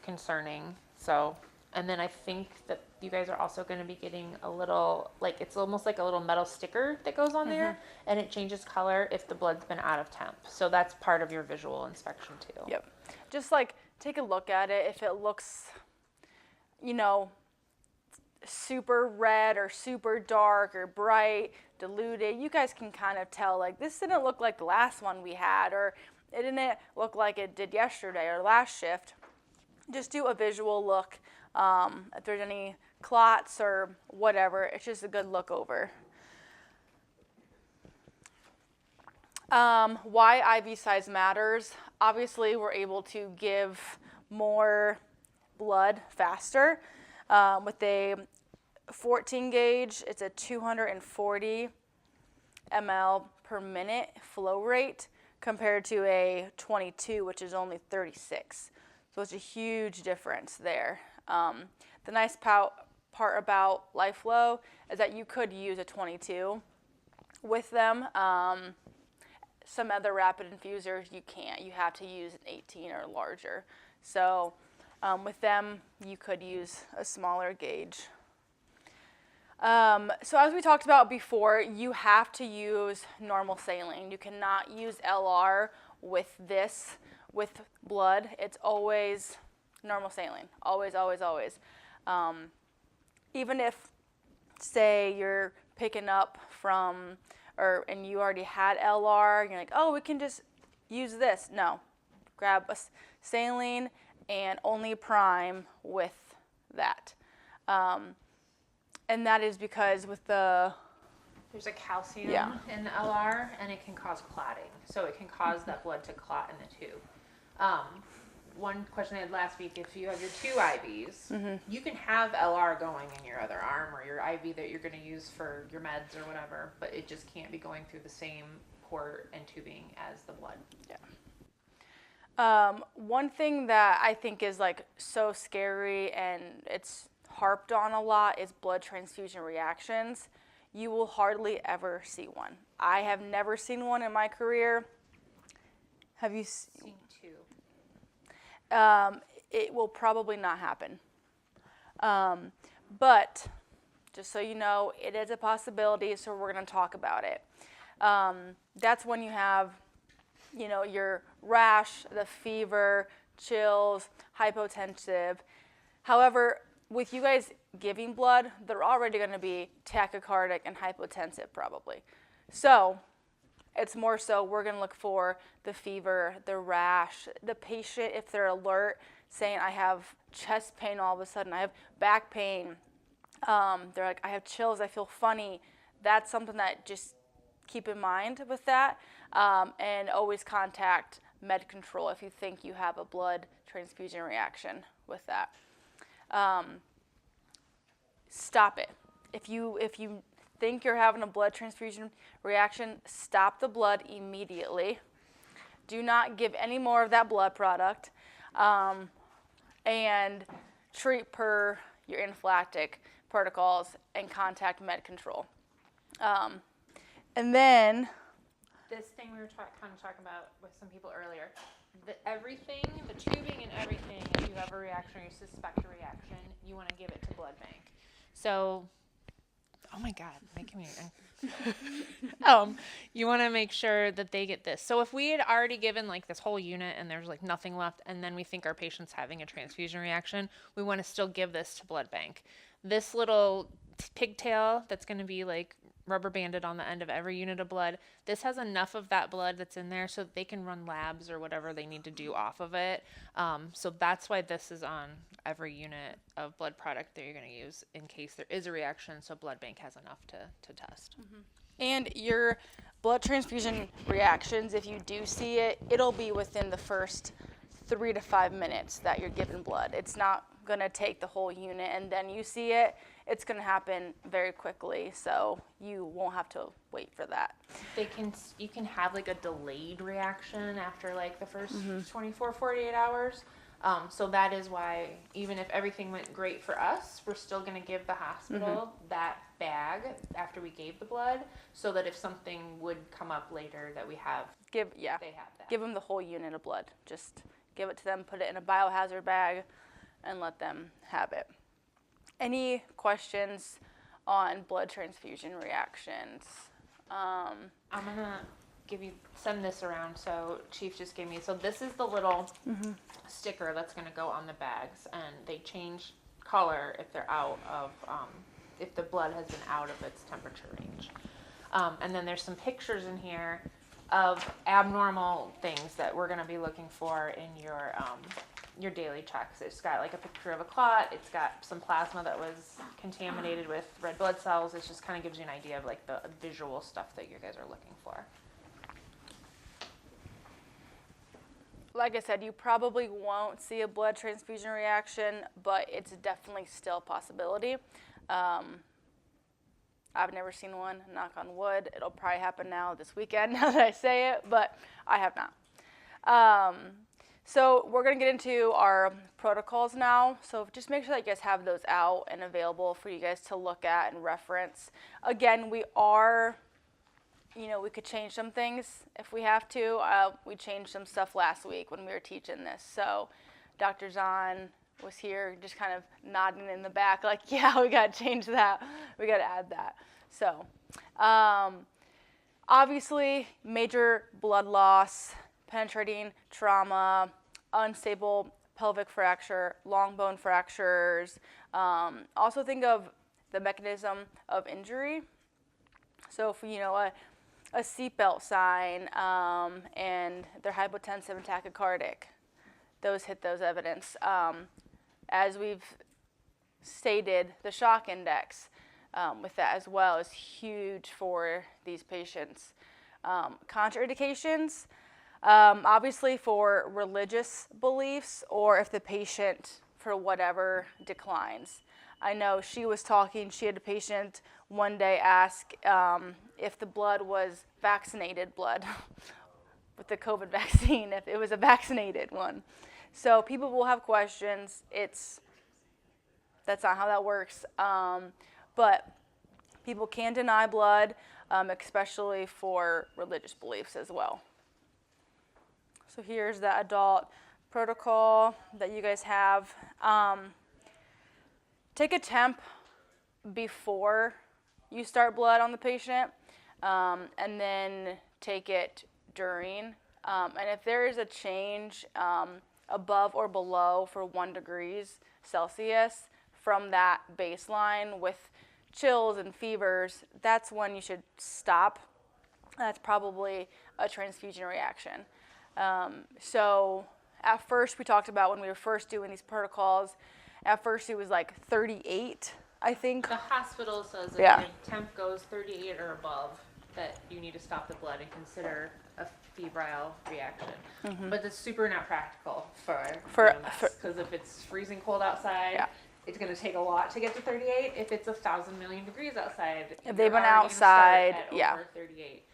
concerning. So, and then I think that you guys are also going to be getting a little, it's almost like a little metal sticker that goes on there, and it changes color if the blood's been out of temp. So that's part of your visual inspection too. Yep. Just take a look at it. If it looks, super red or super dark or bright, diluted, you guys can kind of tell, this didn't look like the last one we had, or it didn't look like it did yesterday or last shift. Just do a visual look. If there's any clots or whatever, it's just a good look over. Why IV size matters. Obviously, we're able to give more blood faster. With a 14 gauge, it's a 240 ml per minute flow rate compared to a 22, which is only 36. So it's a huge difference there. The nice part about LifeFlow is that you could use a 22 with them. Some other rapid infusers, you can't. You have to use an 18 or larger. So with them, you could use a smaller gauge. So as we talked about before, you have to use normal saline. You cannot use LR with this, with blood. It's always normal saline. Always, always, always. Even if, say, you're picking up from, and you already had LR, and you're like, oh, we can just use this. No. Grab a saline and only prime with that. And that is because with there's a calcium in LR, and it can cause clotting. So it can cause that blood to clot in the tube. One question I had last week, if you have your 2 IVs, you can have LR going in your other arm or your IV that you're going to use for your meds or whatever, but it just can't be going through the same port and tubing as the blood. Yeah. One thing that I think is so scary and it's harped on a lot is blood transfusion reactions. you will hardly ever see one. I have never seen one in my career. Have you Seen two. It will probably not happen. But just so you know, it is a possibility, so we're going to talk about it. That's when you have, your rash, the fever, chills, hypotensive. However, with you guys giving blood, they're already going to be tachycardic and hypotensive probably. So it's more so we're going to look for the fever, the rash, the patient, if they're alert, saying I have chest pain all of a sudden, I have back pain. They're like, I have chills, I feel funny. That's something that just keep in mind with that. And always contact med control if you think you have a blood transfusion reaction with that. Stop it. If you think you're having a blood transfusion reaction, stop the blood immediately. Do not give any more of that blood product, and treat per your anaphylactic protocols and contact med control. And then this thing we were kind of talking about with some people earlier, the tubing and everything, if you have a reaction or you suspect a reaction, you want to give it to blood bank. So, oh my God, making me you want to make sure that they get this. So if we had already given like this whole unit and there's like nothing left, and then we think our patient's having a transfusion reaction, we want to still give this to blood bank. This little pigtail that's going to be like rubber banded on the end of every unit of blood, this has enough of that blood that's in there so that they can run labs or whatever they need to do off of it. So that's why this is on every unit of blood product that you're going to use in case there is a reaction, so blood bank has enough to test. Mm-hmm. And your blood transfusion reactions, if you do see it, it'll be within the first 3 to 5 minutes that you're giving blood. It's not going to take the whole unit and then you see it. It's going to happen very quickly, so you won't have to wait for that. You can have like a delayed reaction after like the first 24, 48 hours. So that is why even if everything went great for us, we're still going to give the hospital that bag after we gave the blood, so that if something would come up later that we have, they have that. Give them the whole unit of blood. Just give it to them, put it in a biohazard bag, and let them have it. Any questions on blood transfusion reactions? I'm gonna send this around. So Chief just gave me. So this is the little sticker that's gonna go on the bags, and they change color if they're out of if the blood has been out of its temperature range. And then there's some pictures in here of abnormal things that we're gonna be looking for in your daily checks. It's got like a picture of a clot. It's got some plasma that was contaminated with red blood cells. It just kind of gives you an idea of like the visual stuff that you guys are looking for. Like I said, you probably won't see a blood transfusion reaction, but it's definitely still a possibility. I've never seen one, knock on wood. It'll probably happen now this weekend now that I say it, but I have not. So we're going to get into our protocols now. So just make sure that you guys have those out and available for you guys to look at and reference. Again, we could change some things if we have to. We changed some stuff last week when we were teaching this. So Dr. Zahn was here just kind of nodding in the back like, yeah, we got to change that. We got to add that. So obviously major blood loss, penetrating trauma, unstable pelvic fracture, long bone fractures. Also think of the mechanism of injury. So if a seatbelt sign and they're hypotensive and tachycardic, those hit those evidence. As we've stated, the shock index with that as well is huge for these patients. Contraindications, obviously for religious beliefs or if the patient, for whatever, declines. I know she was talking, she had a patient one day ask if the blood was vaccinated blood with the COVID vaccine, if it was a vaccinated one. So people will have questions. That's not how that works. But People can deny blood, especially for religious beliefs as well. So here's the adult protocol that you guys have. Take a temp before you start blood on the patient, and then take it during. And if there is a change above or below for 1 degree Celsius from that baseline with chills and fevers, that's when you should stop. That's probably a transfusion reaction. So at first we talked about when we were first doing these protocols, at first it was like 38, I think. The hospital says if Yeah. your temp goes 38 or above, that you need to stop the blood and consider a febrile reaction. Mhm. But it's super not practical for For- because if it's freezing cold outside, Yeah. it's going to take a lot to get to 38. If it's 1,000 million degrees outside, If they've been you're already gonna start outside, at yeah. over 38.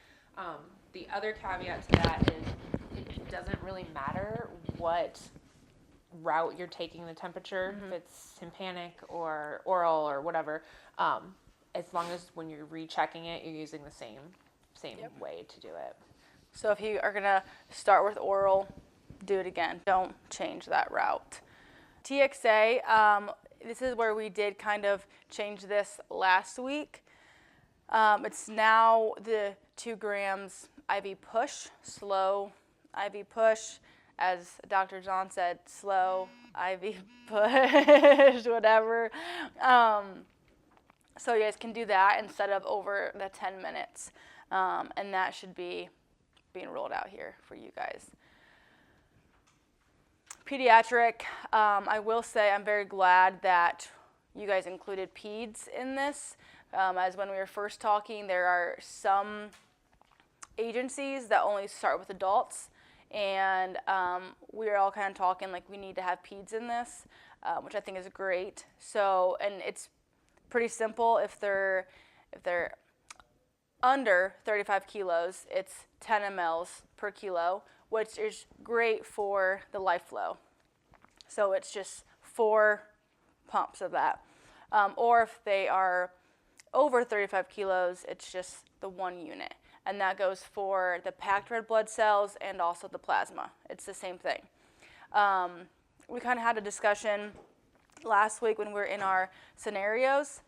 The other caveat to that is it doesn't really matter what route you're taking the temperature, if it's tympanic or oral or whatever, as long as when you're rechecking it, you're using the same way to do it. So if you are gonna start with oral, do it again. Don't change that route. TXA, this is where we did kind of change this last week. It's now the 2 grams IV push, slow IV push. As Dr. John said, slow IV push, whatever. So you guys can do that instead of over the 10 minutes. And that should be being rolled out here for you guys. Pediatric, I will say I'm very glad that you guys included peds in this. As when we were first talking, there are some agencies that only start with adults. And we were all kind of talking like we need to have peds in this, which I think is great. So, and it's pretty simple. If they're under 35 kilos, it's 10 mLs per kilo, which is great for the life flow. So it's just 4 pumps of that. Or if they are over 35 kilos, it's just the 1 unit. And that goes for the packed red blood cells and also the plasma. It's the same thing. We kind of had a discussion last week when we were in our scenarios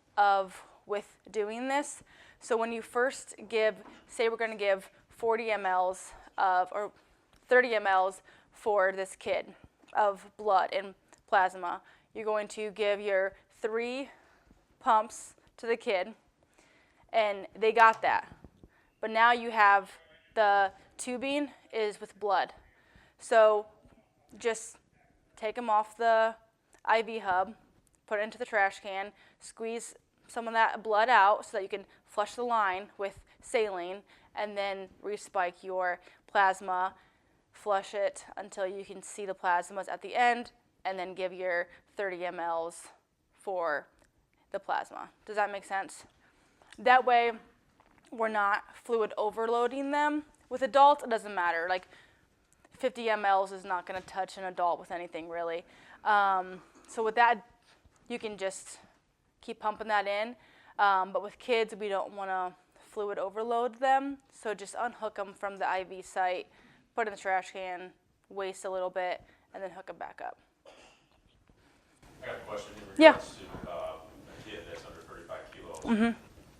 with doing this. So when you first give, say we're going to give 40 mLs or 30 mLs for this kid of blood and plasma, you're going to give your 3 pumps to the kid, and they got that. But now you have the tubing is with blood. So just take them off the IV hub, put it into the trash can, squeeze some of that blood out so that you can flush the line with saline, and then respike your plasma, flush it until you can see the plasmas at the end, and then give your 30 mLs for the plasma. Does that make sense? That way, we're not fluid overloading them. With adults, it doesn't matter. Like 50 mLs is not going to touch an adult with anything really. So with that, you can just keep pumping that in. But with kids, we don't want to fluid overload them. So just unhook them from the IV site, put it in the trash can, waste a little bit, and then hook them back up. I got a question in regards to a kid that's under 35 kilos. Mm-hmm.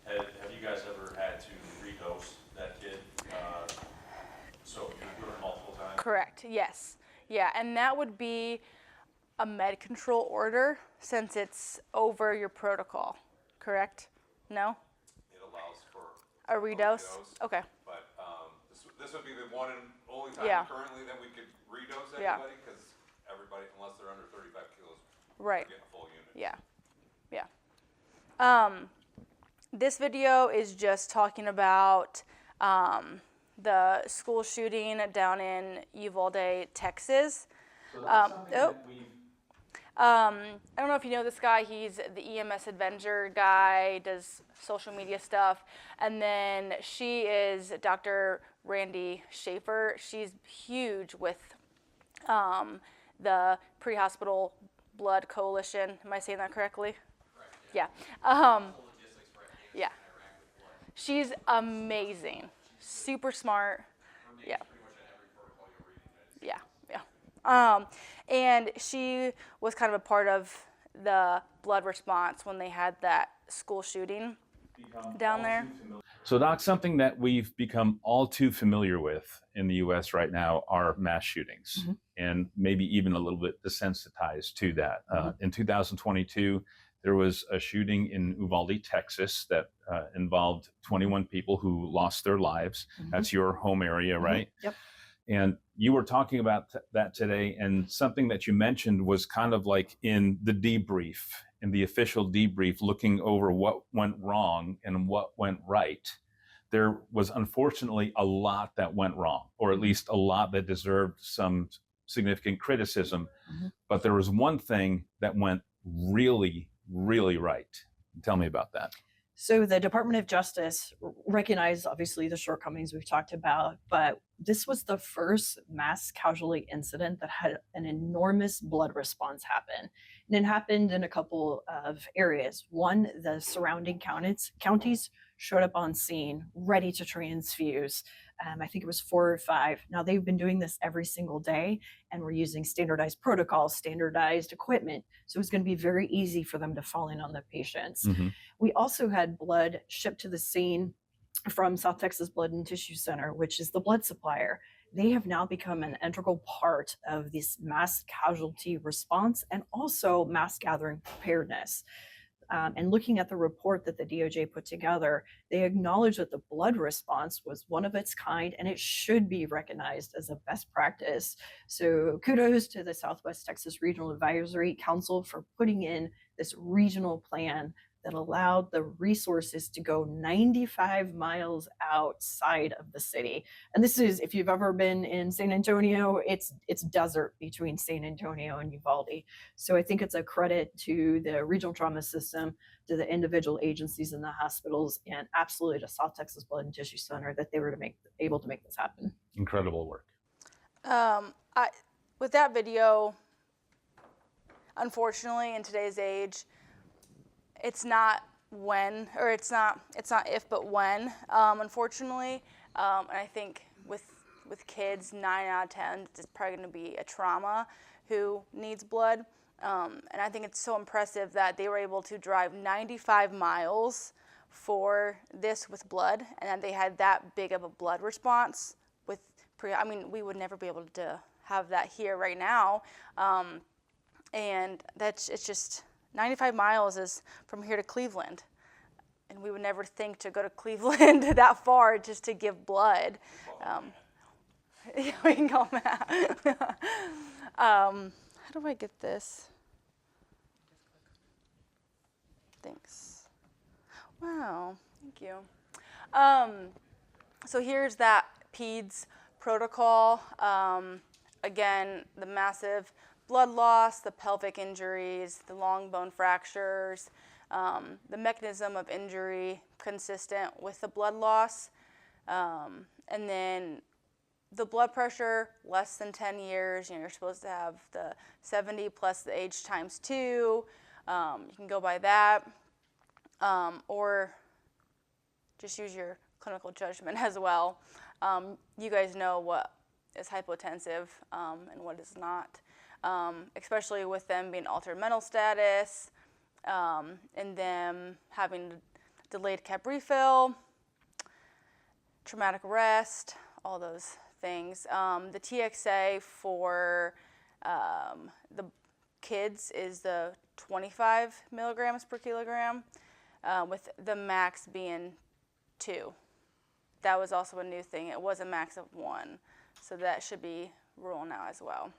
Have you guys ever had to redose that kid? So you do it multiple times? Correct, yes. Yeah, and that would be a med control order since it's over your protocol, correct? No? It allows for A redose? Okay. But this would be the one and only time Yeah. currently that we could redose Yeah. anybody, because everybody, unless they're under 35 kilos, Right. are getting a full unit. Yeah. Yeah. This video is just talking about the school shooting down in Uvalde, Texas. So that's something that we've I don't know if you know this guy. He's the EMS Avenger guy, does social media stuff. And then she is Dr. Randy Schaefer. She's huge with the Pre-Hospital Blood Coalition. Am I saying that correctly? Correct. Yeah. Yeah. She's amazing, super smart. Yeah. Yeah. And she was kind of a part of the blood response when they had that school shooting down there. So, Doc, something that we've become all too familiar with in the U.S. right now are mass shootings, and maybe even a little bit desensitized to that. In 2022, there was a shooting in Uvalde, Texas, that involved 21 people who lost their lives. That's your home area, right? Yep. And you were talking about that today, and something that you mentioned was kind of like in the debrief, in the official debrief, looking over what went wrong and what went right. There was unfortunately a lot that went wrong, or at least a lot that deserved some significant criticism. But there was one thing that went really, really right. Tell me about that. So the Department of Justice recognized, obviously, the shortcomings we've talked about, but this was the first mass casualty incident that had an enormous blood response happen. And it happened in a couple of areas. One, the surrounding counties showed up on scene, ready to transfuse. I think it was 4 or 5. Now, they've been doing this every single day, and we're using standardized protocols, standardized equipment. So it's going to be very easy for them to fall in on the patients. We also had blood shipped to the scene from South Texas Blood and Tissue Center, which is the blood supplier. They have now become an integral part of this mass casualty response and also mass gathering preparedness. And looking at the report that the DOJ put together, they acknowledge that the blood response was one of its kind and it should be recognized as a best practice. So kudos to the Southwest Texas Regional Advisory Council for putting in this regional plan that allowed the resources to go 95 miles outside of the city. And this is, if you've ever been in San Antonio, it's desert between San Antonio and Uvalde. So I think it's a credit to the regional trauma system, to the individual agencies in the hospitals, and absolutely to South Texas Blood and Tissue Center that they were able to make this happen. Incredible work. With that video, unfortunately, in today's age, it's not when, or it's not if, but when, unfortunately. And I think with kids, 9 out of 10, it's probably going to be a trauma who needs blood. And I think it's so impressive that they were able to drive 95 miles for this with blood, and that they had that big of a blood response with I mean, we would never be able to have that here right now. And it's just 95 miles is from here to Cleveland. And we would never think to go to Cleveland that far just to give blood. Yeah, we can call Matt. How do I get this? Thanks. Wow, thank you. So here's that PEDS protocol. Again, the massive blood loss, the pelvic injuries, the long bone fractures, the mechanism of injury consistent with the blood loss, and then the blood pressure less than 10 years. You're supposed to have the 70 plus the age times 2. You can go by that, or just use your clinical judgment as well. You guys know what is hypotensive and what is not. Especially with them being altered mental status, and them having delayed cap refill, traumatic arrest, all those things. The TXA for the kids is the 25 milligrams per kilogram, with the max being 2. That was also a new thing. It was a max of 1, so that should be rule now as well.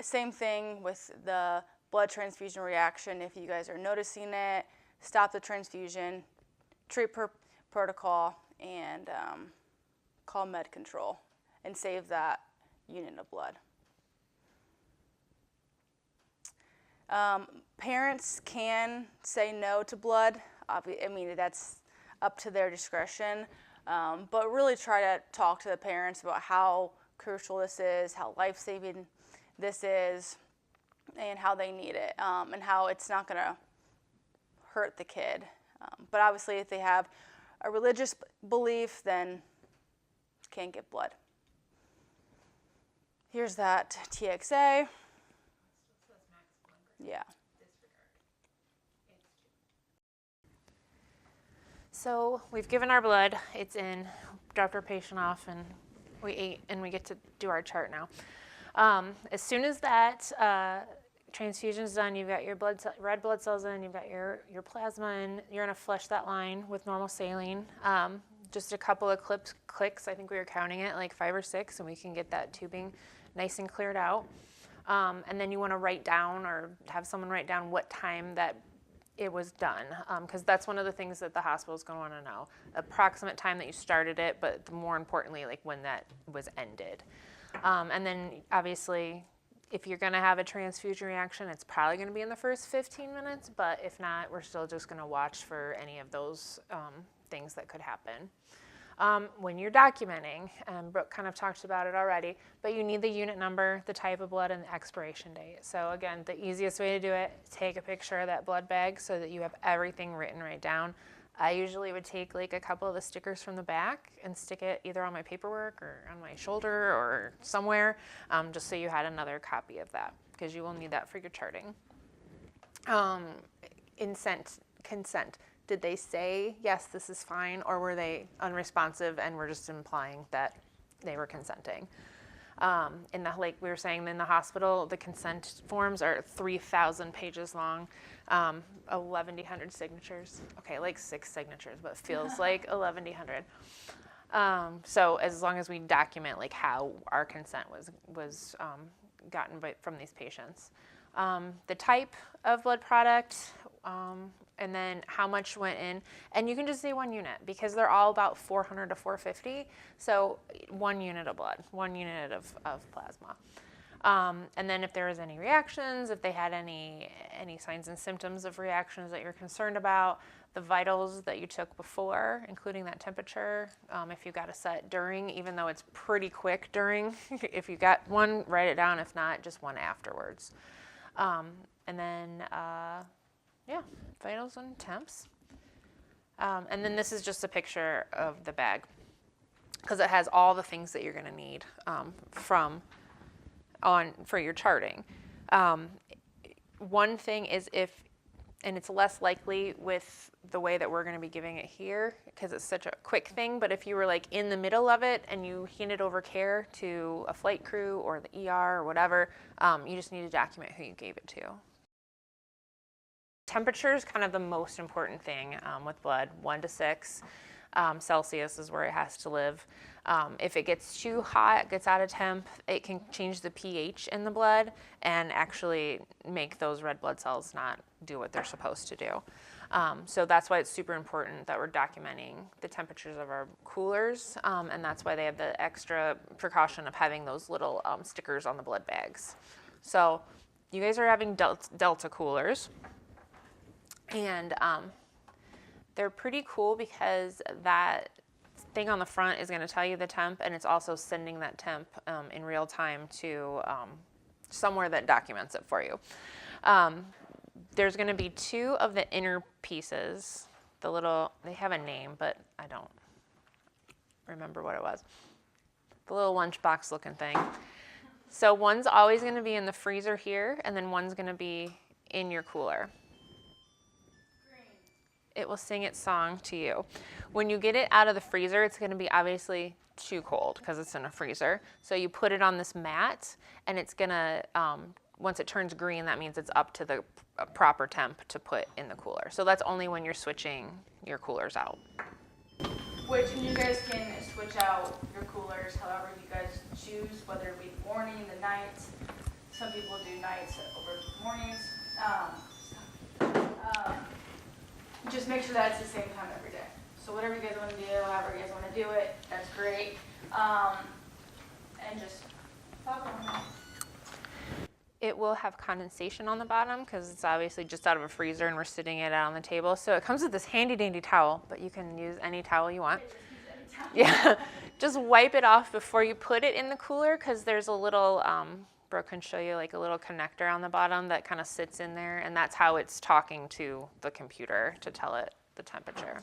Same thing with the blood transfusion reaction. If you guys are noticing it, stop the transfusion, treat per protocol, and call med control and save that unit of blood. Parents can say no to blood. I mean, that's up to their discretion, but really try to talk to the parents about how crucial this is, how life-saving this is, and how they need it, and how it's not going to hurt the kid. But obviously, if they have a religious belief, then can't get blood. Here's that TXA. Yeah. So we've given our blood, it's in, dropped our patient off, and we ate, and we get to do our chart now. As soon as that transfusion's done, you've got your red blood cells in, you've got your plasma in, you're gonna flush that line with normal saline. Just a couple of clicks, I think we were counting it, like 5 or 6, and we can get that tubing nice and cleared out. And then you wanna write down, or have someone write down what time that it was done, because that's one of the things that the hospital is going to want to know. Approximate time that you started it, but more importantly, like when that was ended. And then obviously, if you're going to have a transfusion reaction, it's probably going to be in the first 15 minutes, but if not, we're still just going to watch for any of those things that could happen. When you're documenting, Brooke kind of talked about it already, but you need the unit number, the type of blood, and the expiration date. So again, the easiest way to do it, take a picture of that blood bag so that you have everything written right down. I usually would take like a couple of the stickers from the back and stick it either on my paperwork or on my shoulder or somewhere, just so you had another copy of that, because you will need that for your charting. Consent. Did they say, yes, this is fine, or were they unresponsive and were just implying that they were consenting? Like we were saying, in the hospital, the consent forms are 3,000 pages long, 1,100 signatures. Okay, like 6 signatures, but feels like 1,100. So as long as we document like how our consent was gotten from these patients. The type of blood product, and then how much went in. And you can just say 1 unit, because they're all about 400 to 450. So 1 unit of blood, 1 unit of plasma. And then if there was any reactions, if they had any signs and symptoms of reactions that you're concerned about, the vitals that you took before, including that temperature, if you got a set during, even though it's pretty quick during, if you got one, write it down. If not, just one afterwards. And then, yeah, vitals and temps. And then this is just a picture of the bag, because it has all the things that you're going to need for your charting. One thing is and it's less likely with the way that we're going to be giving it here, because it's such a quick thing, but if you were like in the middle of it and you handed over care to a flight crew or the ER or whatever, you just need to document who you gave it to. Temperature is kind of the most important thing with blood. 1 to 6 Celsius is where it has to live. If it gets too hot, gets out of temp, it can change the pH in the blood and actually make those red blood cells not do what they're supposed to do. So that's why it's super important that we're documenting the temperatures of our coolers, and that's why they have the extra precaution of having those little stickers on the blood bags. So you guys are having Delta coolers. And they're pretty cool because that thing on the front is going to tell you the temp, and it's also sending that temp in real time to somewhere that documents it for you. There's going to be 2 of the inner pieces. They have a name, but I don't remember what it was. The little lunchbox looking thing. So one's always going to be in the freezer here, and then one's going to be in your cooler. It will sing its song to you. When you get it out of the freezer, it's going to be obviously too cold because it's in a freezer. So you put it on this mat, and it's going to, once it turns green, that means it's up to the proper temp to put in the cooler. So that's only when you're switching your coolers out. Which you guys can switch out your coolers however you guys choose, whether it be the morning, the night. Some people do nights over mornings. Just make sure that it's the same time every day. So whatever you guys want to do, however you guys want to do it, that's great. And just talk on that. It will have condensation on the bottom because it's obviously just out of a freezer and we're sitting it out on the table. So it comes with this handy dandy towel, but you can use any towel you want. Yeah, just wipe it off before you put it in the cooler, because there's a little, Brooke can show you like a little connector on the bottom that kind of sits in there, and that's how it's talking to the computer to tell it the temperature.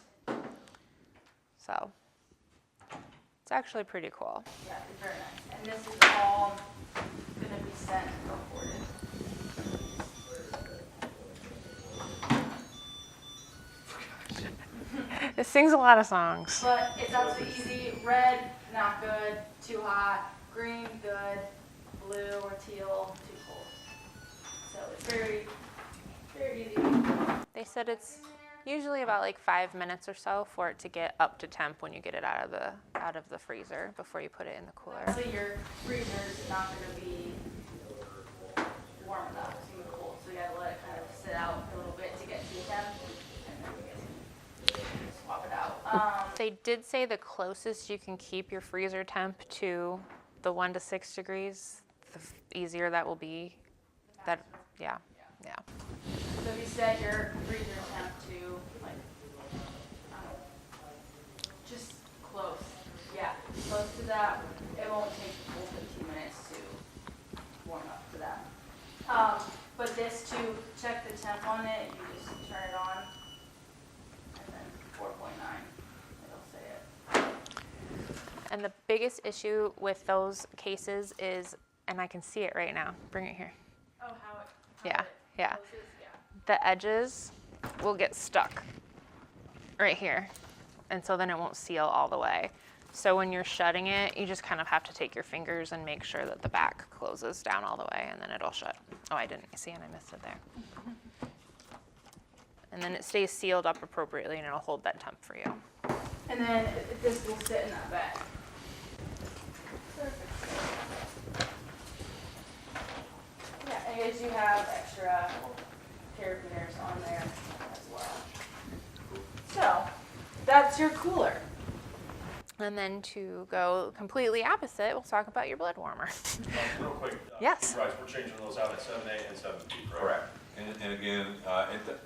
So it's actually pretty cool. Yeah, it's very nice. And this is all going to be sent and recorded. It sings a lot of songs. But it's absolutely easy. Red, not good. Too hot. Green, good. Blue or teal, too cold. So it's very, very easy. They said it's usually about like 5 minutes or so for it to get up to temp when you get it out of the freezer before you put it in the cooler. So your freezer's not going to be warm enough. It's going to be cold. So you got to let it kind of sit out a little bit to get to temp, and then you can swap it out. They did say the closest you can keep your freezer temp to the 1 to 6 degrees, the easier that will be. That, yeah. So if you set your freezer temp to like, just close, close to that, it won't take the full 15 minutes to warm up to that. But this, to check the temp on it, you just turn it on, and then 4.9, it'll say it. And the biggest issue with those cases is, and I can see it right now, bring it here. Oh, how it Yeah. closes, yeah. The edges will get stuck right here, and so then it won't seal all the way. So when you're shutting it, you just kind of have to take your fingers and make sure that the back closes down all the way, and then it'll shut. Oh, I didn't see, and I missed it there. And then it stays sealed up appropriately, and it'll hold that temp for you. And then this will sit in that bag. Yeah, and as you have extra carabiners on there as well. So that's your cooler. And then to go completely opposite, we'll talk about your blood warmer. Real quick. Yes. Right, we're changing those out at 7A and 7B, correct? Correct. And again,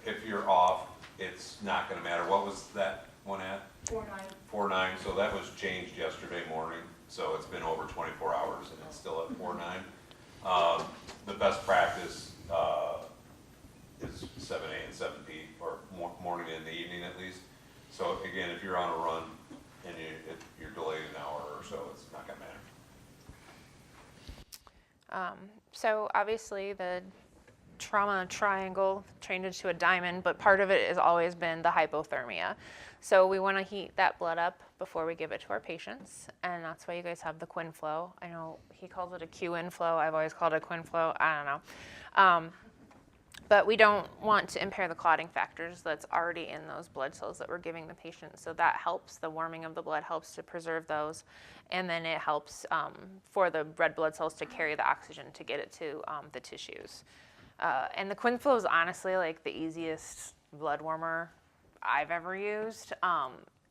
if you're off, it's not going to matter. What was that one at? 4.9. 4.9. So that was changed yesterday morning. So it's been over 24 hours and it's still at 4.9. The best practice is 7A and 7B, or morning and the evening at least. So again, if you're on a run and you're delayed an hour or so, it's not going to matter. So obviously the trauma triangle changed into a diamond, but part of it has always been the hypothermia. So we want to heat that blood up before we give it to our patients, and that's why you guys have the Quin flow. I know he calls it a Q-in flow. I've always called it a Quin flow. I don't know. But we don't want to impair the clotting factors that's already in those blood cells that we're giving the patient. So that helps. The warming of the blood helps to preserve those. And then it helps for the red blood cells to carry the oxygen to get it to the tissues. And the Quin flow is honestly like the easiest blood warmer I've ever used.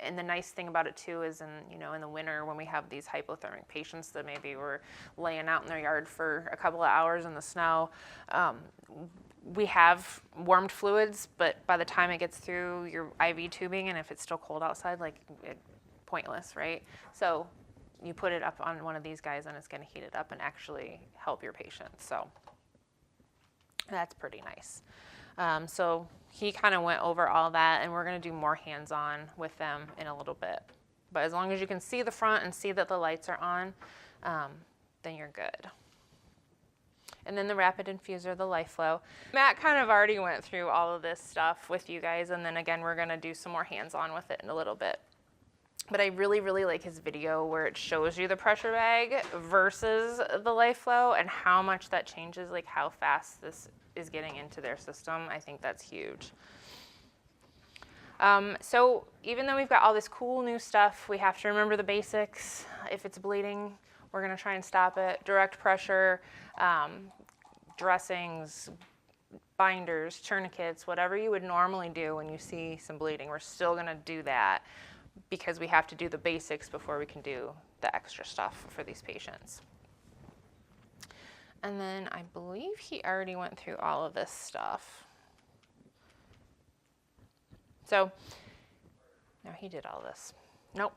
And the nice thing about it too is in the winter when we have these hypothermic patients that maybe were laying out in their yard for a couple of hours in the snow, we have warmed fluids, but by the time it gets through your IV tubing, and if it's still cold outside, pointless, right? So you put it up on one of these guys and it's going to heat it up and actually help your patient. So that's pretty nice. So he kind of went over all that, and we're going to do more hands-on with them in a little bit. But as long as you can see the front and see that the lights are on, then you're good. And then the rapid infuser, the LifeFlow. Matt kind of already went through all of this stuff with you guys, and then again, we're going to do some more hands-on with it in a little bit. But I really, really like his video where it shows you the pressure bag versus the LifeFlow and how much that changes, like how fast this is getting into their system. I think that's huge. So even though we've got all this cool new stuff, we have to remember the basics. If it's bleeding, we're going to try and stop it. Direct pressure, dressings, binders, tourniquets, whatever you would normally do when you see some bleeding, we're still going to do that because we have to do the basics before we can do the extra stuff for these patients. And then I believe he already went through all of this stuff. So, no, he did all this. Nope.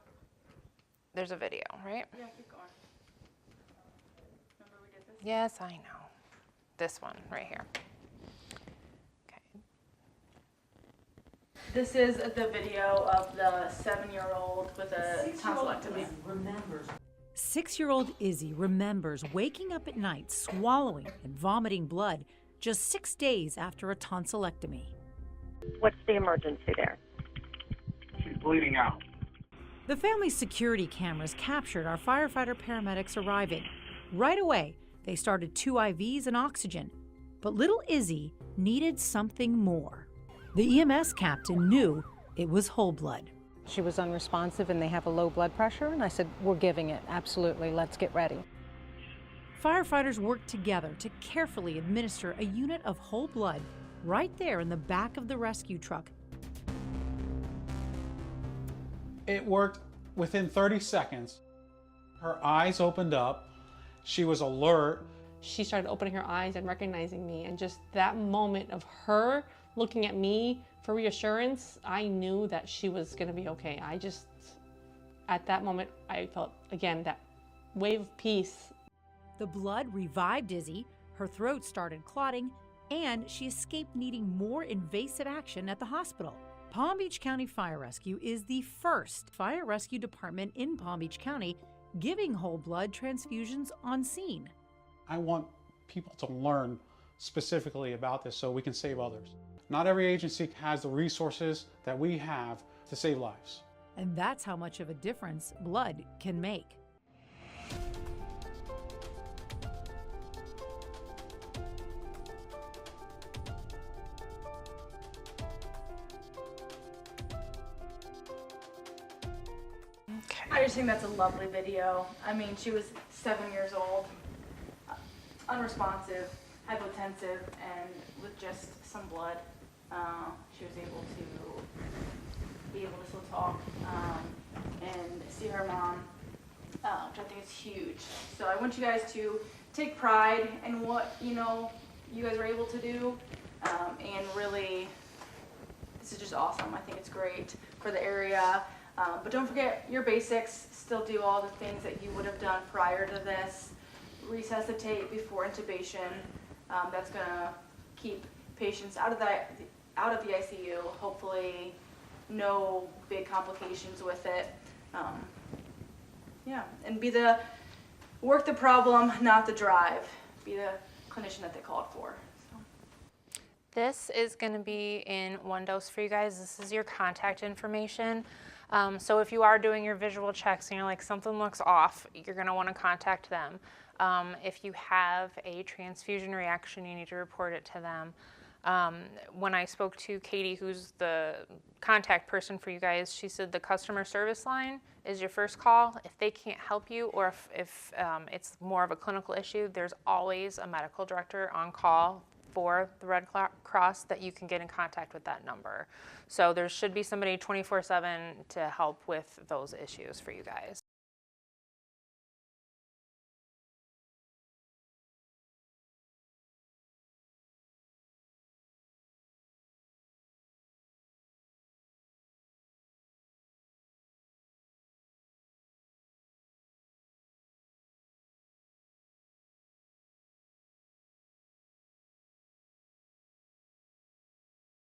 There's a video, right? Yeah, keep going. Remember we did this? Yes, I know. This one right here. Okay. This is the video of the 7-year-old with a tonsillectomy. 6-year-old Izzy remembers waking up at night, swallowing and vomiting blood just 6 days after a tonsillectomy. What's the emergency there? She's bleeding out. The family's security cameras captured our firefighter paramedics arriving. Right away, they started 2 IVs and oxygen. But little Izzy needed something more. The EMS captain knew it was whole blood. She was unresponsive and they have a low blood pressure, and I said, we're giving it, absolutely, let's get ready. Firefighters worked together to carefully administer a unit of whole blood right there in the back of the rescue truck. It worked within 30 seconds. Her eyes opened up, she was alert. She started opening her eyes and recognizing me, and just that moment of her looking at me for reassurance, I knew that she was gonna be okay. At that moment, I felt, again, that wave of peace. The blood revived Izzy, her throat started clotting, and she escaped needing more invasive action at the hospital. Palm Beach County Fire Rescue is the first fire rescue department in Palm Beach County giving whole blood transfusions on scene. I want people to learn specifically about this so we can save others. Not every agency has the resources that we have to save lives. And that's how much of a difference blood can make. I just think that's a lovely video. I mean, she was 7 years old, unresponsive, hypotensive, and with just some blood, she was able to still talk and see her mom, which I think is huge. So I want you guys to take pride in what you guys are able to do, and really, this is just awesome. I think it's great for the area. But don't forget your basics. Still do all the things that you would have done prior to this. Resuscitate before intubation. That's gonna keep patients out of the ICU. Hopefully, no big complications with it. Yeah, and work the problem, not the drive. Be the clinician that they called for. This is going to be in one dose for you guys. This is your contact information. So if you are doing your visual checks and you're like, something looks off, you're going to want to contact them. If you have a transfusion reaction, you need to report it to them. When I spoke to Katie, who's the contact person for you guys, she said the customer service line is your first call. If they can't help you, or if it's more of a clinical issue, there's always a medical director on call for the Red Cross that you can get in contact with that number. So there should be somebody 24/7 to help with those issues for you guys.